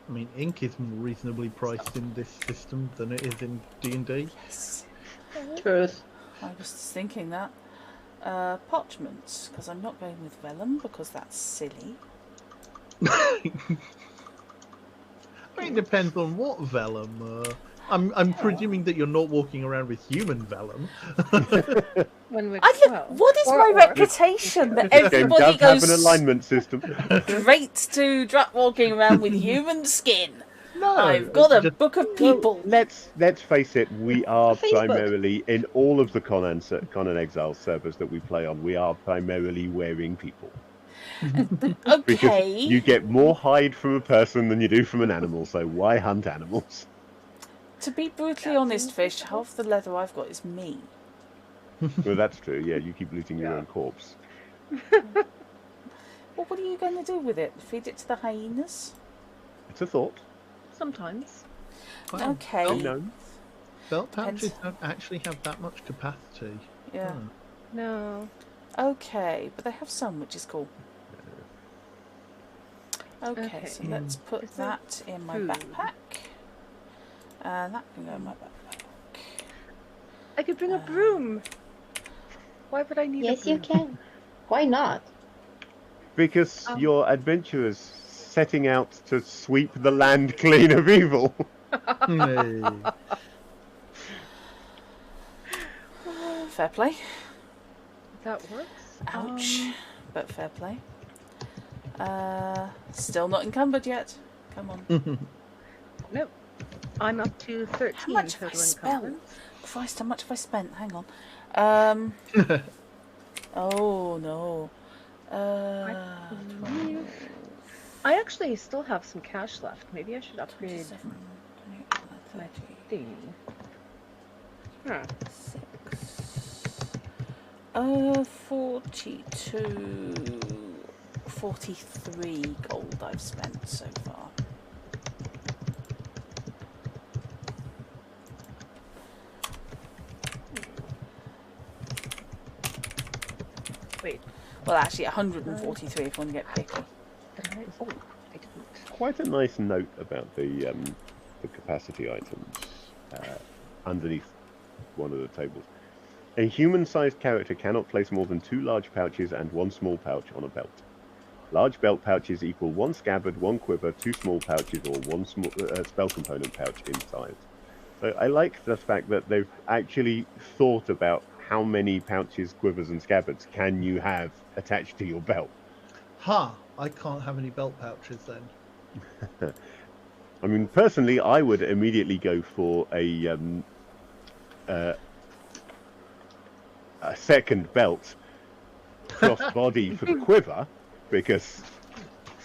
I mean, ink is more reasonably priced in this system than it is in D&D. Yes. Truth. I was just thinking that. Parchments, because I'm not going with vellum, because that's silly. I mean, it depends on what vellum. I'm presuming that you're not walking around with human vellum. When we're What is my reputation that This game everybody does have an goes alignment system. straight to walking around with human skin? No, I've got a just- book of people. Let's face it, we are Facebook. primarily, in all of the Conan Exile servers that we play on, we are primarily wearing people. Because Okay. you get more hide from a person than you do from an animal, so why hunt animals? To be brutally honest, Fish, half the leather I've got is me. Well, that's true, yeah, you keep looting your own corpse. Well, what are you going to do with it? Feed it to the hyenas? It's a thought. Sometimes. Wow, Okay. No. Belt Depends. pouches don't actually have that much capacity. Yeah. Hmm. No. Okay, but they have some, which is cool. Okay, Okay. so let's put Is there that in my food? backpack. And that can go in my backpack. I could bring a broom. Why would I need a Yes, broom? you can. Why not? Because you're adventurers setting out to sweep the land clean of evil. Hey. Fair play. That works. Ouch. But fair play. Still not encumbered yet. Come on. Nope. I'm up to 13 How much have I total spent? encumbrance. Christ, how much have I spent? Hang on. Oh no. I actually still have some cash left. Maybe I should upgrade 27, my 30, thing. Huh. 42, 43 gold I've spent so far. Wait. Well, actually, 143 if you want to get picky. Did I? Oh, I didn't. Quite a nice note about the capacity items underneath one of the tables. A human-sized character cannot place more than 2 large pouches and 1 small pouch on a belt. Large belt pouches equal 1 scabbard, 1 quiver, 2 small pouches, or 1 small spell component pouch in size. So I like the fact that they've actually thought about how many pouches, quivers, and scabbards can you have attached to your belt. Ha! I can't have any belt pouches then. I mean, personally, I would immediately go for a second belt, cross body for the quiver, because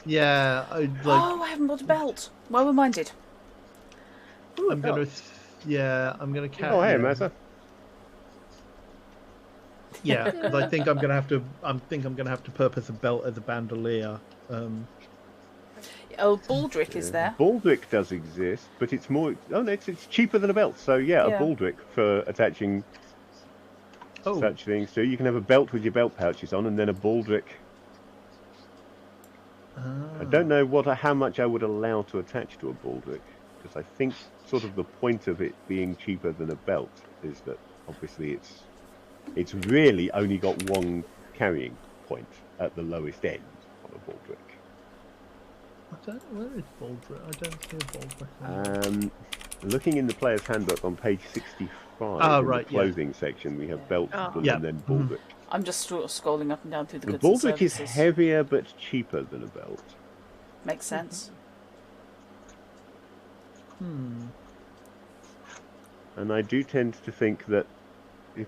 Yeah, I like. Oh, I haven't bought a belt. Well reminded. Ooh, I'm gonna. belt. Yeah, I'm gonna count. Oh, hey, yeah. Mazza. Yeah, because I think I'm gonna have to. I'm gonna have to purpose a belt as a bandolier. Oh, Baldric is there. Baldric does exist, but it's more. Oh no, it's cheaper than a belt. So yeah, Yeah. a Baldric for attaching Oh, such things to. You can have a belt with your belt pouches on, and then a Baldric. I don't know how much I would allow to attach to a Baldric, because I think sort of the point of it being cheaper than a belt is that obviously it's really only got one carrying point at the lowest end on a Baldric. Where is Baldric? I don't see a Baldric. Looking in the player's handbook on page 65, in right, the clothing section, we have belt Oh. and Yeah. then Baldric. I'm just scrolling up and down through the The goods and Baldric is services. heavier but cheaper than a belt. Makes sense. And I do tend to think that if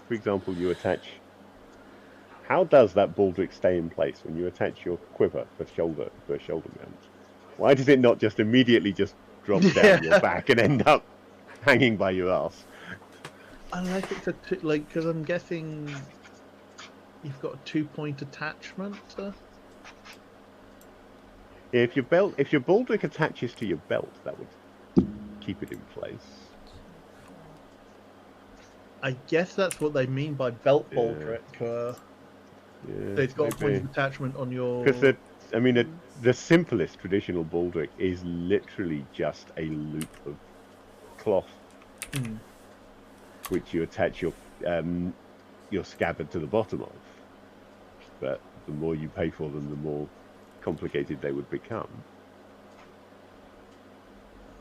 for example you attach, how does that Baldric stay in place when you attach your quiver for shoulder mount? Why does it not just immediately just drop down your back and end up hanging by your ass? Unless it's because I'm guessing you've got a 2-point attachment. If your Baldric attaches to your belt, that would keep it in place. I guess that's what they mean by belt Yeah. Baldric. Yeah, It's got a point maybe. of attachment on your. Because the simplest traditional Baldric is literally just a loop of cloth, which you attach your scabbard to the bottom of. But the more you pay for them, the more complicated they would become.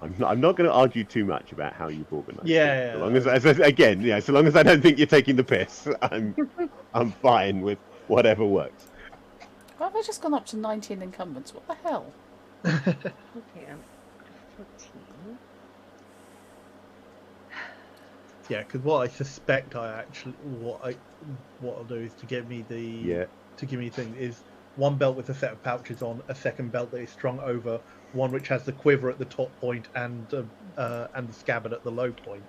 I'm not going to argue too much about how you've organised. Yeah. So long so long as I don't think you're taking the piss, I'm fine with whatever works. Why have I just gone up to 19 incumbents? What the hell? Okay, I'm 14. Yeah, because what I suspect what I'll do is to give me the thing is one belt with a set of pouches on, a second belt that is strung over, one which has the quiver at the top point and the scabbard at the low point.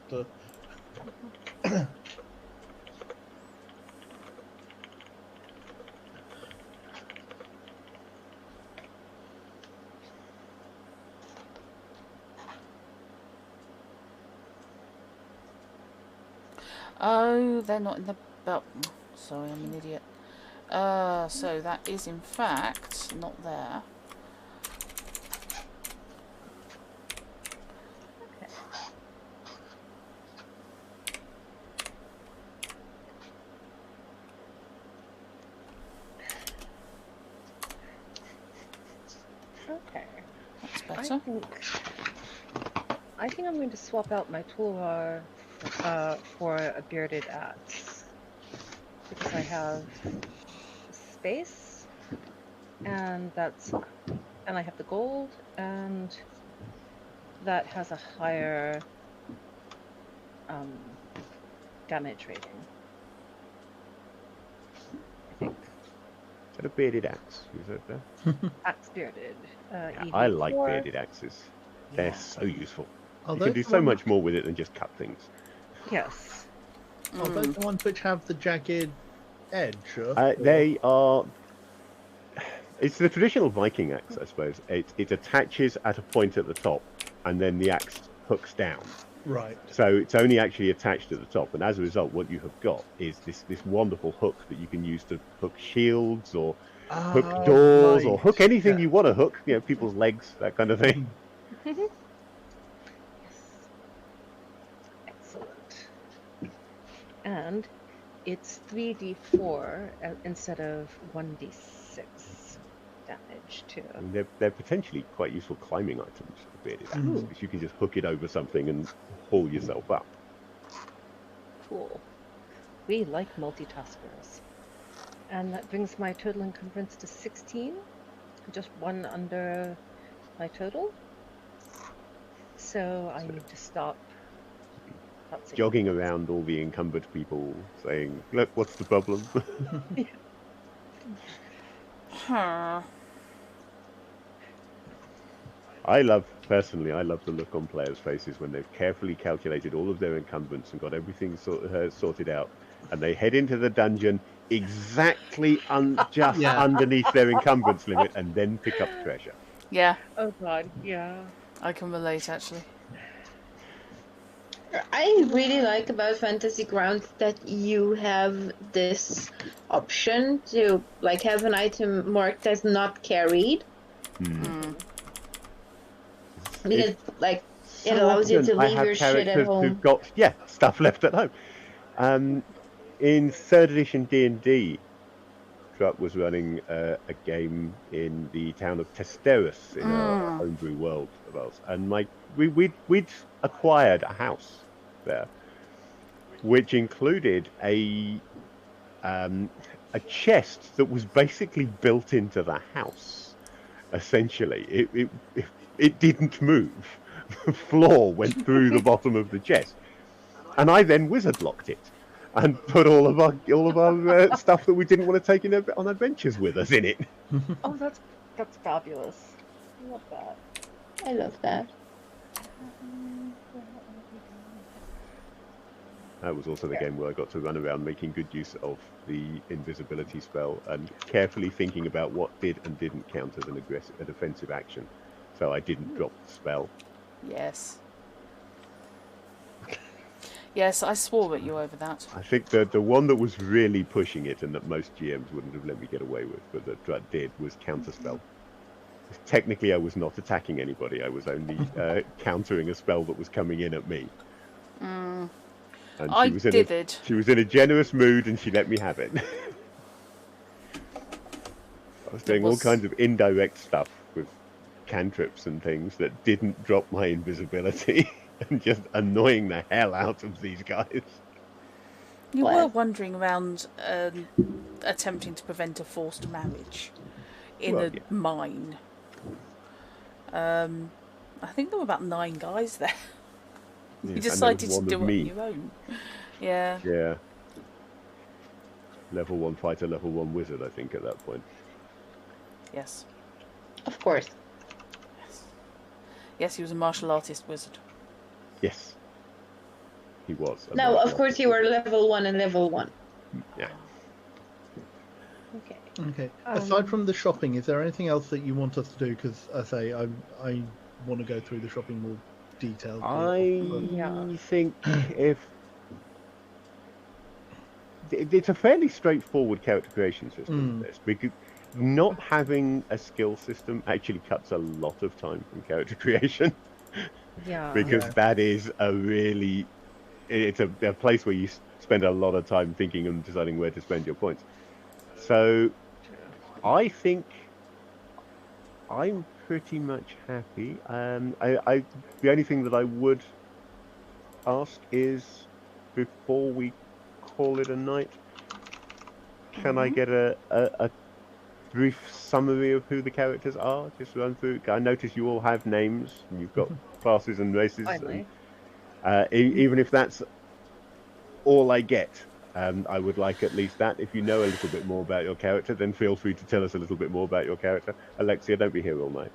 Oh, they're not in the belt. Sorry, I'm an idiot. So that is in fact not there. Okay. That's better. I think I'm going to swap out my toolbar for a bearded axe because I have space, and I have the gold, and that has a higher damage rating. I think. Is that a bearded axe? Is that there? Axe bearded. I like EV4. bearded axes. They're Yeah. so useful. Are You those can do the so ones- much more with it than just cut things. Yes. Are those the ones which have the jagged edge? They are. It's the traditional Viking axe, I suppose. It attaches at a point at the top, and then the axe hooks down. Right. So it's only actually attached at the top, and as a result, what you have got is this wonderful hook that you can use to hook shields or hook doors or hook anything you want to hook. People's legs, that kind of thing. Yes. Excellent. And it's 3d4 instead of 1d6 damage too. And they're potentially quite useful climbing items, bearded axes, because you can just hook it over something and haul yourself up. Cool. We like multitaskers. And that brings my total encumbrance to 16. Just one under my total. So I need to stop. Jogging around all the encumbered people saying, look, what's the problem? Huh. Personally, I love the look on players' faces when they've carefully calculated all of their encumbrance and got everything sorted out, and they head into the dungeon exactly just Yeah. underneath their encumbrance limit, and then pick up treasure. Yeah, Oh God, yeah. I can relate actually. I really like about Fantasy Grounds that you have this option to like have an item marked as not carried, because like it So allows you often to I leave have your shit at characters home. who've got stuff left at home. In third edition D&D, Truck was running a game in the town of Testeros in a homebrew world of ours, and we'd acquired a house there, which included a chest that was basically built into the house. Essentially, it didn't move. The floor went through the bottom of the chest, and I then wizard locked it and put all of our stuff that we didn't want to take on adventures with us in it. Oh, that's fabulous. I love that. I love that. That was also the game where I got to run around making good use of the invisibility spell and carefully thinking about what did and didn't count as a defensive action, so I didn't drop the spell. Yes. Yes, I swore at you over that. I think the one that was really pushing it and that most GMs wouldn't have let me get away with, but that Drut did, was counterspell. Technically, I was not attacking anybody. I was only countering a spell that was coming in at me. And she was in a generous mood, and she let me have it. I was doing all kinds of indirect stuff with cantrips and things that didn't drop my invisibility. And just annoying the hell out of these guys. You were wandering around attempting to prevent a forced marriage in a mine. I think there were about 9 guys there. You decided to do it on your own. Yeah. Yeah. Level 1 fighter, level 1 wizard, I think, at that point. Yes. Of course. Yes, he was a martial artist wizard. Yes. He was. No, of course you were level 1 and level 1. Yeah. Okay. Okay. Aside from the shopping, is there anything else that you want us to do? Because I say I want to go through the shopping more detailed. I think it's a fairly straightforward character creation system. This, because not having a skill system actually cuts a lot of time from character creation. Yeah. Because that is it's a place where you spend a lot of time thinking and deciding where to spend your points. So I think I'm pretty much happy. The only thing that I would ask is, before we call it a night, can I get a brief summary of who the characters are? Just run through. I notice you all have names. And you've got classes and races. Finally. And, even if that's all I get, I would like at least that. If you know a little bit more about your character, then feel free to tell us a little bit more about your character. Alexia, don't be here all night.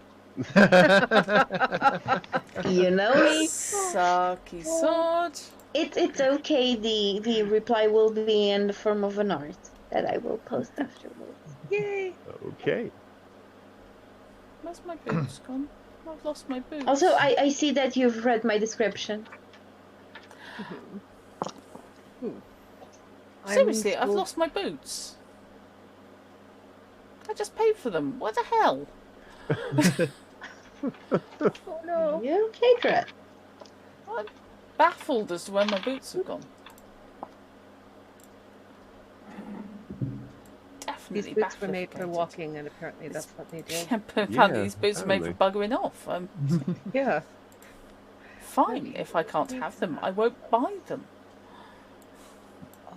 You know me. Saki sword. It's okay. The reply will be in the form of an art that I will post afterwards. Yay! Okay. Where's my boots gone? I've lost my boots. Also, I see that you've read my description. Seriously, I've lost my boots. I just paid for them. What the hell? Oh no! You okay, Dret? I'm baffled as to where my boots have gone. These boots were made for walking, and apparently that's what they did. Apparently these boots are made for buggering off. Yeah. Fine, if I can't have them, I won't buy them. Oh,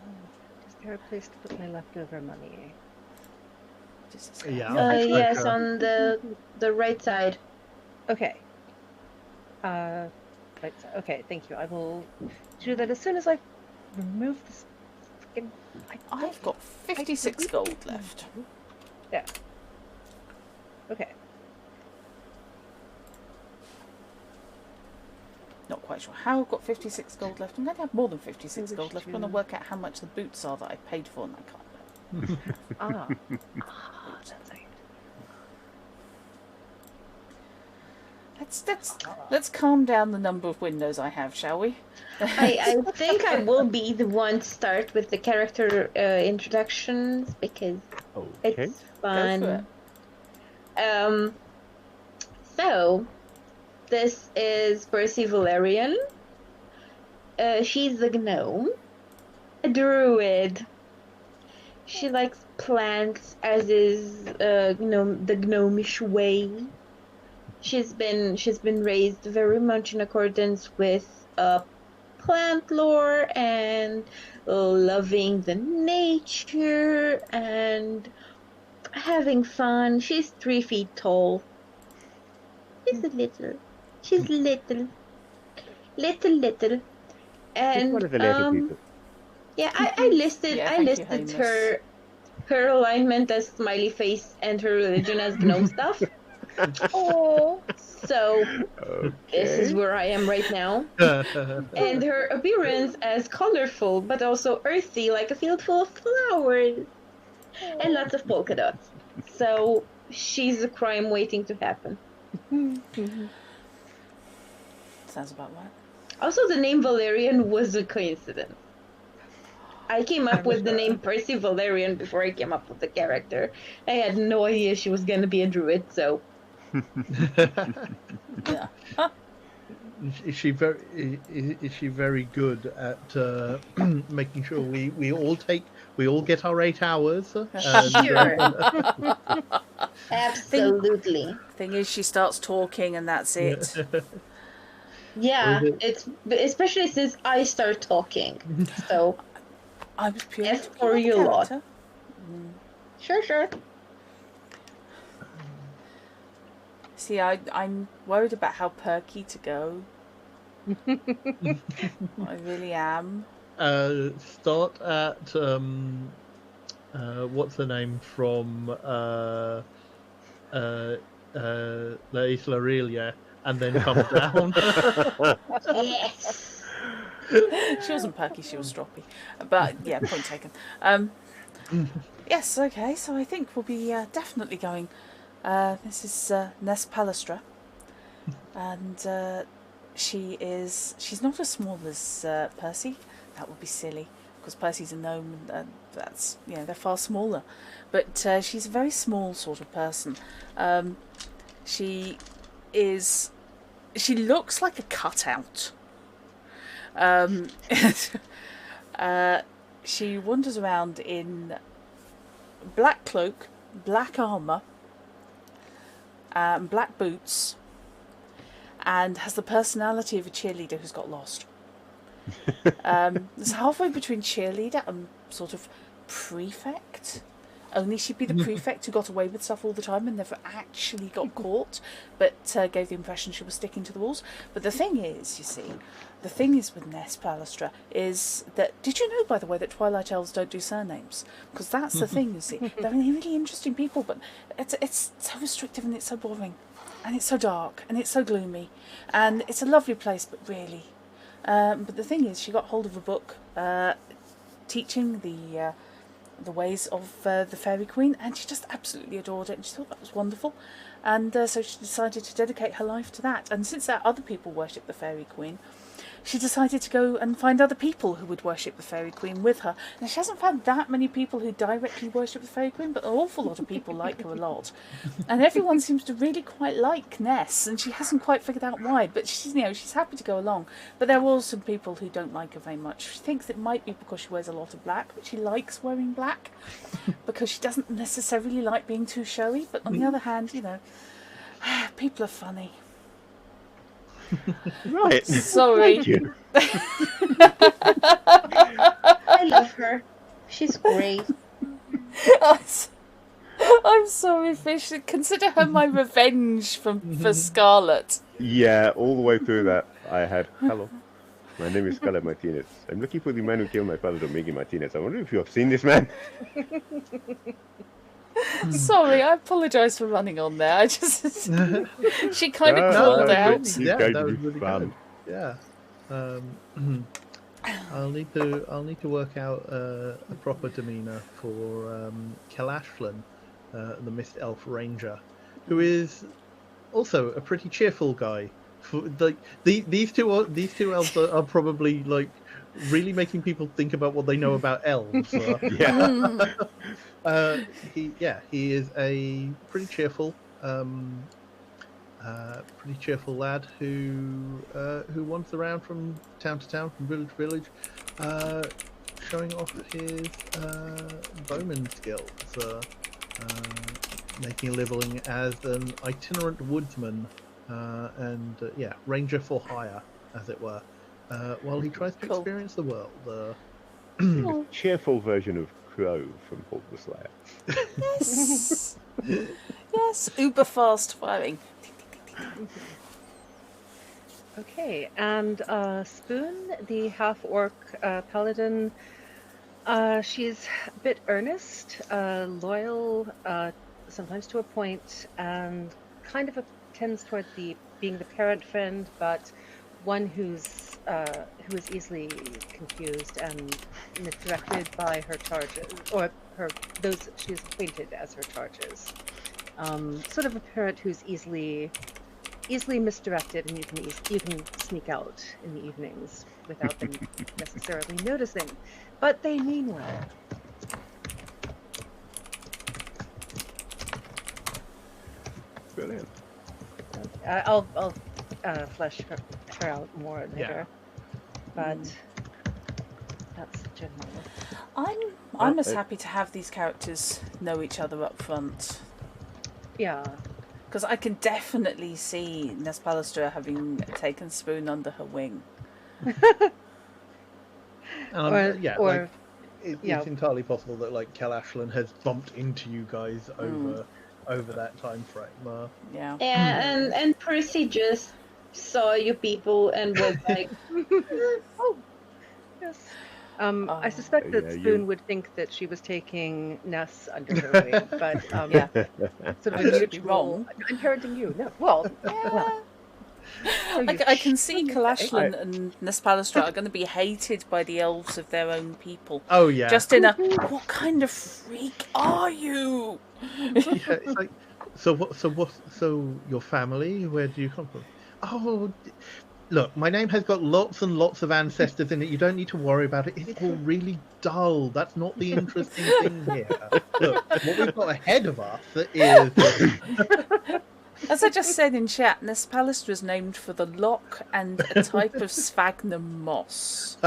is there a place to put my leftover money? Yes, on the right side. Okay. Right side. Okay, thank you. I will do that as soon as I remove this freaking. I've got 56 gold left. Yeah. Okay. Not quite sure how. I've got 56 gold left. I'm going to have more than 56 gold left. I'm going to work out how much the boots are that I paid for, and I can't. Ah. That's right. Let's calm down the number of windows I have, shall we? I think I will be the one to start with the character introductions because Okay. it's fun. Go for So this is Percy Valerian. She's a gnome, a druid. She likes plants, as is the gnomish way. She's been raised very much in accordance with plant lore and loving the nature and having fun. She's 3 feet tall. She's little. And One of the little people. yeah, I listed Yeah, I thank you, listed Hamish. her alignment as smiley face and her religion as gnome stuff. Oh. So this is Okay. where I am right now. And her appearance as colorful but also earthy, like a field full of flowers and lots of polka dots. So she's a crime waiting to happen. Sounds about right. Also, the name Valerian was a coincidence. I came up with the name Percy Valerian before I came up with the character. I had no idea she was going to be a druid, so Yeah. Is she very good at making sure we all get our 8 hours? Sure. Absolutely. Thing is, she starts talking, and that's it. Yeah, Or is it's especially since I start talking. So I was purely F talking for about the you lot. character. sure. See, I'm worried about how perky to go. I really am. Start at what's the name from La Isla Aurelia, and then come down. Yes. She wasn't perky, she was stroppy. But yeah, point taken. Yes, okay, so I think we'll be definitely going. This is Ness Palastra. And she's not as small as Percy. That would be silly, because Percy's a gnome, and that's, they're far smaller. But she's a very small sort of person. She looks like a cutout. She wanders around in black cloak, black armour, black boots, and has the personality of a cheerleader who's got lost. It's halfway between cheerleader and sort of prefect. Only she'd be the prefect who got away with stuff all the time and never actually got caught, but gave the impression she was sticking to the rules. But the thing is, with Ness Palastra is that, did you know, by the way, that Twilight Elves don't do surnames? Because that's the thing, you see. They're really interesting people, but it's so restrictive and it's so boring. And it's so dark and it's so gloomy. And it's a lovely place, but really. But the thing is, she got hold of a book teaching the ways of the Fairy Queen, and she just absolutely adored it, and she thought that was wonderful, and so she decided to dedicate her life to that. And since other people worship the Fairy Queen, she decided to go and find other people who would worship the Fairy Queen with her. And she hasn't found that many people who directly worship the Fairy Queen, but an awful lot of people like her a lot. And everyone seems to really quite like Ness, and she hasn't quite figured out why, but she's happy to go along. But there are also some people who don't like her very much. She thinks it might be because she wears a lot of black, but she likes wearing black because she doesn't necessarily like being too showy. But on the other hand, people are funny. Right. Sorry. Thank you. I love her. She's great. I'm sorry, Fish. Consider her my revenge for Scarlet. Yeah, all the way through that, I had, hello, my name is Scarlet Martinez. I'm looking for the man who killed my father, Domingo Martinez. I wonder if you have seen this man. Sorry, I apologise for running on there. I just she kind of crawled no, out. It's Yeah, going that to was be really fun. good. Yeah. I'll need to work out a proper demeanor for Kalashflin, the Mist Elf Ranger, who is also a pretty cheerful guy. Like these two elves are probably like really making people think about what they know about elves. Yeah. He is a pretty cheerful lad who wanders around from town to town, from village to village, showing off his bowman skills, making a living as an itinerant woodsman and ranger for hire, as it were, while he tries to Cool. experience the world. A cheerful version of Crow from Hawk the Slayer. Yes. Yes, uber fast firing. Okay, and Spoon, the half-orc paladin, she's a bit earnest, loyal, sometimes to a point, and kind of tends toward being the parent friend, but one who is easily confused and misdirected by her charges, or those she's acquainted as her charges. Sort of a parent who's easily misdirected, and you can sneak out in the evenings without them necessarily noticing, but they mean well. Brilliant. I'll flesh her out more later, but that's general. I'm as happy to have these characters know each other up front. Yeah. Because I can definitely see Nespalastra having taken Spoon under her wing. It's entirely possible that like Kalashflin has bumped into you guys over that time frame. Yeah. Yeah, and Percy just saw you people and was like, oh, yes. I suspect that Spoon would think that she was taking Ness under her wing, but yeah, sort of a mutual. I'm parenting you. No, well, yeah. I can see Kalashflin and Nespalastra are going to be hated by the elves of their own people. Oh yeah. Just in a, what kind of freak are you? Yeah, it's like, so your family, where do you come from? Oh, look, my name has got lots and lots of ancestors in it. You don't need to worry about it. It's all really dull. That's not the interesting thing here. Look, what we've got ahead of us is... As I just said in chat, Nespalastra is named for the loch and a type of sphagnum moss.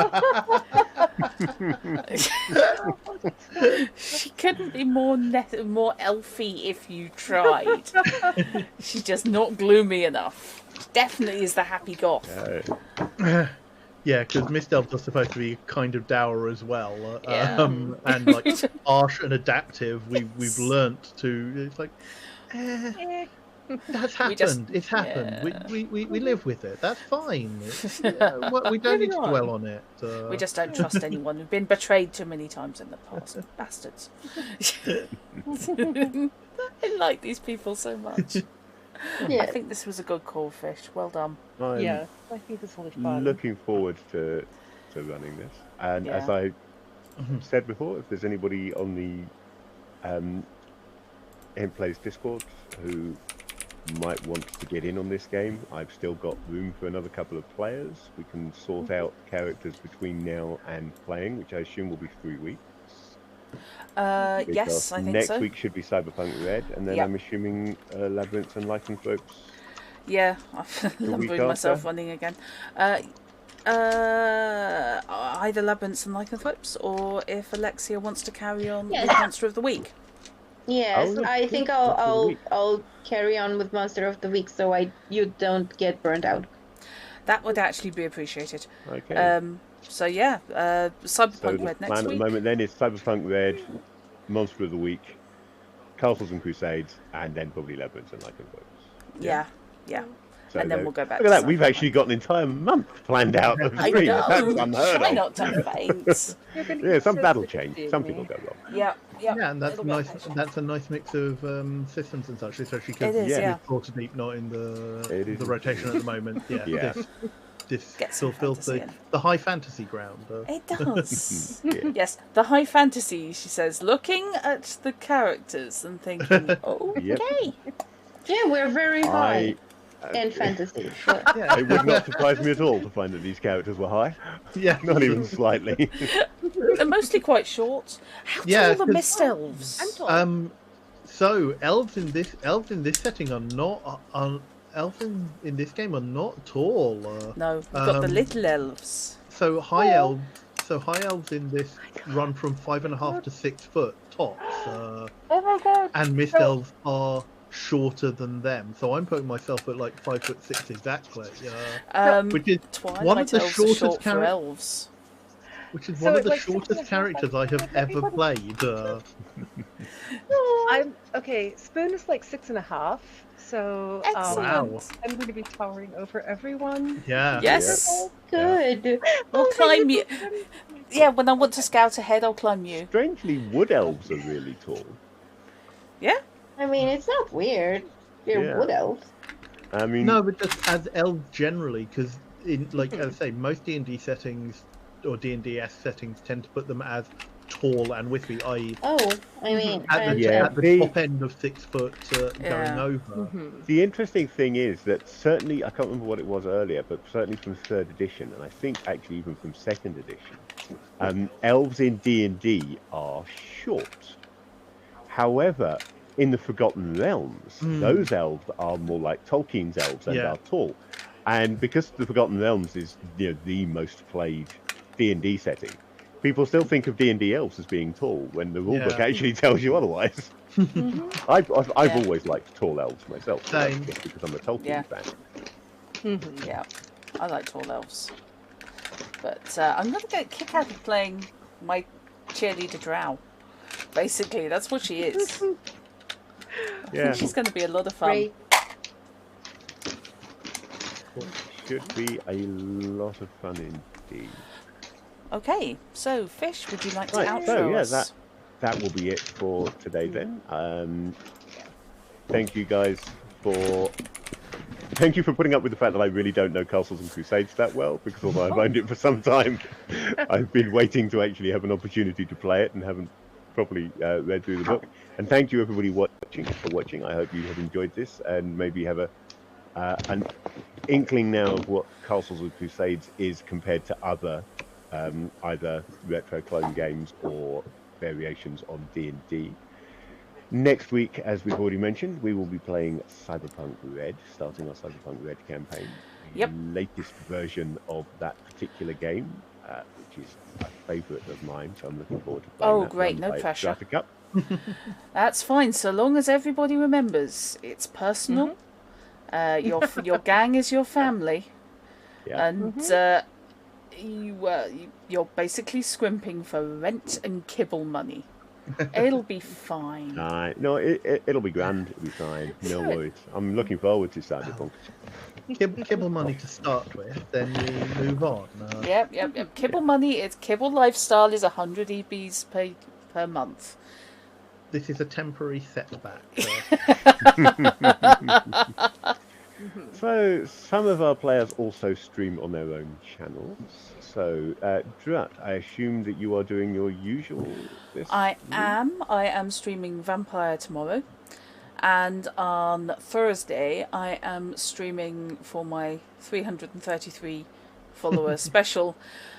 She couldn't be more elfy if you tried. She's just not gloomy enough. Definitely is the happy goth. Yeah, because Mist Elves are supposed to be kind of dour as well, Yeah. and like harsh and adaptive. We've learnt to. It's like, that's happened. It's happened. Yeah. We live with it. That's fine. We don't need to dwell on it. We just don't trust anyone. We've been betrayed too many times in the past. Bastards. I like these people so much. yeah. I think this was a good call, Fish. Well done. yeah, I think this will be fun. Looking forward to running this. And as I said before, if there's anybody on the Hint Plays Discord who might want to get in on this game, I've still got room for another couple of players. We can sort out characters between now and playing, which I assume will be 3 weeks. Yes, I think next so. Next week should be Cyberpunk Red, and then I'm assuming Labyrinths and Lycanthropes. Yeah, I've lumbering myself running again. Either Labyrinths and Lycanthropes, or if Alexia wants to carry on with Monster of the Week. Yes, I think I'll carry on with Monster of the Week, so you don't get burnt out. That would actually be appreciated. Okay. So yeah, Cyberpunk Red next week. At the moment then is Cyberpunk Red, Monster of the Week, Castles and Crusades, and then probably Labyrinths and Lycanthropes. Yeah. So and then we'll go back. Look at that, we've actually got an entire month planned out of streams. That's unheard of. Try not to faint. Yeah, some battle change. Something will go wrong. Yeah, and that's a nice mix of systems and such, especially because Waterdeep not in the rotation at the moment. Yeah. this Get some fulfills fantasy the high fantasy ground. It does. Yeah. Yes, the high fantasy, she says, looking at the characters and thinking, okay. Yep. Yeah, we're very high I, in fantasy. Sure. Yeah. it would not surprise me at all to find that these characters were high. Yeah. Not even slightly. They're mostly quite short. How Yeah, tall are 'cause- mist elves? I'm tall. So elves in this setting are not elves in this game are not tall. No, we've got the um, little elves. So high elves in this run from 5.5 to 6 foot tops. Oh my god. And mist So- elves are shorter than them. So I'm putting myself at like 5'6" exactly. Which is Twilight one of the elves are shortest short for characters. elves. Which is So one of it's the like shortest 6.5 characters I have ever everybody- played. I'm okay. Spoon is like 6.5, so Excellent. Wow. I'm going to be towering over everyone. Yeah. Yes. Good. We'll Oh, climb you. goodness. Yeah, when I want to scout ahead, I'll climb you. Strangely, wood elves are really tall. I mean, it's not weird. They're Yeah. wood elves. I mean, No, but just as elves generally, because in like as I say, most D&D settings or D&D-esque settings tend to put them as tall and wispy, i.e. Oh, I mean, at the, Yeah, at the they- top end of 6 foot Yeah. going over. Mhm. the interesting thing is that certainly, I can't remember what it was earlier, but certainly from 3rd edition, and I think actually even from 2nd edition, elves in D&D are short. However, in the Forgotten Realms, those elves are more like Tolkien's elves and Yeah. are tall. And because the Forgotten Realms is the most played D&D setting, people still think of D&D elves as being tall when the rulebook Yeah. actually tells you otherwise. I've Yeah. always liked tall elves myself, Same. just because I'm a Tolkien Yeah. fan. Mhm. Yeah, I like tall elves. But I'm going to get a kick out of playing my cheerleader drow. Basically, that's what she is. I Yeah, think she's going to be a lot of fun. Great. should be a lot of fun indeed. Okay, so Fish, would you like to Right, outro so yeah, us? that will be it for today then. Thank you guys for putting up with the fact that I really don't know Castles and Crusades that well, because although I've owned it for some time, I've been waiting to actually have an opportunity to play it and haven't properly read through the book. And thank you everybody for watching. I hope you have enjoyed this and maybe have an inkling now of what Castles and Crusades is compared to other either retro clone games or variations on D&D. Next week, as we've already mentioned, we will be playing Cyberpunk Red, starting our Cyberpunk Red campaign. Yep. The latest version of that particular game, which is a favourite of mine, so I'm looking forward to playing Oh, that. great, run no by pressure. Strata Cup. That's fine, so long as everybody remembers it's personal. Your gang is your family, Yeah. and you're basically scrimping for rent and kibble money. It'll be fine. No, it'll be grand. It'll be fine. No Good. worries. I'm looking forward to Cyberpunk. Kibble money to start with, then we move on. Yep. Kibble money. It's kibble lifestyle is 100 EBs per month. This is a temporary setback. So some of our players also stream on their own channels. So Drat, I assume that you are doing your usual. I am streaming Vampire tomorrow, and on Thursday I am streaming for my 333 follower special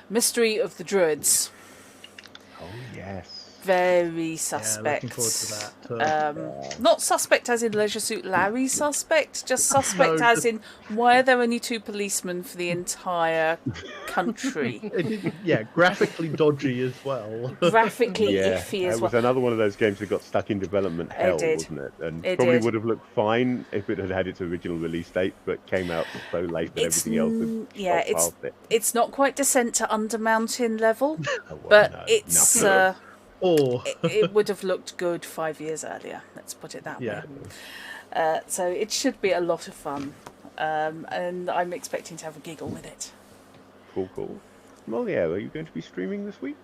Mystery of the Druids. Oh yes. Very suspect. looking forward to that. Not suspect as in Leisure Suit Larry suspect, just suspect No, as just- in why are there only 2 policemen for the entire country? Graphically dodgy as well. Graphically Yeah, iffy it as was well. another one of those games that got stuck in development hell, did. wasn't it? And It probably did. would have looked fine if it had had its original release date, but came out so late that It's everything else had yeah, shot past it. it's not quite Descent to Undermountain level, Oh, well, but no, it's nothing. Or it would have looked good 5 years earlier. Let's put it that yeah, way. So it should be a lot of fun, and I'm expecting to have a giggle with it. Cool. Moliere, are you going to be streaming this week?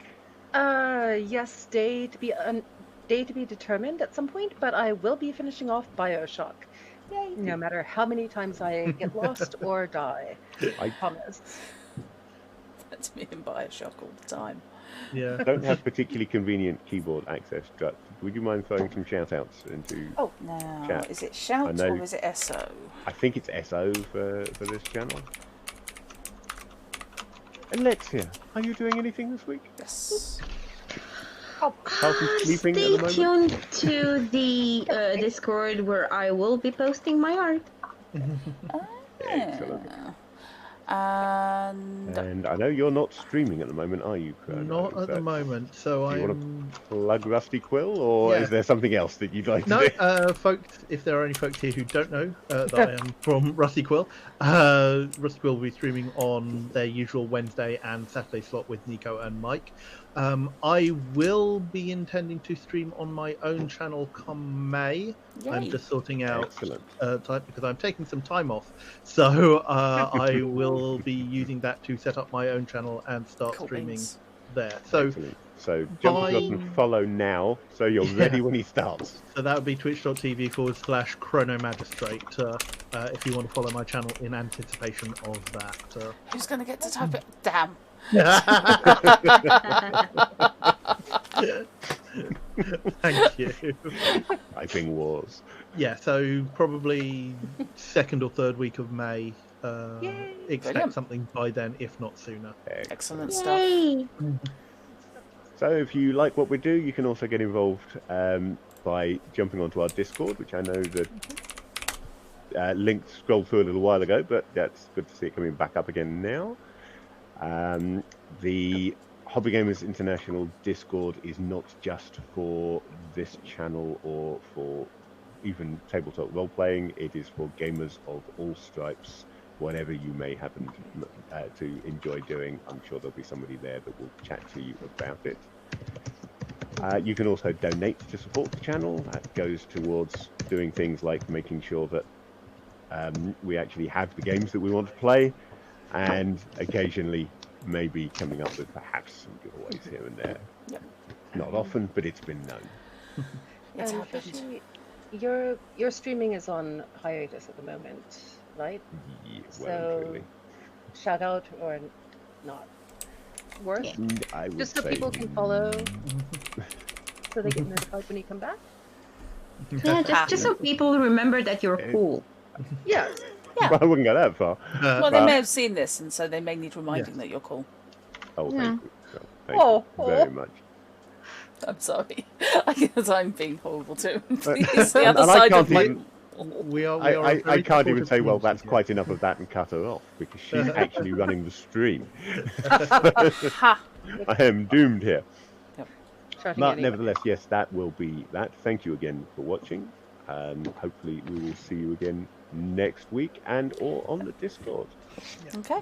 Yes, day to be determined at some point, but I will be finishing off BioShock. Yay. No matter how many times I get lost or die. I Promise. That's me in Bioshock all the time. Yeah. don't have particularly convenient keyboard access, Strut. Would you mind throwing some shout-outs into... Oh, now, Chat. is it I Shout know- or is it SO? I think it's SO for this channel. Alexia, are you doing anything this week? Yes. Apart from sleeping at Stay the moment? tuned to the Discord where I will be posting my art. Excellent. And And I know you're not streaming at the moment, are you, Chrono? Not at the So moment. So do you wanna I'm. plug Rusty Quill, or Yeah. is there something else that you'd like to No, do? folks, if there are any folks here who don't know that I am from Rusty Quill, Rusty Quill will be streaming on their usual Wednesday and Saturday slot with Nico and Mike. I will be intending to stream on my own channel come May. I'm yay. just sorting out Excellent. time because I'm taking some time off. So I will be using that to set up my own channel and start Cool streaming beans. there. So Excellent. So jump across and follow now, so you're ready when he starts. So that would be twitch.tv/Chrono Magistrate if you want to follow my channel in anticipation of that. Who's going to get to type it? Damn. Thank you. Typing wars. Yeah, so probably second or third week of May. Yay. Expect Brilliant. something by then, if not sooner. Excellent stuff. Yay! So if you like what we do, you can also get involved by jumping onto our Discord, which I know that link scrolled through a little while ago, but that's good to see it coming back up again now. The Hobby Gamers International Discord is not just for this channel or for even tabletop role-playing. It is for gamers of all stripes, whatever you may happen to enjoy doing. I'm sure there'll be somebody there that will chat to you about it. You can also donate to support the channel. That goes towards doing things like making sure that we actually have the games that we want to play, and occasionally maybe coming up with perhaps some giveaways here and there. Yep. Not often, but it's been known. It's And happened. Fishy, your streaming is on hiatus at the moment, right? Yeah, well and So- truly. Shout out or not? Worth? Yeah. I would Just so say people can follow, so they get notified when you come back. Yeah, just so people remember that you're cool. Yes. I wouldn't go that far. Well, Well- they may have seen this, and so they may need reminding that you're cool. Oh, Yeah. thank you. Thank you very much. I'm sorry. I'm being horrible too. Please, And the other I side can't of my... even- We are. I very can't even supportive say, well, that's community. quite enough of that and cut her off, because she's actually running the stream. Ha! I am doomed here. Shouting But anyway. nevertheless, yes, that will be that. Thank you again for watching. Hopefully we will see you again next week and or on the Discord. Okay.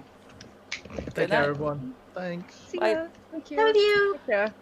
Take Good care, night. everyone. Thanks. See Bye. ya. Thank you. Love you. Take care.